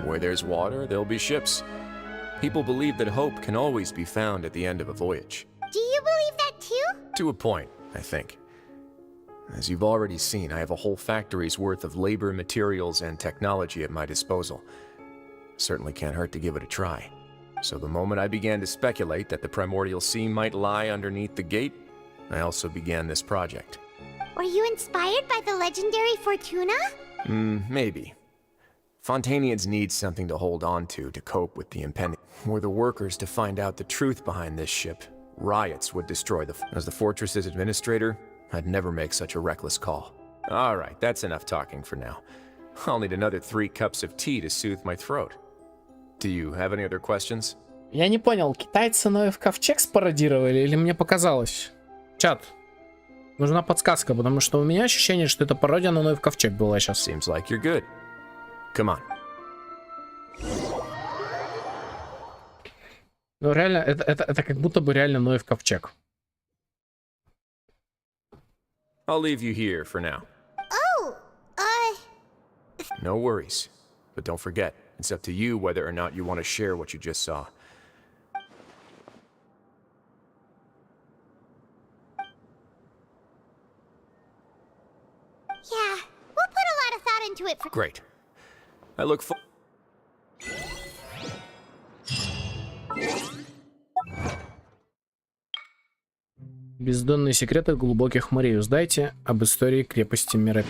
Where there's water, there'll be ships. People believe that hope can always be found at the end of a voyage. Do you believe that too? To a point, I think. As you've already seen, I have a whole factory's worth of labor, materials, and technology at my disposal. Certainly can't hurt to give it a try. So the moment I began to speculate that the primordial sea might lie underneath the gate, I also began this project. Were you inspired by the legendary Fortuna? Maybe. Fontanians need something to hold on to cope with the impending. Were the workers to find out the truth behind this ship, riots would destroy As the fortress's administrator, I'd never make such a reckless call. All right, that's enough talking for now. I'll need another 3 cups of tea to soothe my throat. Do you have any other questions? Я не понял, китайцы Ноев ковчег спародировали или мне показалось? Чат, нужна подсказка, потому что у меня ощущение, что это пародия на Ноев ковчег была сейчас. Seems like you're good. Come on. Ну реально, это как будто бы реально Ноев ковчег. I'll leave you here for now. Oh, No worries. But don't forget, it's up to you whether or not you want to share what you just saw. yeah. We'll put a lot of thought into it for... Great. I look forward. Бездонные секреты глубоких морей. Узнайте об истории крепости Меропит.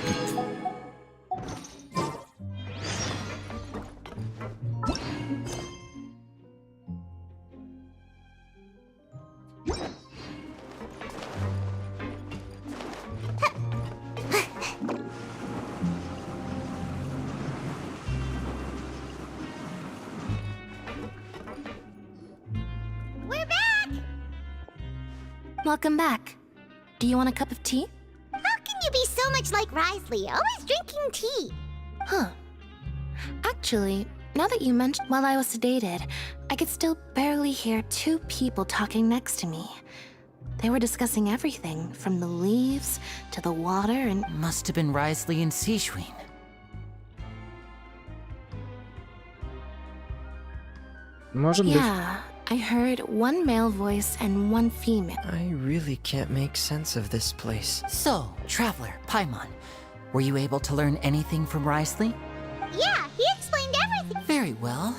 We're back! Welcome back. Do you want a cup of tea? How can you be so much like Risley, always drinking tea? Huh. Actually, now that you mentioned, while I was sedated, I could still barely hear 2 people talking next to me. They were discussing everything, from the leaves to the water and... Must have been Risley and Sijwin. Может быть. Yeah, I heard 1 male voice and 1 female. I really can't make sense of this place. So, Traveler, Paimon, were you able to learn anything from Risley? Yeah, he explained everything. Very well.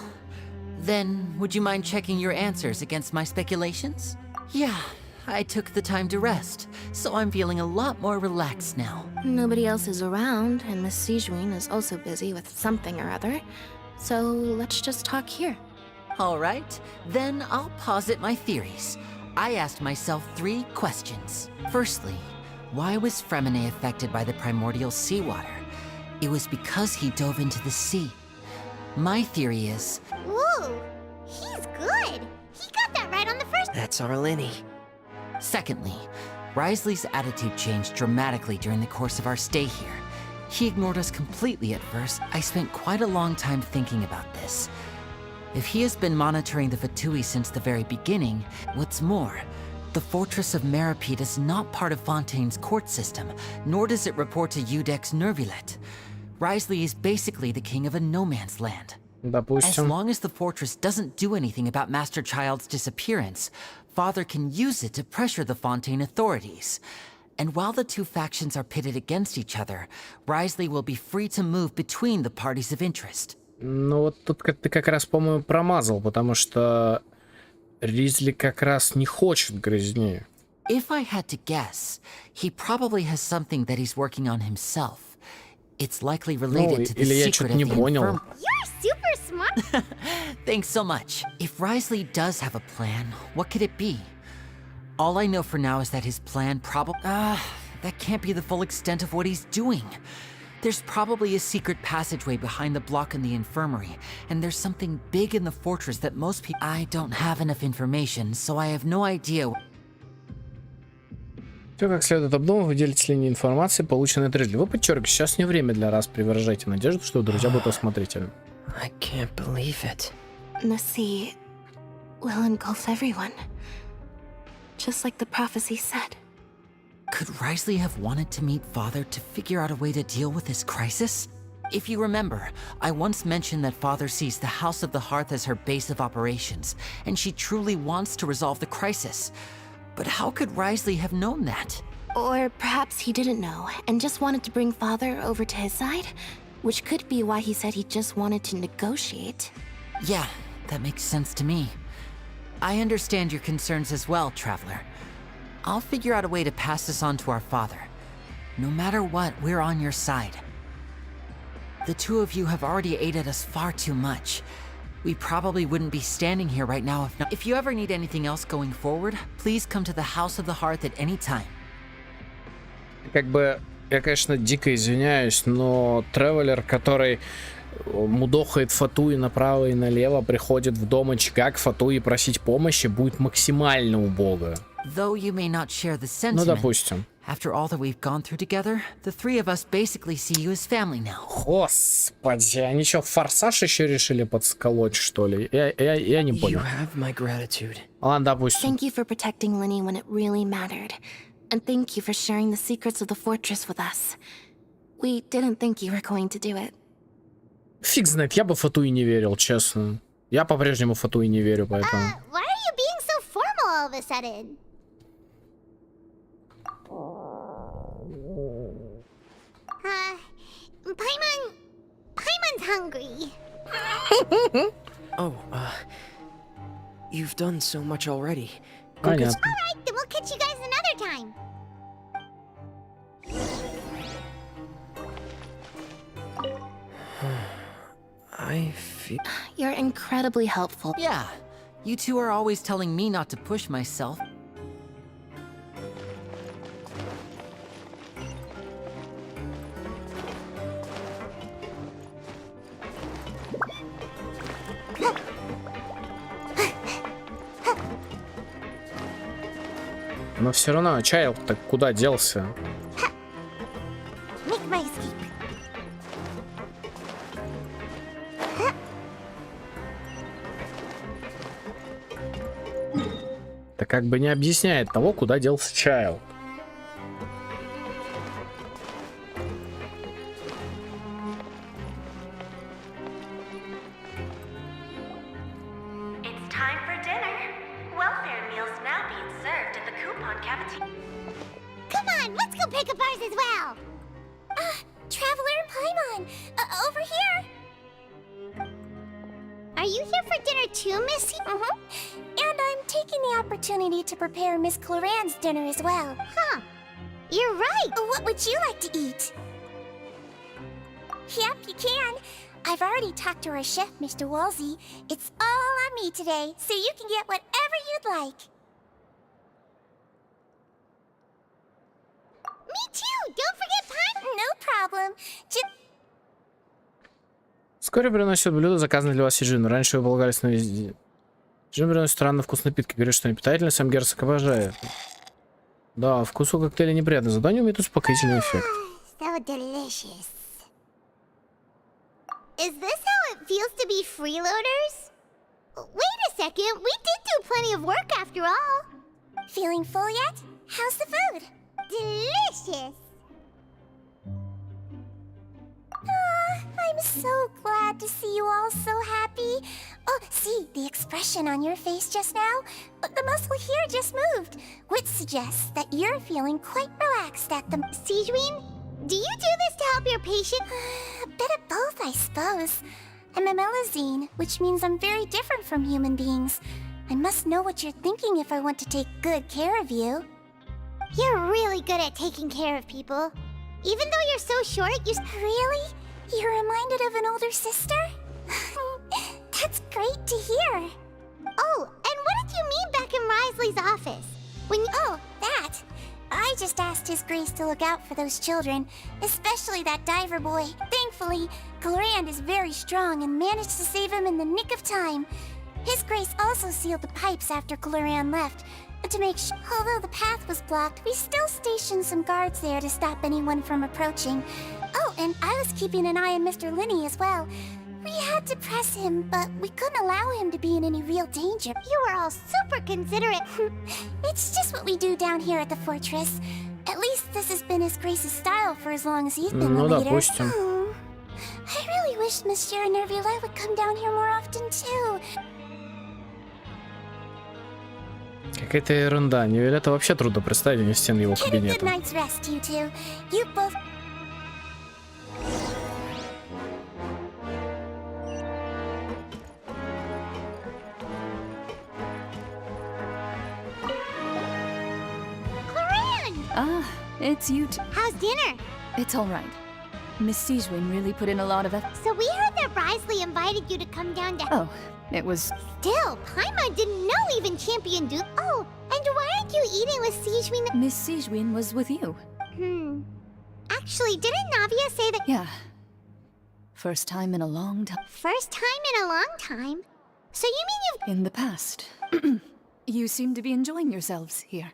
Then, would you mind checking your answers against my speculations? Yeah, I took the time to rest, so I'm feeling a lot more relaxed now. Nobody else is around, and Miss Sijwin is also busy with something or other. So let's just talk here. All right, then I'll posit my theories. I asked myself 3 questions. Firstly, why was Fremine affected by the primordial seawater? It was because he dove into the sea. My theory is... Whoa, he's good. He got that right on the first... That's our Lenny. Secondly, Risley's attitude changed dramatically during the course of our stay here. He ignored us completely at first. I spent quite a long time thinking about this. If he has been monitoring the Fatui since the very beginning, what's more, The fortress of Meripede is not part of Fontaine's court system, nor does it report to Iudex Nervulet. Wriothesley is basically the king of a no-man's land. As Допустим. long as the fortress doesn't do anything about Master Child's disappearance, Father can use it to pressure the Fontaine authorities. And while the two factions are pitted against each other, Wriothesley will be free to move between the parties of interest. Ну вот тут ты как раз, по-моему, промазал, потому что Ризли как раз не хочет грязни. If I had to guess, he probably has something that he's working on himself. It's likely related to the или я secret что-то of не the понял. infirm. You're super smart. Thanks so much. If Wriothesley does have a plan, what could it be? All I know for now is that his plan that can't be the full extent of what he's doing. There's probably a secret passageway behind the block in the infirmary, and there's something big in the fortress that most people... I don't have enough information, so I have no idea... Все как следует обдумав, вы делитесь линией информации, полученной от Ризли. Вы подчеркиваете, сейчас не время для раз, привержайте надежду, что друзья будут осмотрительны. I can't believe it. The sea will engulf everyone. Just like the prophecy said. Could Wriothesley have wanted to meet Father to figure out a way to deal with this crisis? If you remember, I once mentioned that Father sees the House of the Hearth as her base of operations, and she truly wants to resolve the crisis. But how could Wriothesley have known that? Or perhaps he didn't know and just wanted to bring Father over to his side, which could be why he said he just wanted to negotiate. Yeah, that makes sense to me. I understand your concerns as well, Traveler. I'll figure out a way to pass this on to our father. No matter what, we're on your side. The two of you have already aided us far too much. We probably wouldn't be standing here right now if not. If you ever need anything else going forward, please come to the House of the Hearth at any time. Как бы, я, конечно, дико извиняюсь, но Тревелер, который мудохает Фатуи направо и налево, приходит в дом очага к Фатуи просить помощи, будет максимально убого. Though you may not share the Ну, sentiment, допустим. after all that we've gone through together, the three of us basically see you as family now. Господи, они что, форсаж еще решили подсколоть, что ли? Я не понял. You have my gratitude. Ладно, допустим. Thank you for protecting Lenny when it really mattered. And thank you for sharing the secrets of the fortress with us. We didn't think you were going to do it. Фиг знает, я бы Фатуи не верил, честно. Я по-прежнему Фатуи не верю, поэтому... Why are you being so formal all of a sudden? Paimon's hungry. Oh, you've done so much already. Понятно. Alright, then we'll catch you guys another time. I feel... You're incredibly helpful. Yeah, you two are always telling me not to push myself. Но все равно, Чайл-то куда делся? Make my escape. Это как бы не объясняет того, куда делся Чайл. It's time for dinner. Welfare meals now being served in the coupon cafeteria. Come on, let's go pick up ours as well. Traveler and Paimon, over here. Are you here for dinner too, Missy? And I'm taking the opportunity to prepare Miss Cloran's dinner as well. Huh. You're right. What would you like to eat? Yep, you can. I've already talked to our chef, Mr. Wolsey. It's all on me today, so you can get whatever you'd like. Me too. Don't forget Paimon. No problem. Вскоре приносят блюдо, заказанное для вас Сиджину. Раньше вы полагались на везде. Сиджин приносит странно вкусные напитки. Говорит, что они питательные, сам герцог обожает. Да, вкус у коктейля неприятный, зато они имеют успокоительный эффект. So delicious. Is this how it feels to be freeloaders? Wait a second, we did do plenty of work after all. Feeling full yet? How's the food? Delicious! I'm so glad to see you all so happy. Oh, see, the expression on your face just now? The muscle here just moved, which suggests that you're feeling quite relaxed at the... Sijween, do you do this to help your patient? A bit of both, I suppose. I'm a Melazine, which means I'm very different from human beings. I must know what you're thinking if I want to take good care of you. You're really good at taking care of people. Even though you're so short, you... Really? You're reminded of an older sister? That's great to hear. Oh, and what did you mean back in Risley's office? When you... Oh, that. I just asked His Grace to look out for those children, especially that diver boy. Thankfully, Glorand is very strong and managed to save him in the nick of time. His Grace also sealed the pipes after Glorand left, but to make sure, although the path was blocked, we still stationed some guards there to stop anyone from approaching. Oh, and I was keeping an eye on Mr. Linney as well. We had to press him, but we couldn't allow him to be in any real danger. You were all super considerate. It's just what we do down here at the fortress. At least this has been His Grace's style for as long as he's been the leader. Oh, I really wish Monsieur Nervula would come down here more often too. Какая-то ерунда. Невелета вообще трудно представить вне стен его Get a good кабинета. night's rest, you two. You both... Ah, it's you two. How's dinner? It's all right. Miss Sijwin really put in a lot of effort. So we heard that Risley invited you to come down to... Oh, it was... Still, Paimon didn't know even Champion do... Oh, and why aren't you eating with Sijwin? Miss Sijwin was with you. Actually, didn't Navia say that... Yeah. First time in a long time. First time in a long time? So you mean you've... In the past. You seem to be enjoying yourselves here.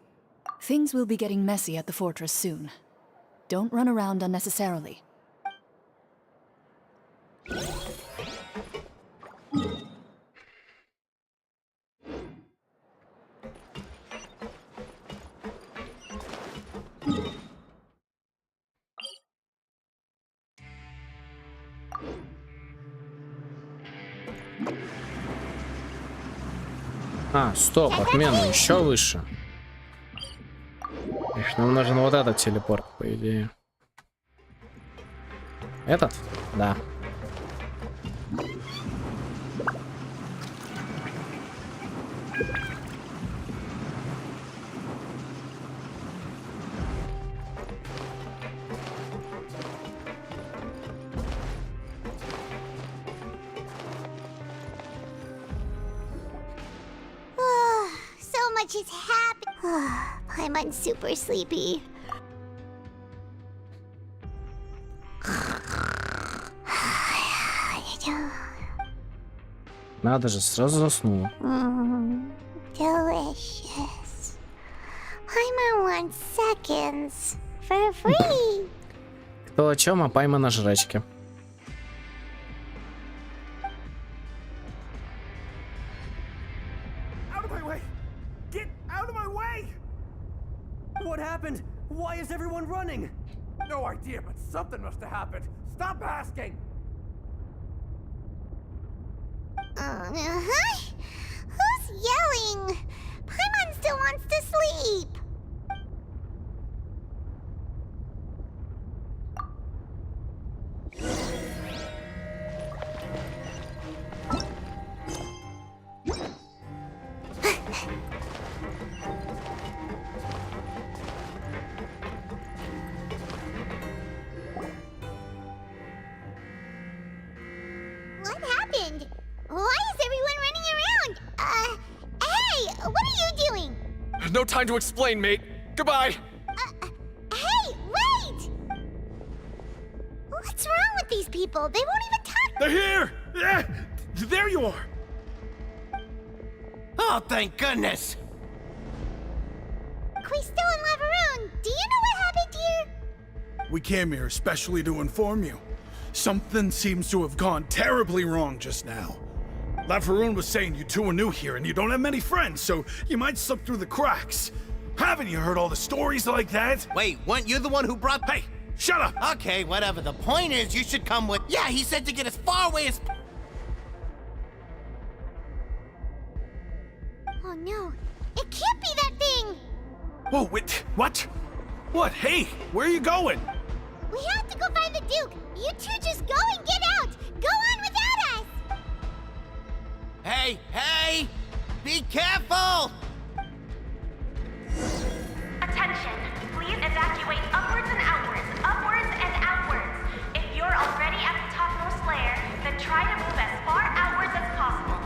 Things will be getting messy at the fortress soon. Don't run around unnecessarily. А, стоп, отмена, еще выше. Эх, нам нужен вот этот телепорт, по идее. Этот? Да. So much is happening. Paimon's super sleepy. Надо же, сразу заснула. Delicious. Paimon wants seconds for free. Кто о чем, а Пайма на жрачке. Out of my way! Get out of my way! What happened? Why is everyone running? No idea, but something must have happened. Stop asking! Who's yelling? Paimon still wants to sleep. What happened? Why is everyone running around? Hey, what are you doing? No time to explain, mate. Goodbye! Hey, wait! What's wrong with these people? They won't even talk. They're here! Yeah, there you are! Oh, thank goodness! Qui's still in Lavaroon. Do you know what happened here? We came here especially to inform you. Something seems to have gone terribly wrong just now. Laveroon was saying you two are new here and you don't have many friends, so you might slip through the cracks. Haven't you heard all the stories like that? Wait, weren't you the one who brought... Hey, shut up! Okay, whatever. The point is, you should come with... Yeah, he said to get as far away as... Oh no, it can't be that thing! Whoa, wait, what? What? Hey, where are you going? We have to go find the Duke! You two just go and get out! Go on without us! Hey, hey! Be careful! Attention, please evacuate upwards and outwards, upwards and outwards. If you're already at the topmost layer, then try to move as far outwards as possible.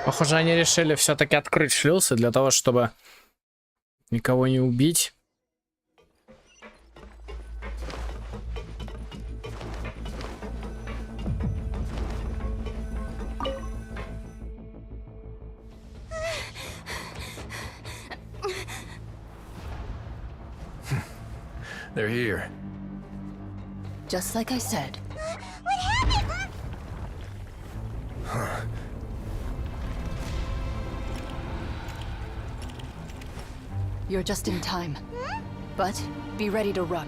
Похоже, они решили все-таки открыть шлюзы для того, чтобы никого не убить. They're here. Just like I said. What happened? You're just in time. But be ready to run.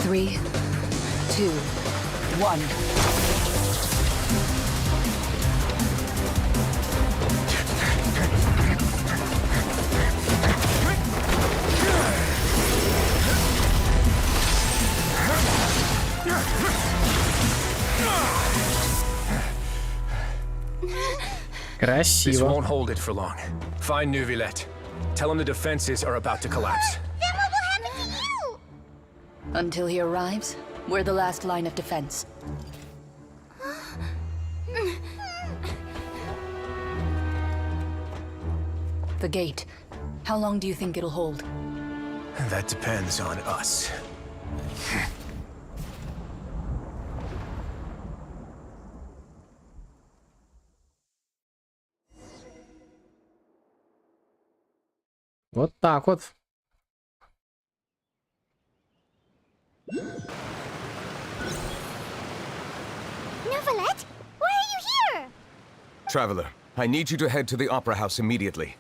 Three, two, one. This Красиво. won't hold it for long. Find Neuvillette. Tell him the defenses are about to collapse. Then what will happen to you? Until he arrives, we're the last line of defense. The gate. How long do you think it'll hold? That depends on us. Вот так вот. Neuvillette? Why are you here? Traveler, I need you to head to the Opera House immediately.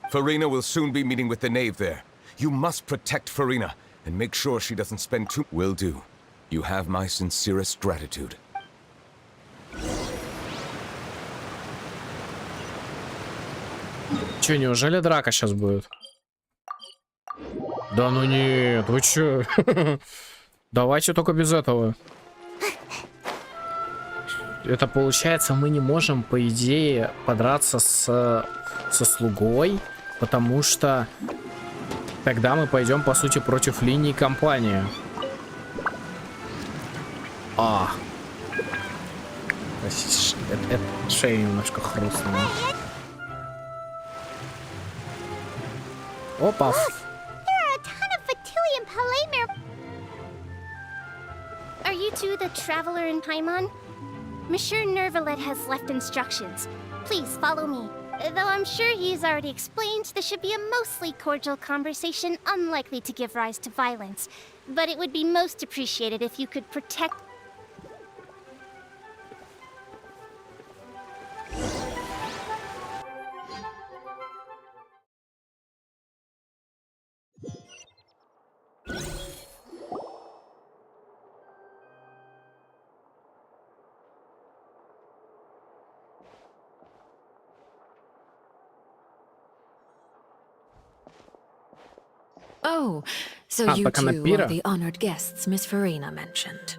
Farina will soon be meeting with the knave there. You must protect Farina and make sure she doesn't spend too... Will do. You have my sincerest gratitude. Че, неужели драка сейчас будет? Да ну нет, вы чё? Давайте только без этого. Это получается, мы не можем, по идее, подраться со слугой, потому что тогда мы пойдем, по сути, против линии компании. Это шея немножко хрустнула. Опа. There are a ton of Fatilian Palamir. Are you two the traveler in Paimon? Monsieur Neuvillette has left instructions. Please follow me. Though I'm sure he's already explained, this should be a mostly cordial conversation, unlikely to give rise to violence. But it would be most appreciated if you could protect... Oh, so you two are the honored guests Miss Farina mentioned.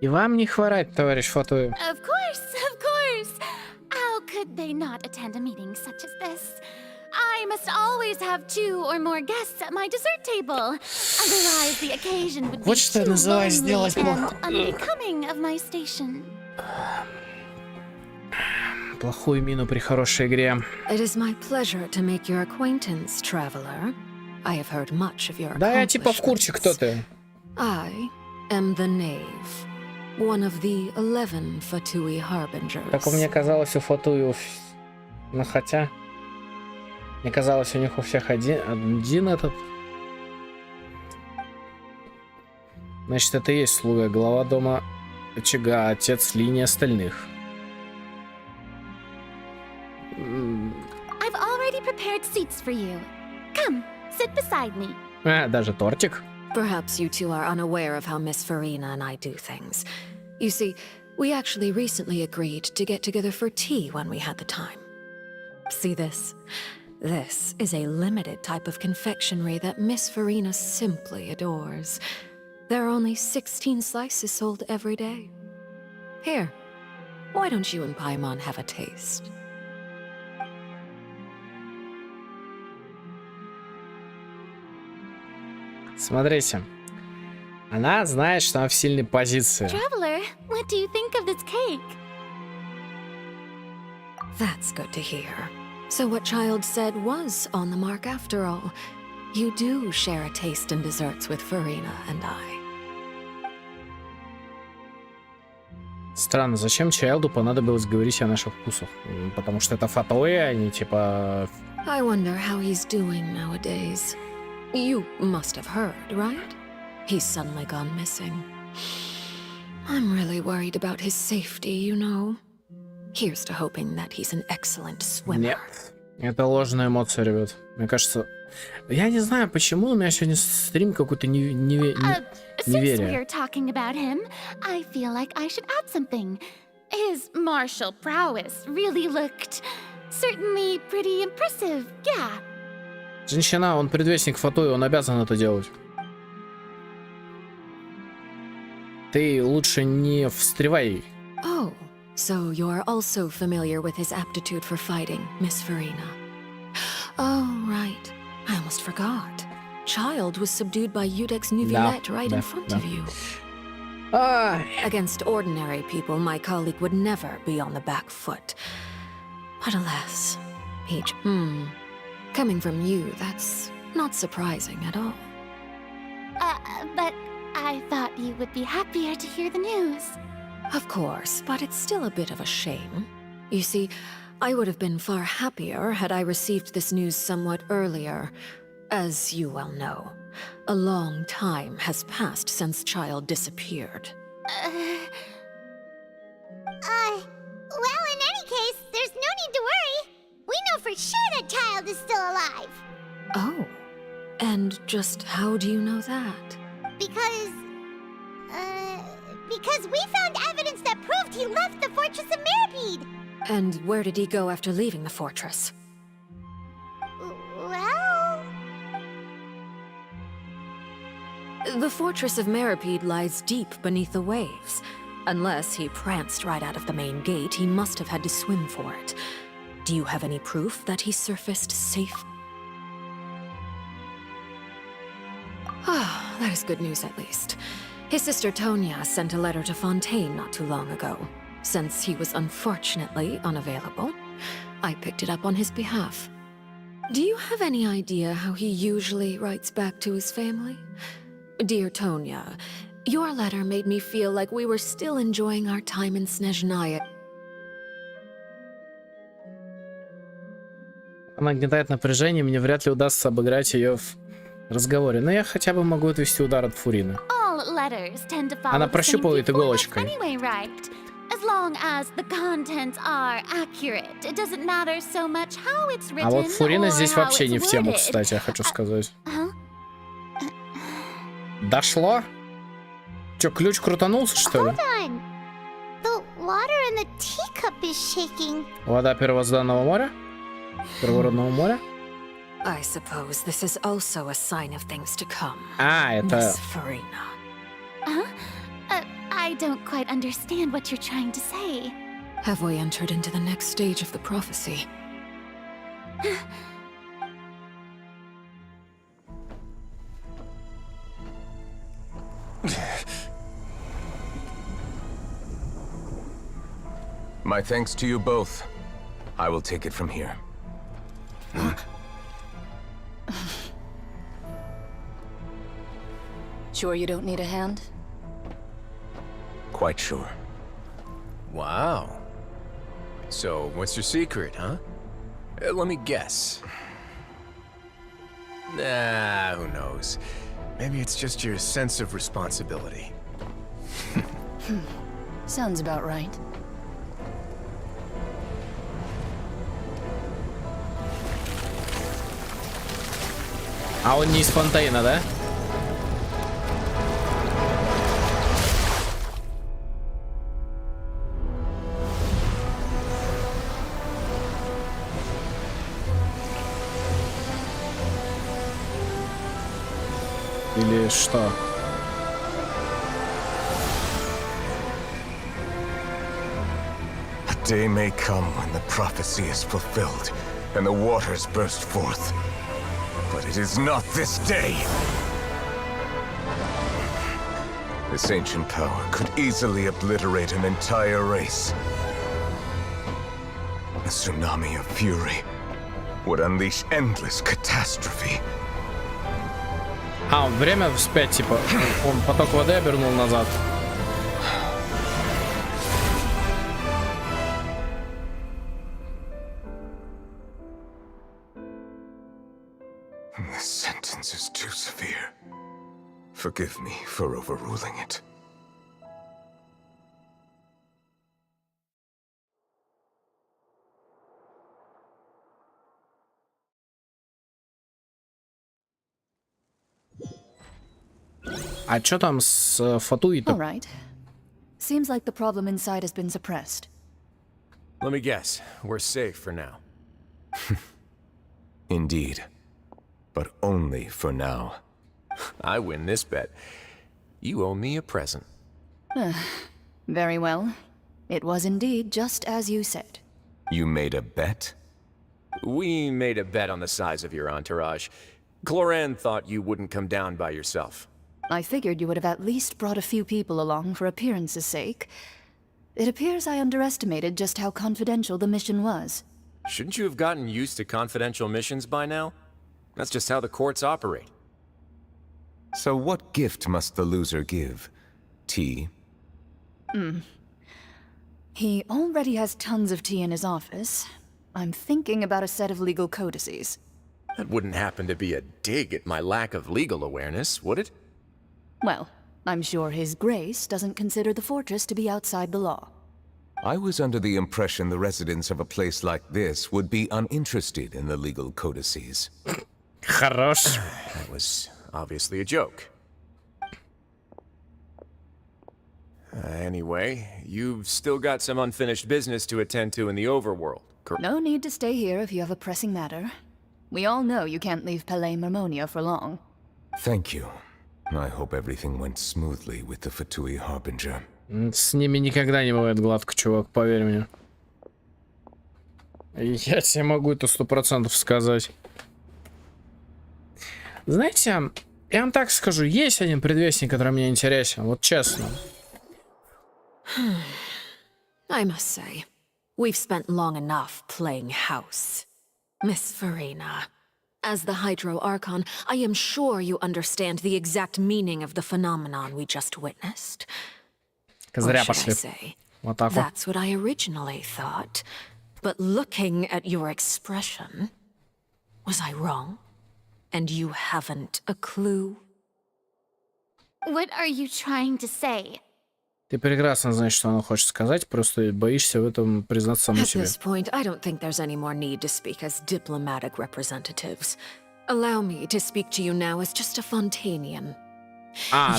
И вам не хворать, товарищ Фатуи. Of course. How could they not attend a meeting such as this? I must always have 2 or more guests at my dessert table. Otherwise, the occasion would be Вот что я называю сделать плохо. unbecoming of my station. Плохую мину при хорошей игре. It is my pleasure to make your acquaintance, traveler. I have heard much of your Да, я типа в курсе, кто ты. I am the knave, one of the 11 Fatui harbingers. Так мне казалось, у Фатуи, ну хотя, мне казалось, у них у всех один этот. Значит, это и есть слуга, глава дома очага, отец линии остальных. I've already prepared seats for you. Come, sit beside me. Даже тортик. Perhaps you two are unaware of how Miss Farina and I do things. You see, we actually recently agreed to get together for tea when we had the time. See this? This is a limited type of confectionery that Miss Farina simply adores. There are only 16 slices sold every day. Here, why don't you and Paimon have a taste? Смотрите. Она знает, что она в сильной позиции. Traveler, what do you think of this cake? That's good to hear. So what Child said was on the mark after all. You do share a taste in desserts with Farina and I. Странно, зачем Чайлду понадобилось говорить о наших вкусах? Потому что это Фатуи, они типа... I wonder how he's doing nowadays. You must have heard, right? He's suddenly gone missing. I'm really worried about his safety, you know. Here's to hoping that he's an excellent swimmer. Нет, это ложная эмоция, ребят. Мне кажется... Я не знаю, почему у меня сегодня стрим какой-то неверие. Since we're talking about him, I feel like I should add something. His martial prowess really looked certainly pretty impressive, yeah. Женщина, он предвестник Фатуи, он обязан это делать. Ты лучше не встревай. Oh, so you're also familiar with his aptitude for fighting, Miss Farina. Oh, right. I almost forgot. Child was subdued by Udex Nuvillette right in front of you. Against ordinary people, my colleague would never be on the back foot. But alas, Peach, coming from you, that's not surprising at all. But I thought you would be happier to hear the news. Of course, but it's still a bit of a shame. You see, I would have been far happier had I received this news somewhat earlier. As you well know, a long time has passed since Child disappeared. Well, in any case, there's no need to worry. We know for sure that Child is still alive. Oh, and just how do you know that? Because we found evidence that proved he left the Fortress of Meripede. And where did he go after leaving the fortress? Well... The Fortress of Meripede lies deep beneath the waves. Unless he pranced right out of the main gate, he must have had to swim for it. Do you have any proof that he surfaced safe? Ah, that is good news at least. His sister Tonya sent a letter to Fontaine not too long ago. Since he was unfortunately unavailable, I picked it up on his behalf. Do you have any idea how he usually writes back to his family? Dear Tonya, your letter made me feel like we were still enjoying our time in Snezhnaya. Она гнетает напряжение, мне вряд ли удастся обыграть ее в разговоре, но я хотя бы могу отвести удар от Фурины. Она прощупывает иголочкой. А вот Фурина здесь вообще не в тему, кстати, я хочу сказать. Дошло? Чё, ключ крутанулся, что ли? Вода первозданного моря? Первородного моря? I suppose this is also a sign of things to come. Это... Miss Farina. Huh? I don't quite understand what you're trying to say. Have we entered into the next stage of the prophecy? My thanks to you both. I will take it from here. Sure you don't need a hand? Quite sure. Wow. So, what's your secret, huh? Let me guess. Nah, who knows? Maybe it's just your sense of responsibility. Sounds about right. А он не из фонтейна, да? Или что? A day may come when the prophecy is fulfilled and the waters burst forth. But it is not this day. This ancient power could easily obliterate an entire race. A tsunami of fury would unleash endless catastrophe. А, время вспять, типа, он поток воды обернул назад. This sentence is too severe. Forgive me for overruling it. А чё там с Фатуи-то? All right. Seems like the problem inside has been suppressed. Let me guess, we're safe for now. Indeed. But only for now. I win this bet. You owe me a present. Very well. It was indeed just as you said. You made a bet? We made a bet on the size of your entourage. Cloran thought you wouldn't come down by yourself. I figured you would have at least brought a few people along for appearance's sake. It appears I underestimated just how confidential the mission was. Shouldn't you have gotten used to confidential missions by now? That's just how the courts operate. So what gift must the loser give? Tea? He already has tons of tea in his office. I'm thinking about a set of legal codices. That wouldn't happen to be a dig at my lack of legal awareness, would it? Well, I'm sure His Grace doesn't consider the fortress to be outside the law. I was under the impression the residents of a place like this would be uninterested in the legal codices. Хорош. That was obviously a joke. Anyway, you've still got some unfinished business to attend to in the overworld, correct? No need to stay here if you have a pressing matter. We all know you can't leave Palais Marmonia for long. Thank you. I hope everything went smoothly with the Fatui Harbinger. С ними никогда не бывает гладко, чувак, поверь мне. Я тебе могу это 100% сказать. Знаете, я вам так скажу, есть один предвестник, который мне интересен, вот честно. I must say, we've spent long enough playing house. Miss Farina, as the Hydro Archon, I am sure you understand the exact meaning of the phenomenon we just witnessed. Зря пошли. Вот так вот. That's what I originally thought. But looking at your expression, was I wrong? And you haven't a clue? What are you trying to say? Ты прекрасно знаешь, что она хочет сказать, просто боишься в этом признаться самому At себе. this point, I don't think there's any more need to speak as diplomatic representatives. Allow me to speak to you now as just a Fontanian.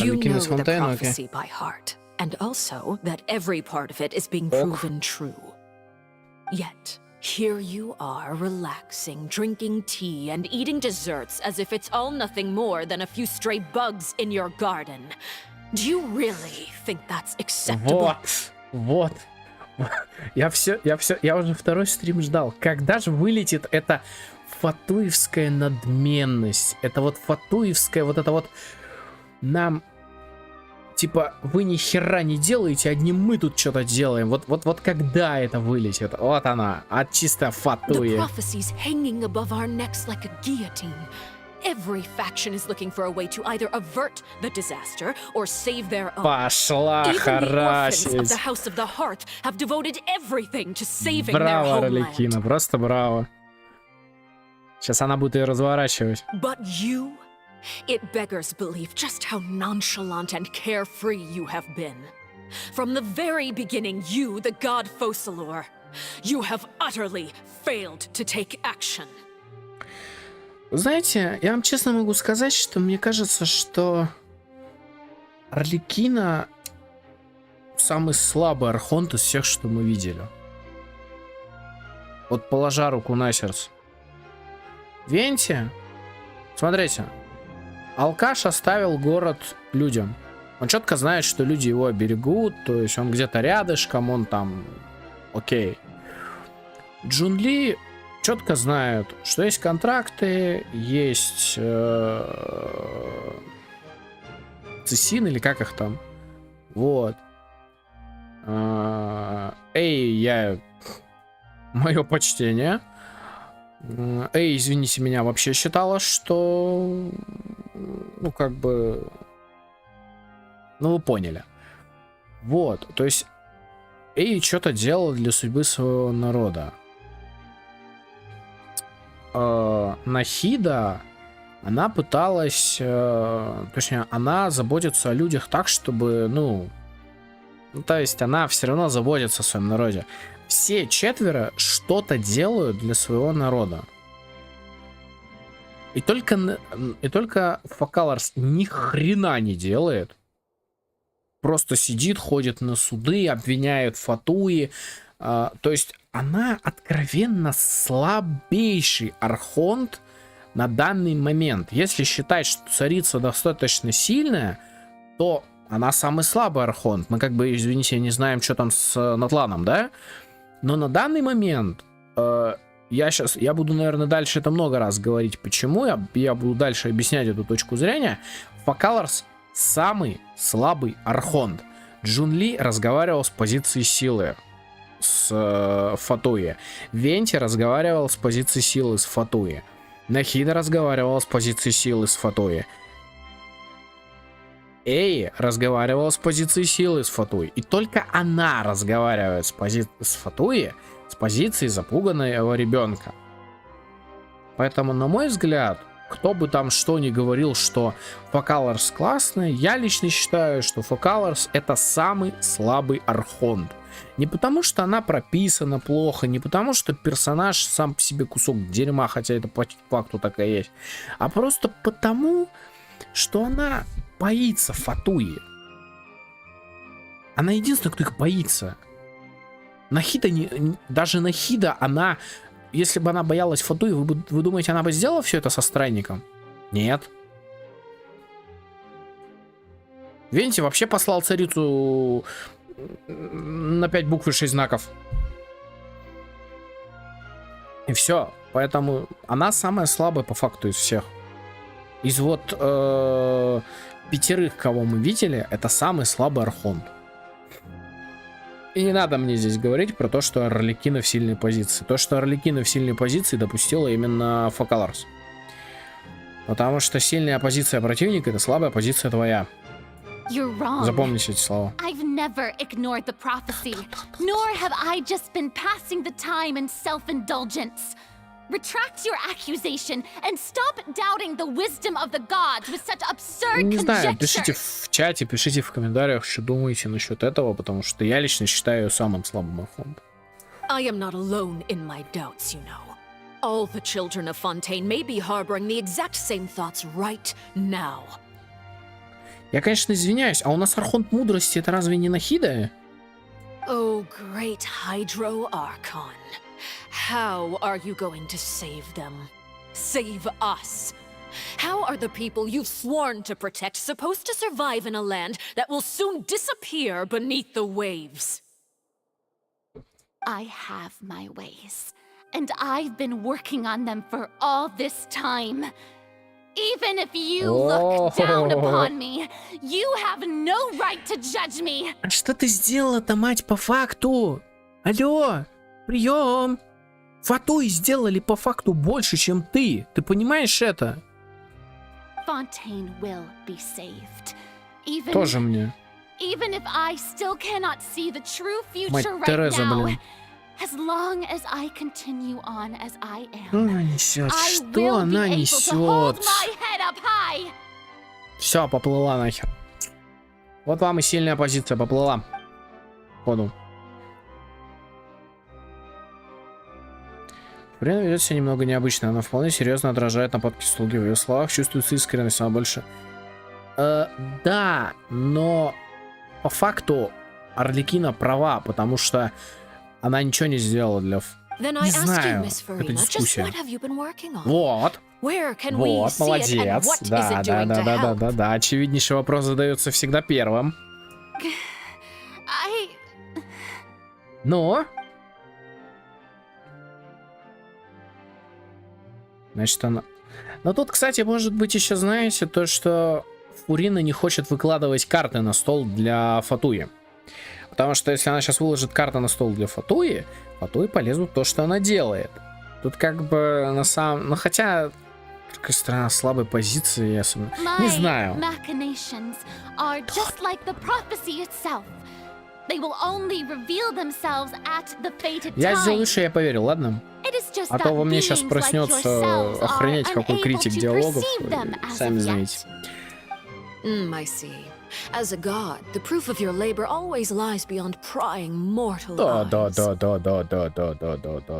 You know the prophecy by heart, and also that every part of it is being proven true. Yet, Here you are, relaxing, drinking tea, and eating desserts as if it's all nothing more than a few stray bugs in your garden. Do you really think that's acceptable? Вот. Я уже второй стрим ждал. Когда же вылетит эта фатуевская надменность? Это вот фатуевская, вот это вот нам... Типа, вы ни хера не делаете, одни мы тут что-то делаем. Вот когда это вылетит? Вот она, от чисто фатуи. Every faction is looking for a way to either avert the disaster or save their own. Пошла харасить. Even the orphans of the House of the Hearth have devoted everything to saving their Браво, homeland. Арлекино, просто браво. Сейчас она будет ее разворачивать. But you, it beggars belief just how nonchalant and carefree you have been. From the very beginning, you, the god Focalor, you have utterly failed to take action. Знаете, я вам честно могу сказать, что мне кажется, что Арлекино самый слабый архонт из всех, что мы видели. Вот положа руку на сердце. Венти, смотрите, алкаш оставил город людям. Он четко знает, что люди его оберегут, то есть он где-то рядышком, он там, окей. Джунли четко знают, что есть контракты, есть цесин или как их там. Вот. Мое почтение. Извините меня, вообще считала, что... Ну, как бы... Ну, вы поняли. Вот. То есть что-то делала для судьбы своего народа. Нахида, она пыталась, точнее, она заботится о людях так, чтобы, ну, то есть она все равно заботится о своем народе. Все четверо что-то делают для своего народа. И только Фокаларс ни хрена не делает. Просто сидит, ходит на суды, обвиняет Фатуи. То есть она откровенно слабейший архонт на данный момент. Если считать, что царица достаточно сильная, то она самый слабый архонт. Мы как бы, извините, не знаем, что там с Натланом, да? Но на данный момент я буду, наверное, дальше это много раз говорить. Почему? Я буду дальше объяснять эту точку зрения. Фокаларс самый слабый архонт. Джунли разговаривал с позиции силы с Фатуи. Венти разговаривал с позиции силы с Фатуи. Нахида разговаривал с позиции силы с Фатуи. разговаривала с позиции силы с Фатуи. И только она разговаривает с Фатуи с позиции запуганного ребенка. Поэтому, на мой взгляд, кто бы там что ни говорил, что Фокаларс классный, я лично считаю, что Фокаларс это самый слабый архонт. Не потому, что она прописана плохо, не потому, что персонаж сам по себе кусок дерьма, хотя это по факту так и есть, а просто потому, что она боится Фатуи. Она единственная, кто их боится. Нахида, даже Нахида, она... Если бы она боялась Фатуи, вы думаете, она бы сделала все это со странником? Нет. Венти вообще послал царицу на 5 букв и 6 знаков. И все. Поэтому она самая слабая по факту из всех. Из вот 5, кого мы видели, это самый слабый архонт. И не надо мне здесь говорить про то, что Арлекино в сильной позиции. То, что Арлекино в сильной позиции, допустила именно Фокаларс. Потому что сильная позиция противника — это слабая позиция твоя. Запомните эти слова. I've never ignored the prophecy, nor have I just been passing the time in self-indulgence. Retract your accusation and stop doubting the wisdom of the gods with such absurd Не знаю, conjectures. пишите в чате, пишите в комментариях, что думаете насчет этого, потому что я лично считаю ее самым слабым архонтом. I am not alone in my doubts, you know. All the children of Fontaine may be harboring the exact same thoughts right now. Я, конечно, извиняюсь, а у нас архонт мудрости — это разве не Нахида? Oh, great Hydro Archon. how are you going to save them? Save us? How are the people you've sworn to protect supposed to survive in a land that will soon disappear beneath the waves? I have my ways, and I've been working on them for all this time. Even if you look down upon me, you have no right to judge me. А что ты сделала-то, мать, по факту? Алло, прием. Фатуи сделали по факту больше, чем ты. Ты понимаешь это? Fontaine will be saved. Even, Тоже мне. even if I still cannot see the true future Мать right Тереза, now, блин. as long as I continue on as I Что am, она несет? I Что will она be able to hold несет? my head up high. Все, поплыла нахер. Вот вам и сильная позиция, поплыла. Ходу. Время ведет себя немного необычно, она вполне серьезно отражает нападки слуги. В ее словах чувствуется искренность, она больше... да, но по факту Арлекина права, потому что она ничего не сделала для... Не знаю, это дискуссия. Вот. Вот, молодец. Да. Очевиднейший вопрос задается всегда первым. Но... Значит, она... Но тут, кстати, может быть еще, знаете, то, что Фурина не хочет выкладывать карты на стол для Фатуи. Потому что если она сейчас выложит карты на стол для Фатуи, Фатуи полезут то, что она делает. Тут как бы на самом... Ну, хотя... Какая страна слабой позиции, я не знаю. Я сделаю, что я поверил, ладно? А то во мне сейчас проснется охренеть какой критик диалогов. Сами знаете. I see. As a god, the proof of your labor always lies beyond prying mortal eyes.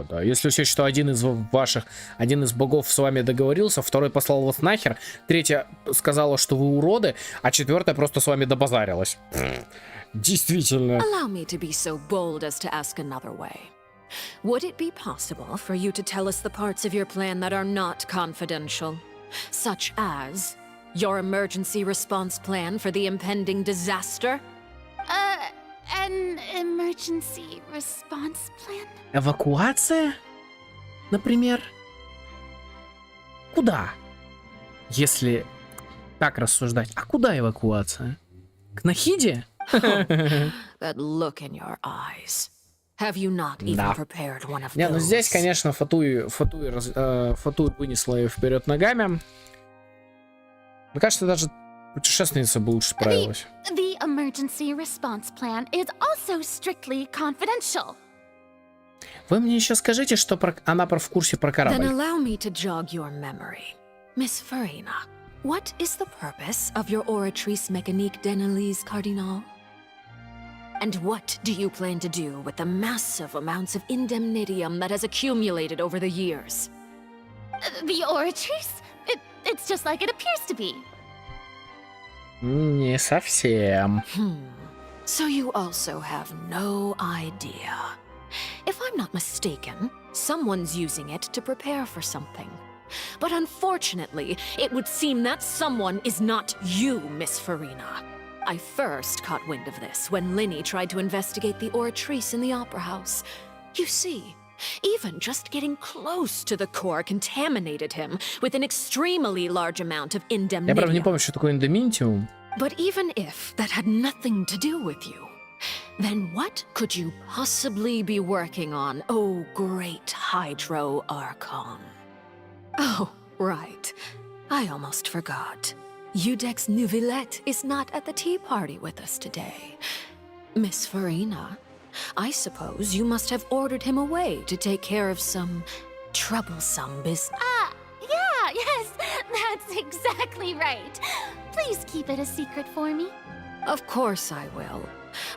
Да. Если учесть, что один из богов с вами договорился, второй послал вас нахер, третья сказала, что вы уроды, а четвертая просто с вами добазарилась. Действительно. Allow me to be so bold as to ask another way. Would it be possible for you to tell us the parts of your plan that are not confidential, such as your emergency response plan for the impending disaster? An emergency response plan? Эвакуация? Например? Куда? Если так рассуждать, а куда эвакуация? К Нахиде? That look in your eyes. Have you not even prepared one of Не, ну those? здесь, конечно, Фатуи вынесла ее вперед ногами. Мне кажется, даже путешественница бы лучше справилась. The emergency response plan is also strictly confidential. Вы мне еще скажите, что она в курсе про корабль. Then allow me to jog your memory. Miss Farina, what is the purpose of your oratrice mécanique d'analyse cardinal? And what do you plan to do with the massive amounts of indemnitium that has accumulated over the years? The oratrice? It's just like it appears to be. Не совсем. So you also have no idea. If I'm not mistaken, someone's using it to prepare for something. But unfortunately, it would seem that someone is not you, Miss Farina. I first caught wind of this when Linny tried to investigate the oratrice in the Opera House. You see, even just getting close to the core contaminated him with an extremely large amount of indemnitium. Я, правда, не помню, что такое индемнитиум. But even if that had nothing to do with you, then what could you possibly be working on, oh great Hydro Archon? Oh, right. I almost forgot. Udex Nuvilette is not at the tea party with us today. Miss Farina, I suppose you must have ordered him away to take care of some troublesome business. Yes, that's exactly right. Please keep it a secret for me. Of course I will.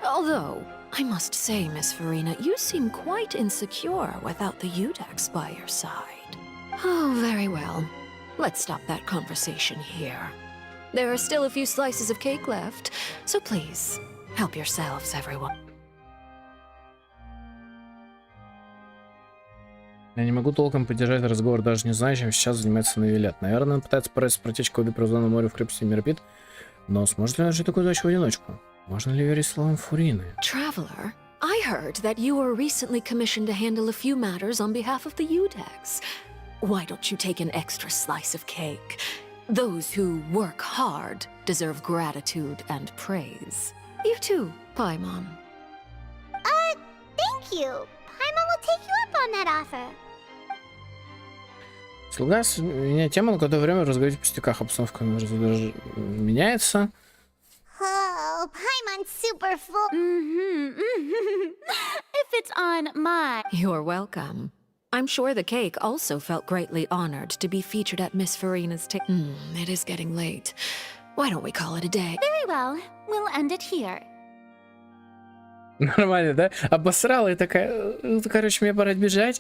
Although, I must say, Miss Farina, you seem quite insecure without the Udex by your side. Oh, very well. Let's stop that conversation here. There are still a few slices of cake left, so please, help yourselves, everyone. Я не могу толком поддержать разговор, даже не знаю, чем сейчас занимается Навилет. Наверное, он пытается справиться с протечкой воды прозорного моря в крепости Миропит. Но сможет ли он жить такую дочь в одиночку? Можно ли верить словам Фурины? Traveler, I heard that you were recently commissioned to handle a few matters on behalf of the Udex. Why don't you take an extra slice of cake? Those who work hard deserve gratitude and praise. You too, Paimon. Thank you. Paimon will take you up on that offer. Слуга меняет тему, на какое-то время разговаривать о пустяках, обстановка меняется. Oh, Paimon's super full. If it's on my... You're welcome. I'm sure the cake also felt greatly honored to be featured at Miss Farina's it is getting late. Why don't we call it a day? Very well. We'll end it here. Нормально, да? Обосрала и такая, ну, короче, мне пора бежать.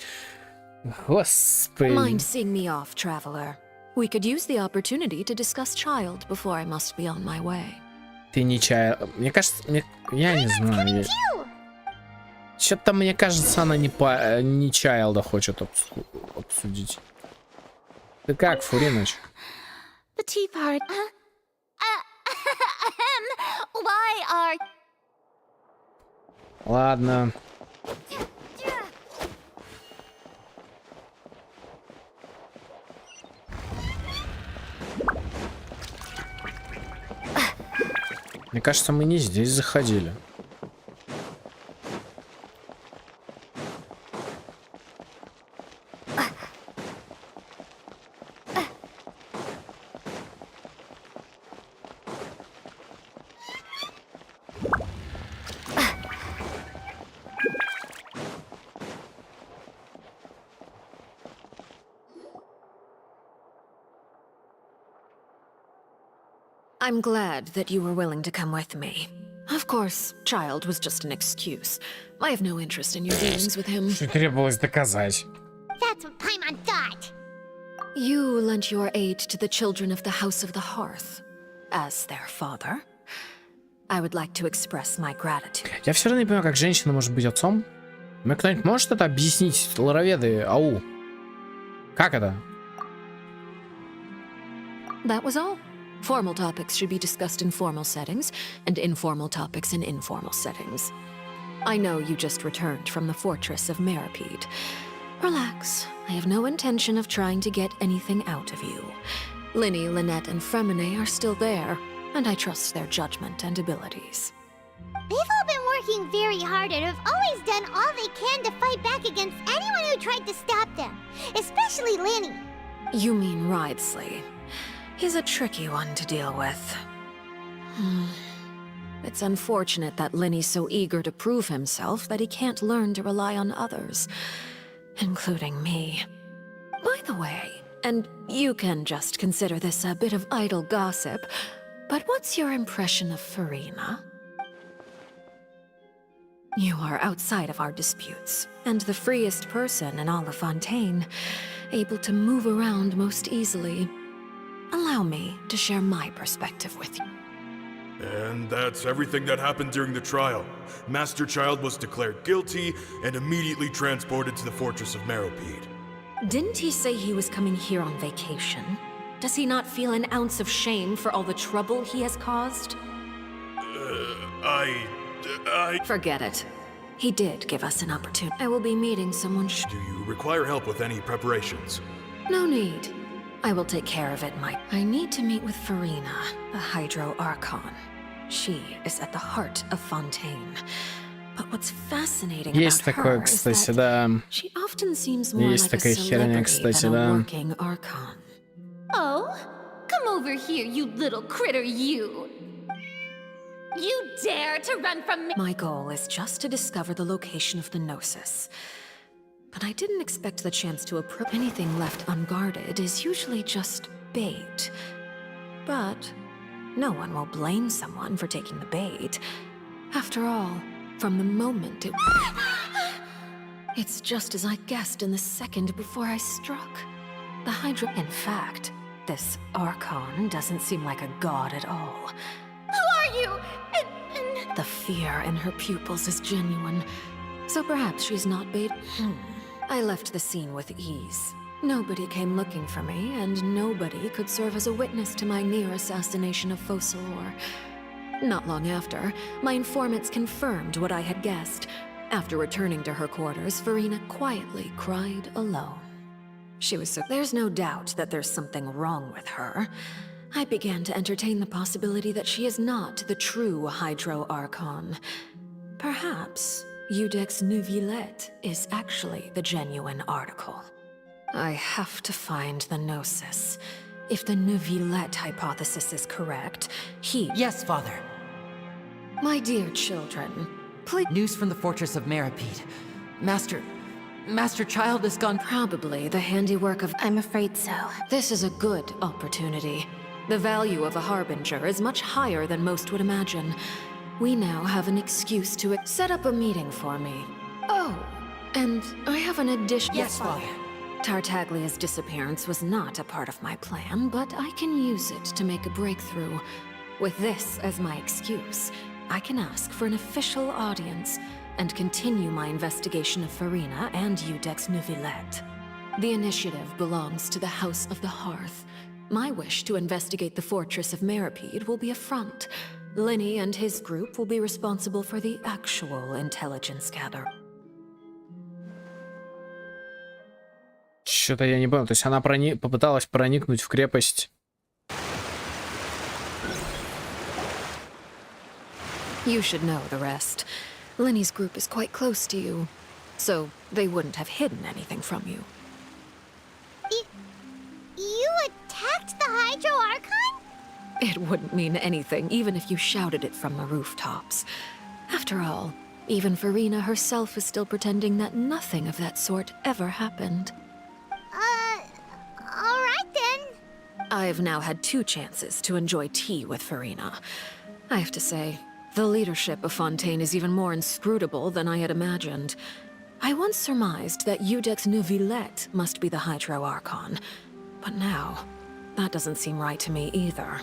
Господи. Mind seeing me off, traveler? We could use the opportunity to discuss child before I must be on my way. Ты не чаял. Мне кажется, я не знаю. Что-то мне кажется, она не Чайлда хочет обсудить. Ты как, Фуриныч? The tea part. Why are... Ладно. Мне кажется, мы не здесь заходили. I'm glad that you were willing to come with me. Of course, child was just an excuse. I have no interest in your dealings with him. Что требовалось доказать? That's what Paimon thought. You lent your aid to the children of the House of the Hearth. As their father, I would like to express my gratitude. Я все равно не понимаю, как женщина может быть отцом. Мне кто-нибудь может это объяснить? Лороведы, ау. Как это? That was all. Formal topics should be discussed in formal settings, and informal topics in informal settings. I know you just returned from the fortress of Meripede. Relax. I have no intention of trying to get anything out of you. Linny, Lynette, and Fremine are still there, and I trust their judgment and abilities. They've all been working very hard and have always done all they can to fight back against anyone who tried to stop them, especially Linny. You mean Ridesley. He's a tricky one to deal with. It's unfortunate that Linny's so eager to prove himself that he can't learn to rely on others, including me. By the way, and you can just consider this a bit of idle gossip, but what's your impression of Farina? You are outside of our disputes, and the freest person in all of Fontaine, able to move around most easily. Allow me to share my perspective with you. And that's everything that happened during the trial. Master Child was declared guilty and immediately transported to the fortress of Meropide. Didn't he say he was coming here on vacation? Does he not feel an ounce of shame for all the trouble he has caused? I... Forget it. He did give us an opportunity. I will be meeting someone. Do you require help with any preparations? No need. I will take care of it, Mike. I need to meet with Farina, the Hydro Archon. She is at the heart of Fontaine. But what's fascinating Есть about такое, her is кстати, that да. she often seems more Есть like a такая херня, celebrity кстати, than a да. working Archon. Oh, come over here, you little critter, you. You dare to run from me? My goal is just to discover the location of the Gnosis. But I didn't expect the chance to approach. Anything left unguarded is usually just bait. But no one will blame someone for taking the bait. After all, from the moment it... It's just as I guessed in the second before I struck. The Hydra... In fact, this Archon doesn't seem like a god at all. Who are you? The fear in her pupils is genuine. So perhaps she's not bait... I left the scene with ease. Nobody came looking for me, and nobody could serve as a witness to my near assassination of Focalor. Not long after, my informants confirmed what I had guessed. After returning to her quarters, Furina quietly cried alone. She was so... There's no doubt that there's something wrong with her. I began to entertain the possibility that she is not the true Hydro Archon. Perhaps Iudex Neuvillette is actually the genuine article. I have to find the Gnosis. If the Neuvillette hypothesis is correct, he... Yes, Father. My dear children, please... News from the fortress of Meripede. Master Child is gone... Probably the handiwork of... I'm afraid so. This is a good opportunity. The value of a harbinger is much higher than most would imagine. We now have an excuse to set up a meeting for me. Oh, and I have an addition... Yes, Father. Tartaglia's disappearance was not a part of my plan, but I can use it to make a breakthrough. With this as my excuse, I can ask for an official audience and continue my investigation of Furina and Iudex Neuvillette. The initiative belongs to the House of the Hearth. My wish to investigate the fortress of Meripede will be a front. Linny and his group will be responsible for the actual intelligence gather. Что-то я не понял. То есть она попыталась проникнуть в крепость. You should know the rest. Linny's group is quite close to you, so they wouldn't have hidden anything from you. You attacked the Hydro Archon? It wouldn't mean anything, even if you shouted it from the rooftops. After all, even Furina herself is still pretending that nothing of that sort ever happened. Alright then. I've now had 2 chances to enjoy tea with Furina. I have to say, the leadership of Fontaine is even more inscrutable than I had imagined. I once surmised that Iudex Neuvillette must be the Hydro Archon, but now, that doesn't seem right to me either.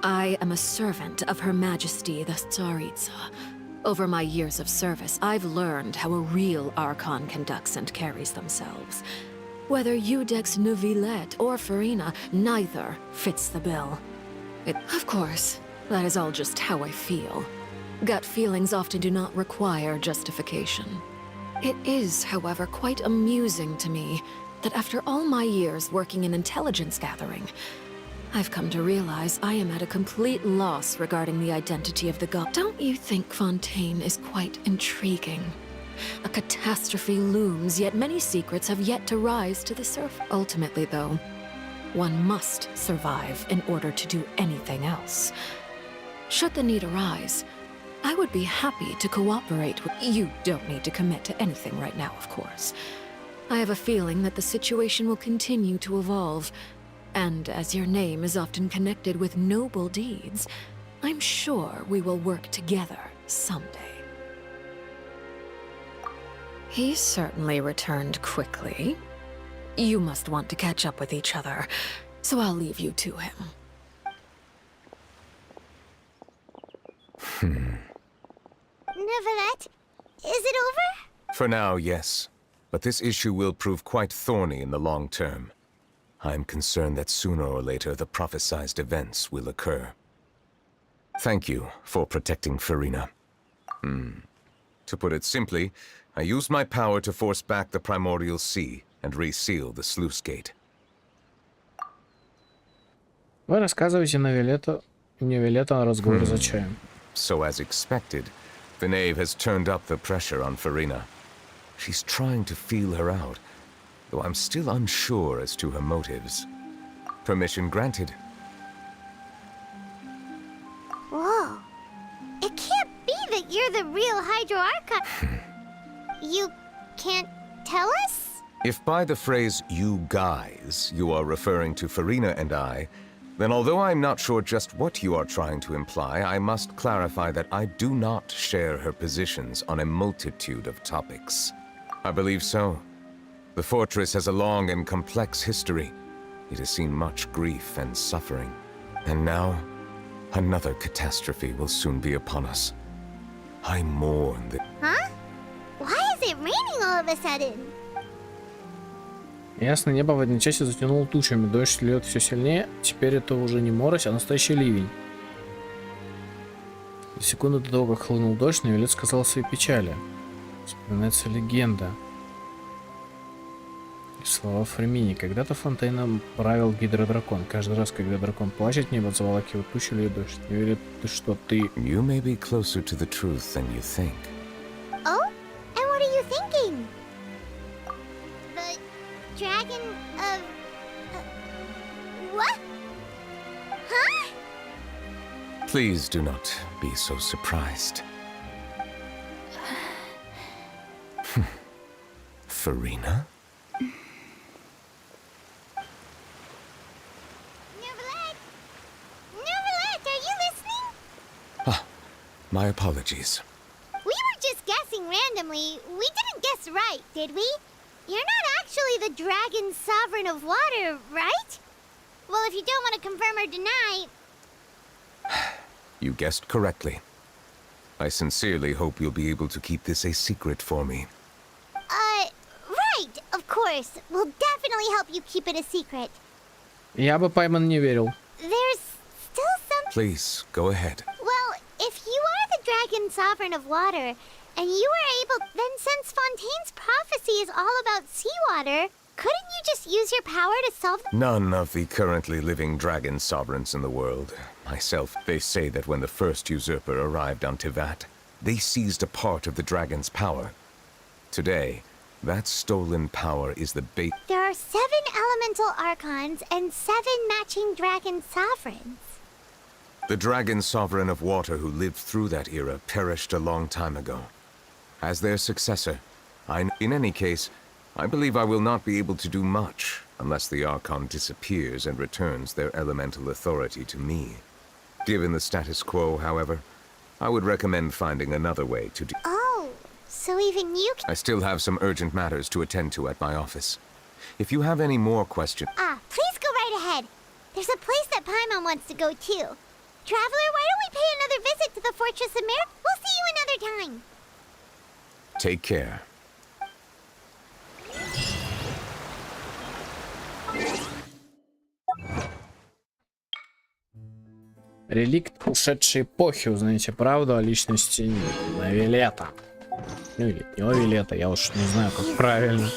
I am a servant of Her Majesty the Tsaritsa. Over my years of service, I've learned how a real Archon conducts and carries themselves. Whether Iudex Neuvillette or Furina, neither fits the bill. Of course, that is all just how I feel. Gut feelings often do not require justification. It is, however, quite amusing to me that after all my years working in intelligence gathering, I've come to realize I am at a complete loss regarding the identity of the god. Don't you think Fontaine is quite intriguing? A catastrophe looms, yet many secrets have yet to rise to the surface. Ultimately, though, one must survive in order to do anything else. Should the need arise, I would be happy to cooperate with... You don't need to commit to anything right now, of course. I have a feeling that the situation will continue to evolve, and as your name is often connected with noble deeds, I'm sure we will work together someday. He certainly returned quickly. You must want to catch up with each other, so I'll leave you to him. Neuvillette, is it over? For now, yes. But this issue will prove quite thorny in the long term. I'm concerned that sooner or later the prophesized events will occur. Thank you for protecting Furina. To put it simply, I used my power to force back the primordial sea and reseal the sluice gate. Вы рассказываете Неувиллету о разговоре за чаем. So as expected, the knave has turned up the pressure on Furina. She's trying to feel her out, though I'm still unsure as to her motives. Permission granted. Whoa. It can't be that you're the real Hydro Archon. You can't tell us? If by the phrase, you guys, you are referring to Furina and I, then although I'm not sure just what you are trying to imply, I must clarify that I do not share her positions on a multitude of topics. I believe so. The fortress has a long and complex history. It has seen much grief and suffering. And now, another catastrophe will soon be upon us. I mourn that... Huh? Why is it raining all of a sudden? Ясное небо в одночасье затянуло тучами. Дождь льет все сильнее. Теперь это уже не морось, а настоящий ливень. За секунду до того, как хлынул дождь, Невелет сказал о своей печали. Вспоминается легенда. И слова Фремини. Когда-то фонтейном правил гидродракон. Каждый раз, когда дракон плачет, небо заволакивает тучу или дождь. Невелет, ты что, ты... You may be closer to the truth than you think. Oh? And what are you thinking? The dragon of... what? Huh? Please do not be so surprised. Farina? My apologies. We were just guessing randomly. We didn't guess right, did we? You're not actually the dragon sovereign of water, right? Well, if you don't want to confirm or deny... You guessed correctly. I sincerely hope you'll be able to keep this a secret for me. Right, of course. We'll definitely help you keep it a secret. Я бы Пайман не верил. There's still some... Please, go ahead. Well, if you are the dragon sovereign of water, and you were able... Then since Fontaine's prophecy is all about seawater, couldn't you just use your power to solve... None of the currently living dragon sovereigns in the world, myself, they say that when the first usurper arrived on Tivat, they seized a part of the dragon's power. Today, that stolen power is the bait... There are 7 elemental archons and 7 matching dragon sovereigns. The dragon sovereign of water who lived through that era perished a long time ago. As their successor, in any case, I believe I will not be able to do much unless the Archon disappears and returns their elemental authority to me. Given the status quo, however, I would recommend finding another way to do... Oh, so even you can... I still have some urgent matters to attend to at my office. If you have any more questions... Please go right ahead. There's a place that Paimon wants to go too. Traveler, why don't we pay another visit to the Fortress of Mir? We'll see you another time. Take care. Реликт ушедшей эпохи. Узнаете правду о личности Невелета. Ну или Невелета, я уж не знаю, как правильно.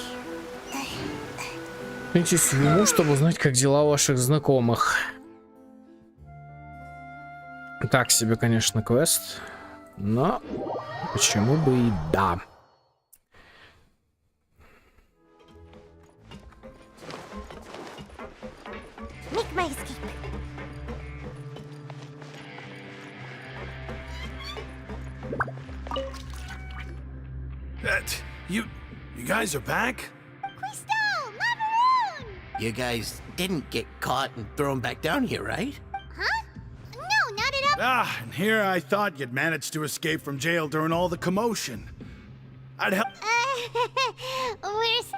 Вернитесь в меню, чтобы узнать, как дела у ваших знакомых. Так себе, конечно, квест, но почему бы и да. Make my escape. You guys are back? You guys didn't get caught and thrown back down here, right? No, not at all. And here I thought you'd managed to escape from jail during all the commotion. I'd help...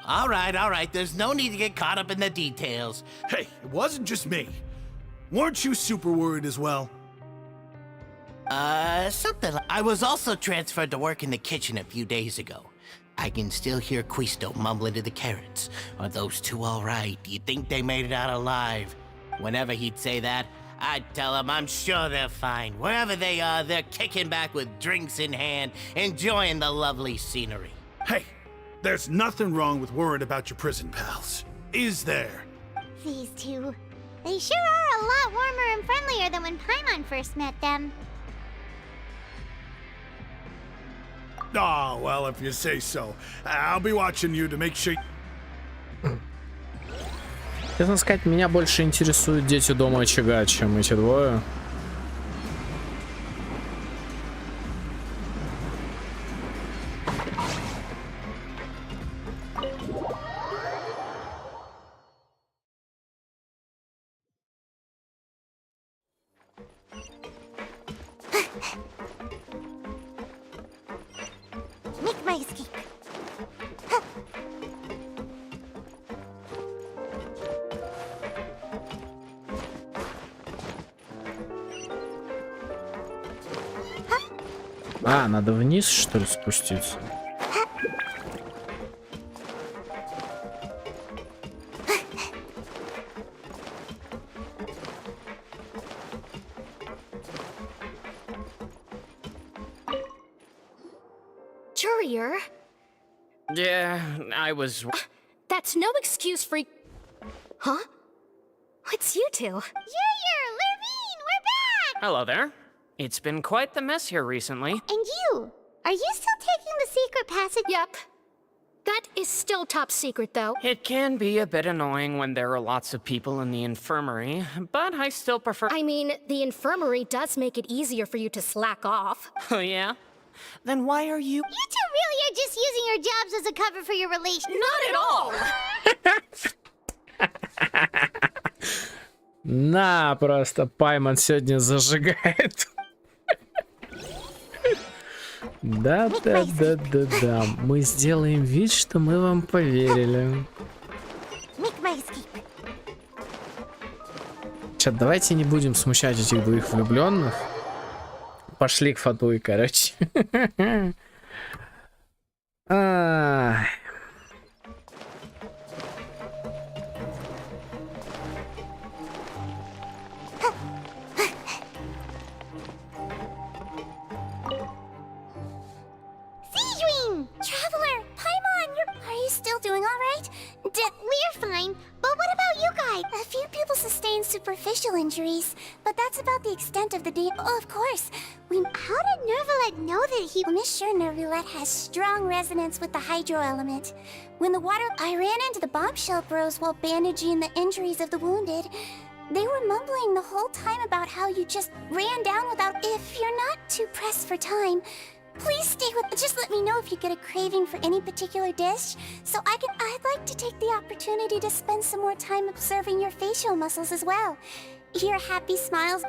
All right. There's no need to get caught up in the details. Hey, it wasn't just me. Weren't you super worried as well? Something. I was also transferred to work in the kitchen a few days ago. I can still hear Quisto mumbling to the carrots. Are those two all right? Do you think they made it out alive? Whenever he'd say that, I'd tell him I'm sure they're fine. Wherever they are, they're kicking back with drinks in hand, enjoying the lovely scenery. Hey, there's nothing wrong with worrying about your prison pals. Is there? These two. They sure are a lot warmer and friendlier than when Paimon first met them. Oh, well, if you say so. I'll be watching you to make sure... Честно сказать, меня больше интересуют дети дома очага, чем эти двое. Make my escape. А, надо вниз, что ли, спуститься? Warrior? Yeah, I was... That's no excuse for... Huh? What's you two? Warrior, Lurvine, we're back! Hello there. It's been quite the mess here recently. And you? Are you still taking the secret passage? Yep. That is still top secret, though. It can be a bit annoying when there are lots of people in the infirmary, but I still prefer... I mean, the infirmary does make it easier for you to slack off. Oh, yeah? Then why are you... You two really are just using your jobs as a cover for your relationship. Not at all! На, просто Пайман сегодня зажигает. Да. Мы сделаем вид, что мы вам поверили. Чат, давайте не будем смущать этих двоих влюбленных. Пошли к Фатуи, короче. Traveler, Paimon, are you still doing all right? We're fine, but what about you guys? A few people sustained superficial injuries, but that's about the extent of the damage. Oh, of course. How did Nervalet know that he... I'm sure Nervalet has strong resonance with the hydro element. When the water... I ran into the bombshell bros while bandaging the injuries of the wounded. They were mumbling the whole time about how you just ran down without... If you're not too pressed for time... Please stay with... Just let me know if you get a craving for any particular dish, so I'd like to take the opportunity to spend some more time observing your facial muscles as well. Your happy smiles...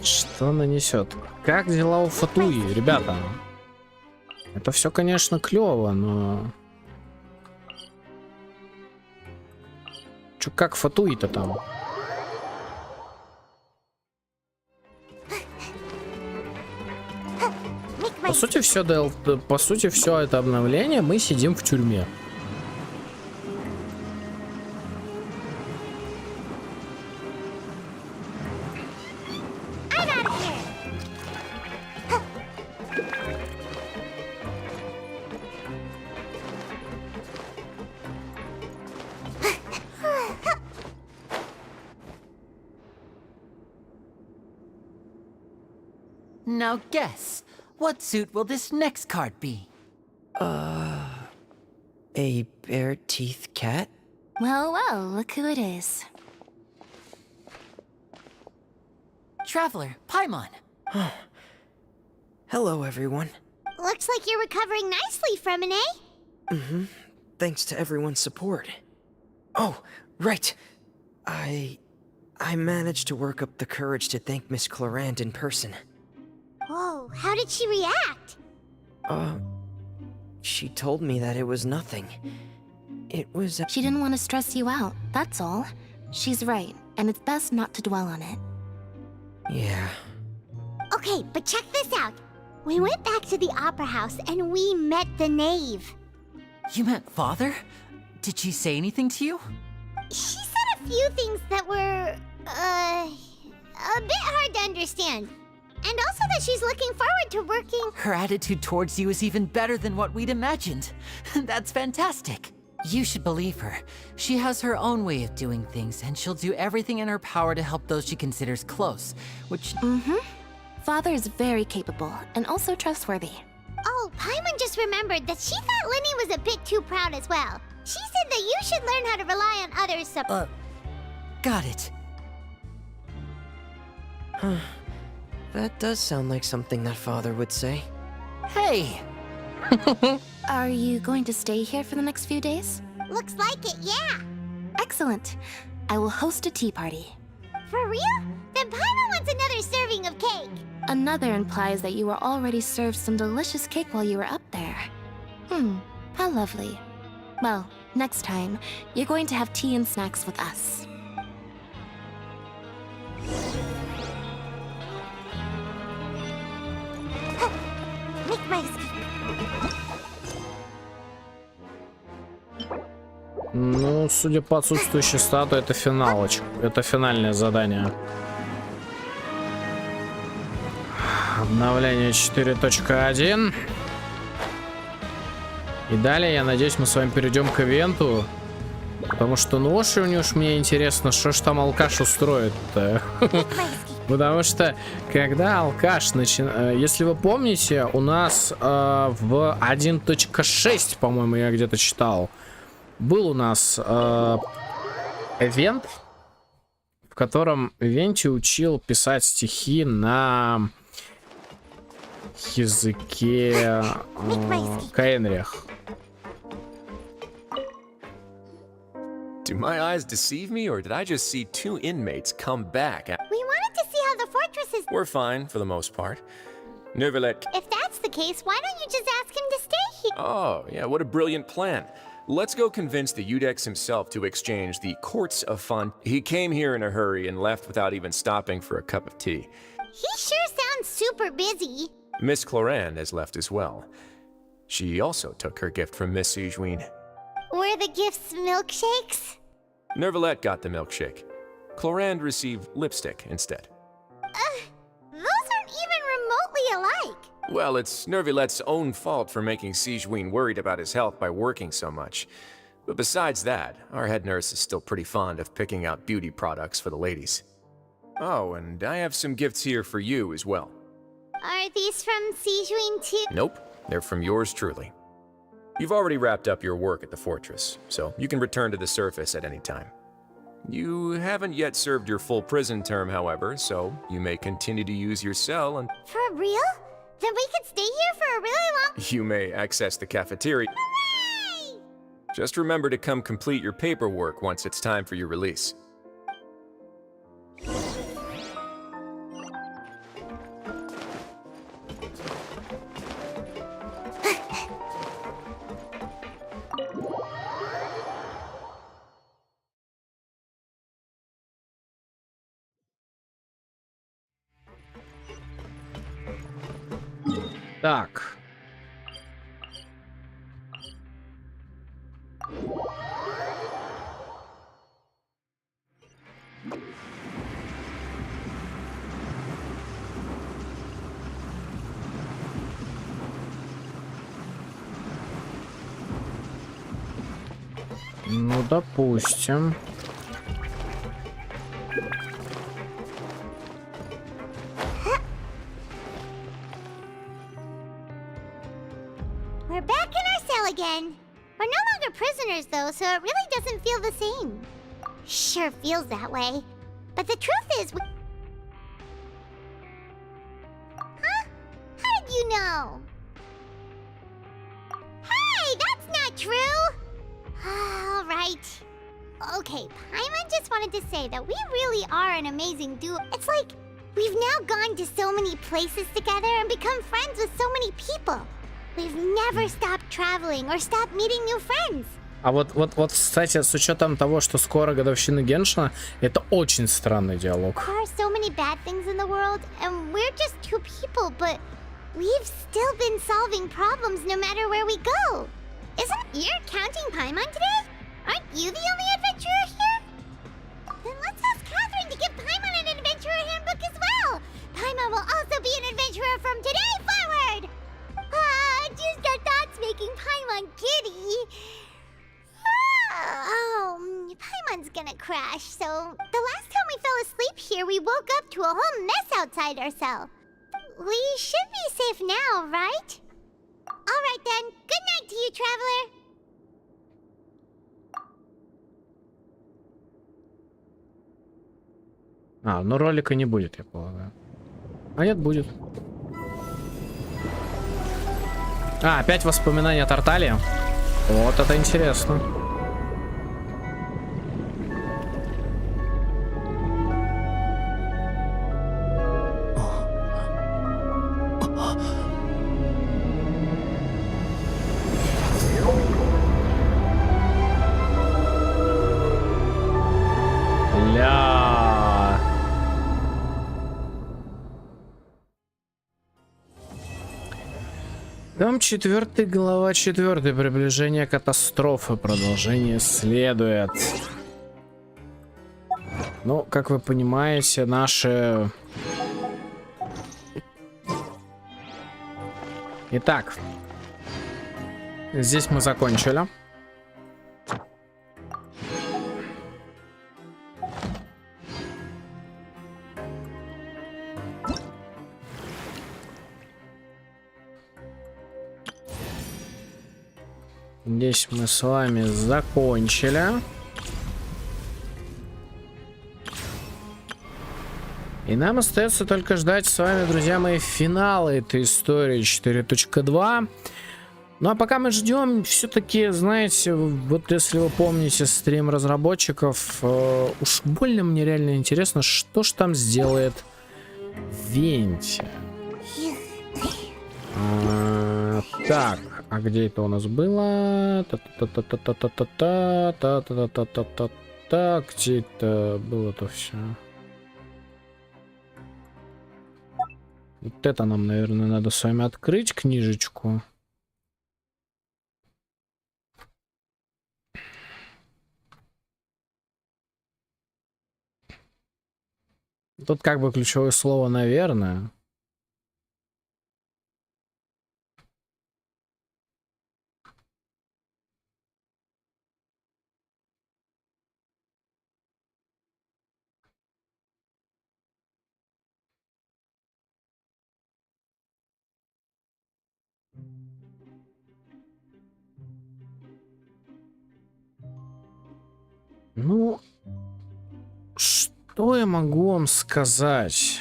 Что нанесет? Как дела у Фатуи, ребята? Это все, конечно, клево, но... Чё, как Фатуи-то там? По сути, все это обновление, мы сидим в тюрьме. Now guess, what suit will this next card be? A bare-teeth cat? Well, look who it is. Traveler, Paimon. Hello, everyone. Looks like you're recovering nicely from it, eh? Mm-hmm. Thanks to everyone's support. Oh, right. I managed to work up the courage to thank Miss Clorand in person. Whoa, how did she react? She told me that it was nothing. It was... She didn't want to stress you out, that's all. She's right, and it's best not to dwell on it. Yeah. Okay, but check this out. We went back to the opera house and we met the knave. You met Father? Did she say anything to you? She said a few things that were, a bit hard to understand. And also that she's looking forward to working... Her attitude towards you is even better than what we'd imagined. That's fantastic. You should believe her. She has her own way of doing things, and she'll do everything in her power to help those she considers close, which... Mm-hmm. Father is very capable, and also trustworthy. Oh, Paimon just remembered that she thought Linny was a bit too proud as well. She said that you should learn how to rely on others' Got it. Huh. That does sound like something that Father would say. Hey! Are you going to stay here for the next few days? Looks like it, yeah. Excellent. I will host a tea party. For real? Then Paimon wants another serving of cake. Another implies that you were already served some delicious cake while you were up there. How lovely. Well, next time, you're going to have tea and snacks with us. Make my escape. Ну, судя по отсутствующей статуе, это финалочка. Это финальное задание. Обновление 4.1. И далее, я надеюсь, мы с вами перейдем к ивенту. Потому что, ну уж мне интересно, что ж там алкаш устроит-то. Потому что, когда алкаш начинает... Если вы помните, у нас в 1.6, по-моему, я где-то читал, был у нас ивент, в котором Венти учил писать стихи на языке Каэнриях. Do my eyes deceive me, or did I just see 2 inmates come back? We wanted to see how the fortress is. We're fine, for the most part. Nervalet... If that's the case, why don't you just ask him to stay here? Oh, yeah, what a brilliant plan. Let's go convince the Udex himself to exchange the Courts of Fun. He came here in a hurry and left without even stopping for a cup of tea. He sure sounds super busy. Miss Clorand has left as well. She also took her gift from Miss Sigewin. Were the gifts milkshakes? Nervalet got the milkshake. Clorand received lipstick instead. Those aren't even remotely alike. Well, it's Nervalet's own fault for making Sigewin worried about his health by working so much. But besides that, our head nurse is still pretty fond of picking out beauty products for the ladies. Oh, and I have some gifts here for you as well. Are these from Sigewin too? Nope, they're from yours truly. You've already wrapped up your work at the fortress, so you can return to the surface at any time. You haven't yet served your full prison term, however, so you may continue to use your cell and... For real? Then we could stay here for a really long... You may access the cafeteria. Hooray! Just remember to come complete your paperwork once it's time for your release. Так. Ну, допустим. We're back in our cell again. We're no longer prisoners, though, so it really doesn't feel the same. Sure feels that way. But the truth is, Huh? How did you know? Hey, that's not true! All right. Okay, Paimon just wanted to say that we really are an amazing duo. It's like, we've now gone to so many places together and become friends with so many people. We've never stopped traveling or stopped meeting new friends. А вот, кстати, с учетом того, что скоро годовщина Геншина, это очень странный диалог. There are so many bad things in the world, and we're just two people, but we've still been solving problems no matter where we go. Isn't you're counting Paimon today? Aren't you the only adventurer here? Then let's ask Catherine to give Paimon an adventurer handbook as well. Paimon will also be an adventurer from today forward. Just the thoughts making Paimon giddy. Oh, Paimon's gonna crash, so the last time we fell asleep here, we woke up to a whole mess outside our cell. We should be safe now, right? Alright then, good night to you, traveler. Ну ролика не будет, я полагаю. А нет, будет. Опять воспоминания о Тартале. Вот это интересно. Том 4, глава 4. Приближение катастрофы. Продолжение следует. Ну, как вы понимаете, наши... Итак. Здесь мы закончили. Здесь мы с вами закончили. И нам остается только ждать с вами, друзья мои, финала этой истории 4.2. Ну а пока мы ждем, все-таки, знаете, вот если вы помните стрим разработчиков, уж больно мне реально интересно, что ж там сделает Венти. Так, а где это у нас было? Так, где это было-то все? Вот это нам, наверное, надо с вами открыть книжечку. Тут как бы ключевое слово, наверное. Ну, что я могу вам сказать?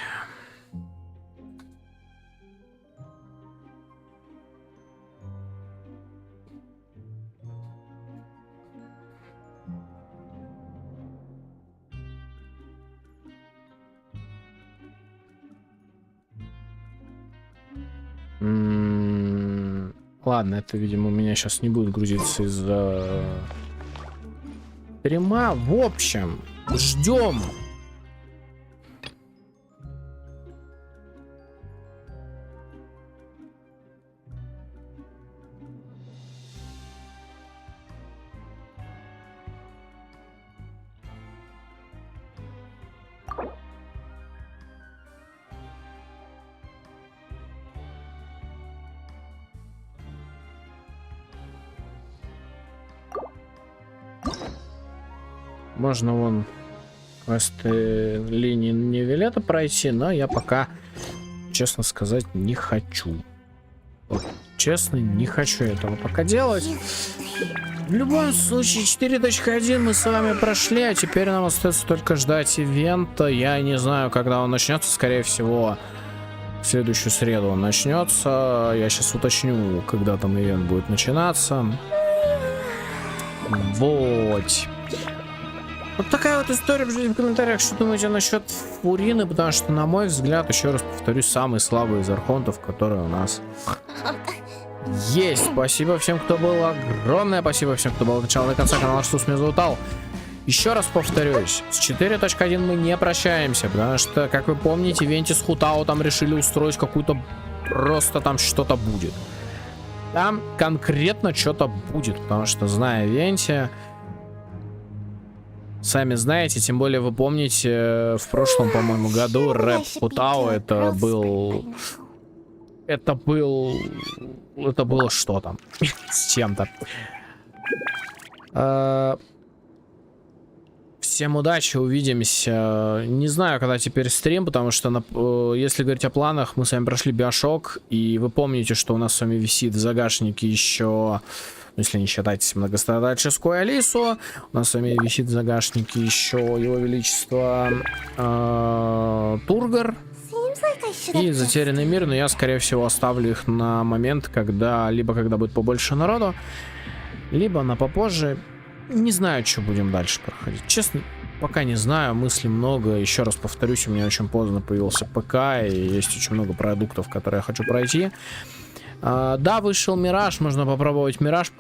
Ладно, это, видимо, у меня сейчас не будет грузиться из-за стрима. В общем, ждем. Можно вон квесты линии Невилета пройти, но я пока, честно сказать, не хочу. Вот, честно, не хочу этого пока делать. В любом случае, 4.1 мы с вами прошли, а теперь нам остается только ждать ивента. Я не знаю, когда он начнется, скорее всего, в следующую среду он начнется. Я сейчас уточню, когда там ивент будет начинаться. Вот. Вот такая вот история. Пишите в комментариях, что думаете насчет Фурины, потому что, на мой взгляд, еще раз повторюсь, самый слабый из архонтов, который у нас есть. Спасибо всем, кто был. Огромное спасибо всем, кто был от начала до конца канала, что меня залутал. Еще раз повторюсь, с 4.1 мы не прощаемся, потому что, как вы помните, Венти с Хутао там решили устроить какую-то... Просто там что-то будет. Там конкретно что-то будет, потому что, зная Венти... Сами знаете, тем более вы помните, в прошлом, по-моему, году рэп Хутао это было что там с чем-то. Всем удачи, увидимся. Не знаю, когда теперь стрим, потому что, если говорить о планах, мы с вами прошли Биошок, и вы помните, что у нас с вами висит в загашнике еще... Если не считать многострадальческую Алису, у нас с вами висит в загашнике еще его величество Тургор и Затерянный мир, но я, скорее всего, оставлю их на момент, когда либо когда будет побольше народу, либо на попозже. Не знаю, что будем дальше проходить. Честно, пока не знаю, мыслей много. Еще раз повторюсь, у меня очень поздно появился ПК, и есть очень много продуктов, которые я хочу пройти. Да, вышел Мираж, можно попробовать Мираж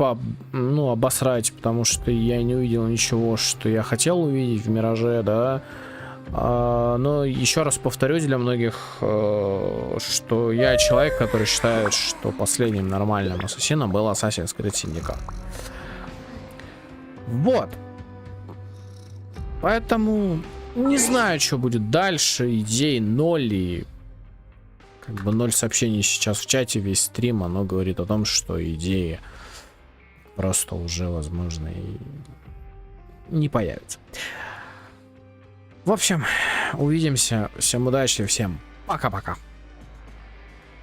обосрать, потому что я не увидел ничего, что я хотел увидеть в Мираже, да. Но еще раз повторюсь для многих, что я человек, который считает, что последним нормальным ассасином был Assassin's Creed Syndicate. Вот. Поэтому не знаю, что будет дальше, идей ноль, и как бы 0 сообщений сейчас в чате, весь стрим, оно говорит о том, что идеи просто уже, возможно, и не появится. В общем, увидимся. Всем удачи, всем пока-пока.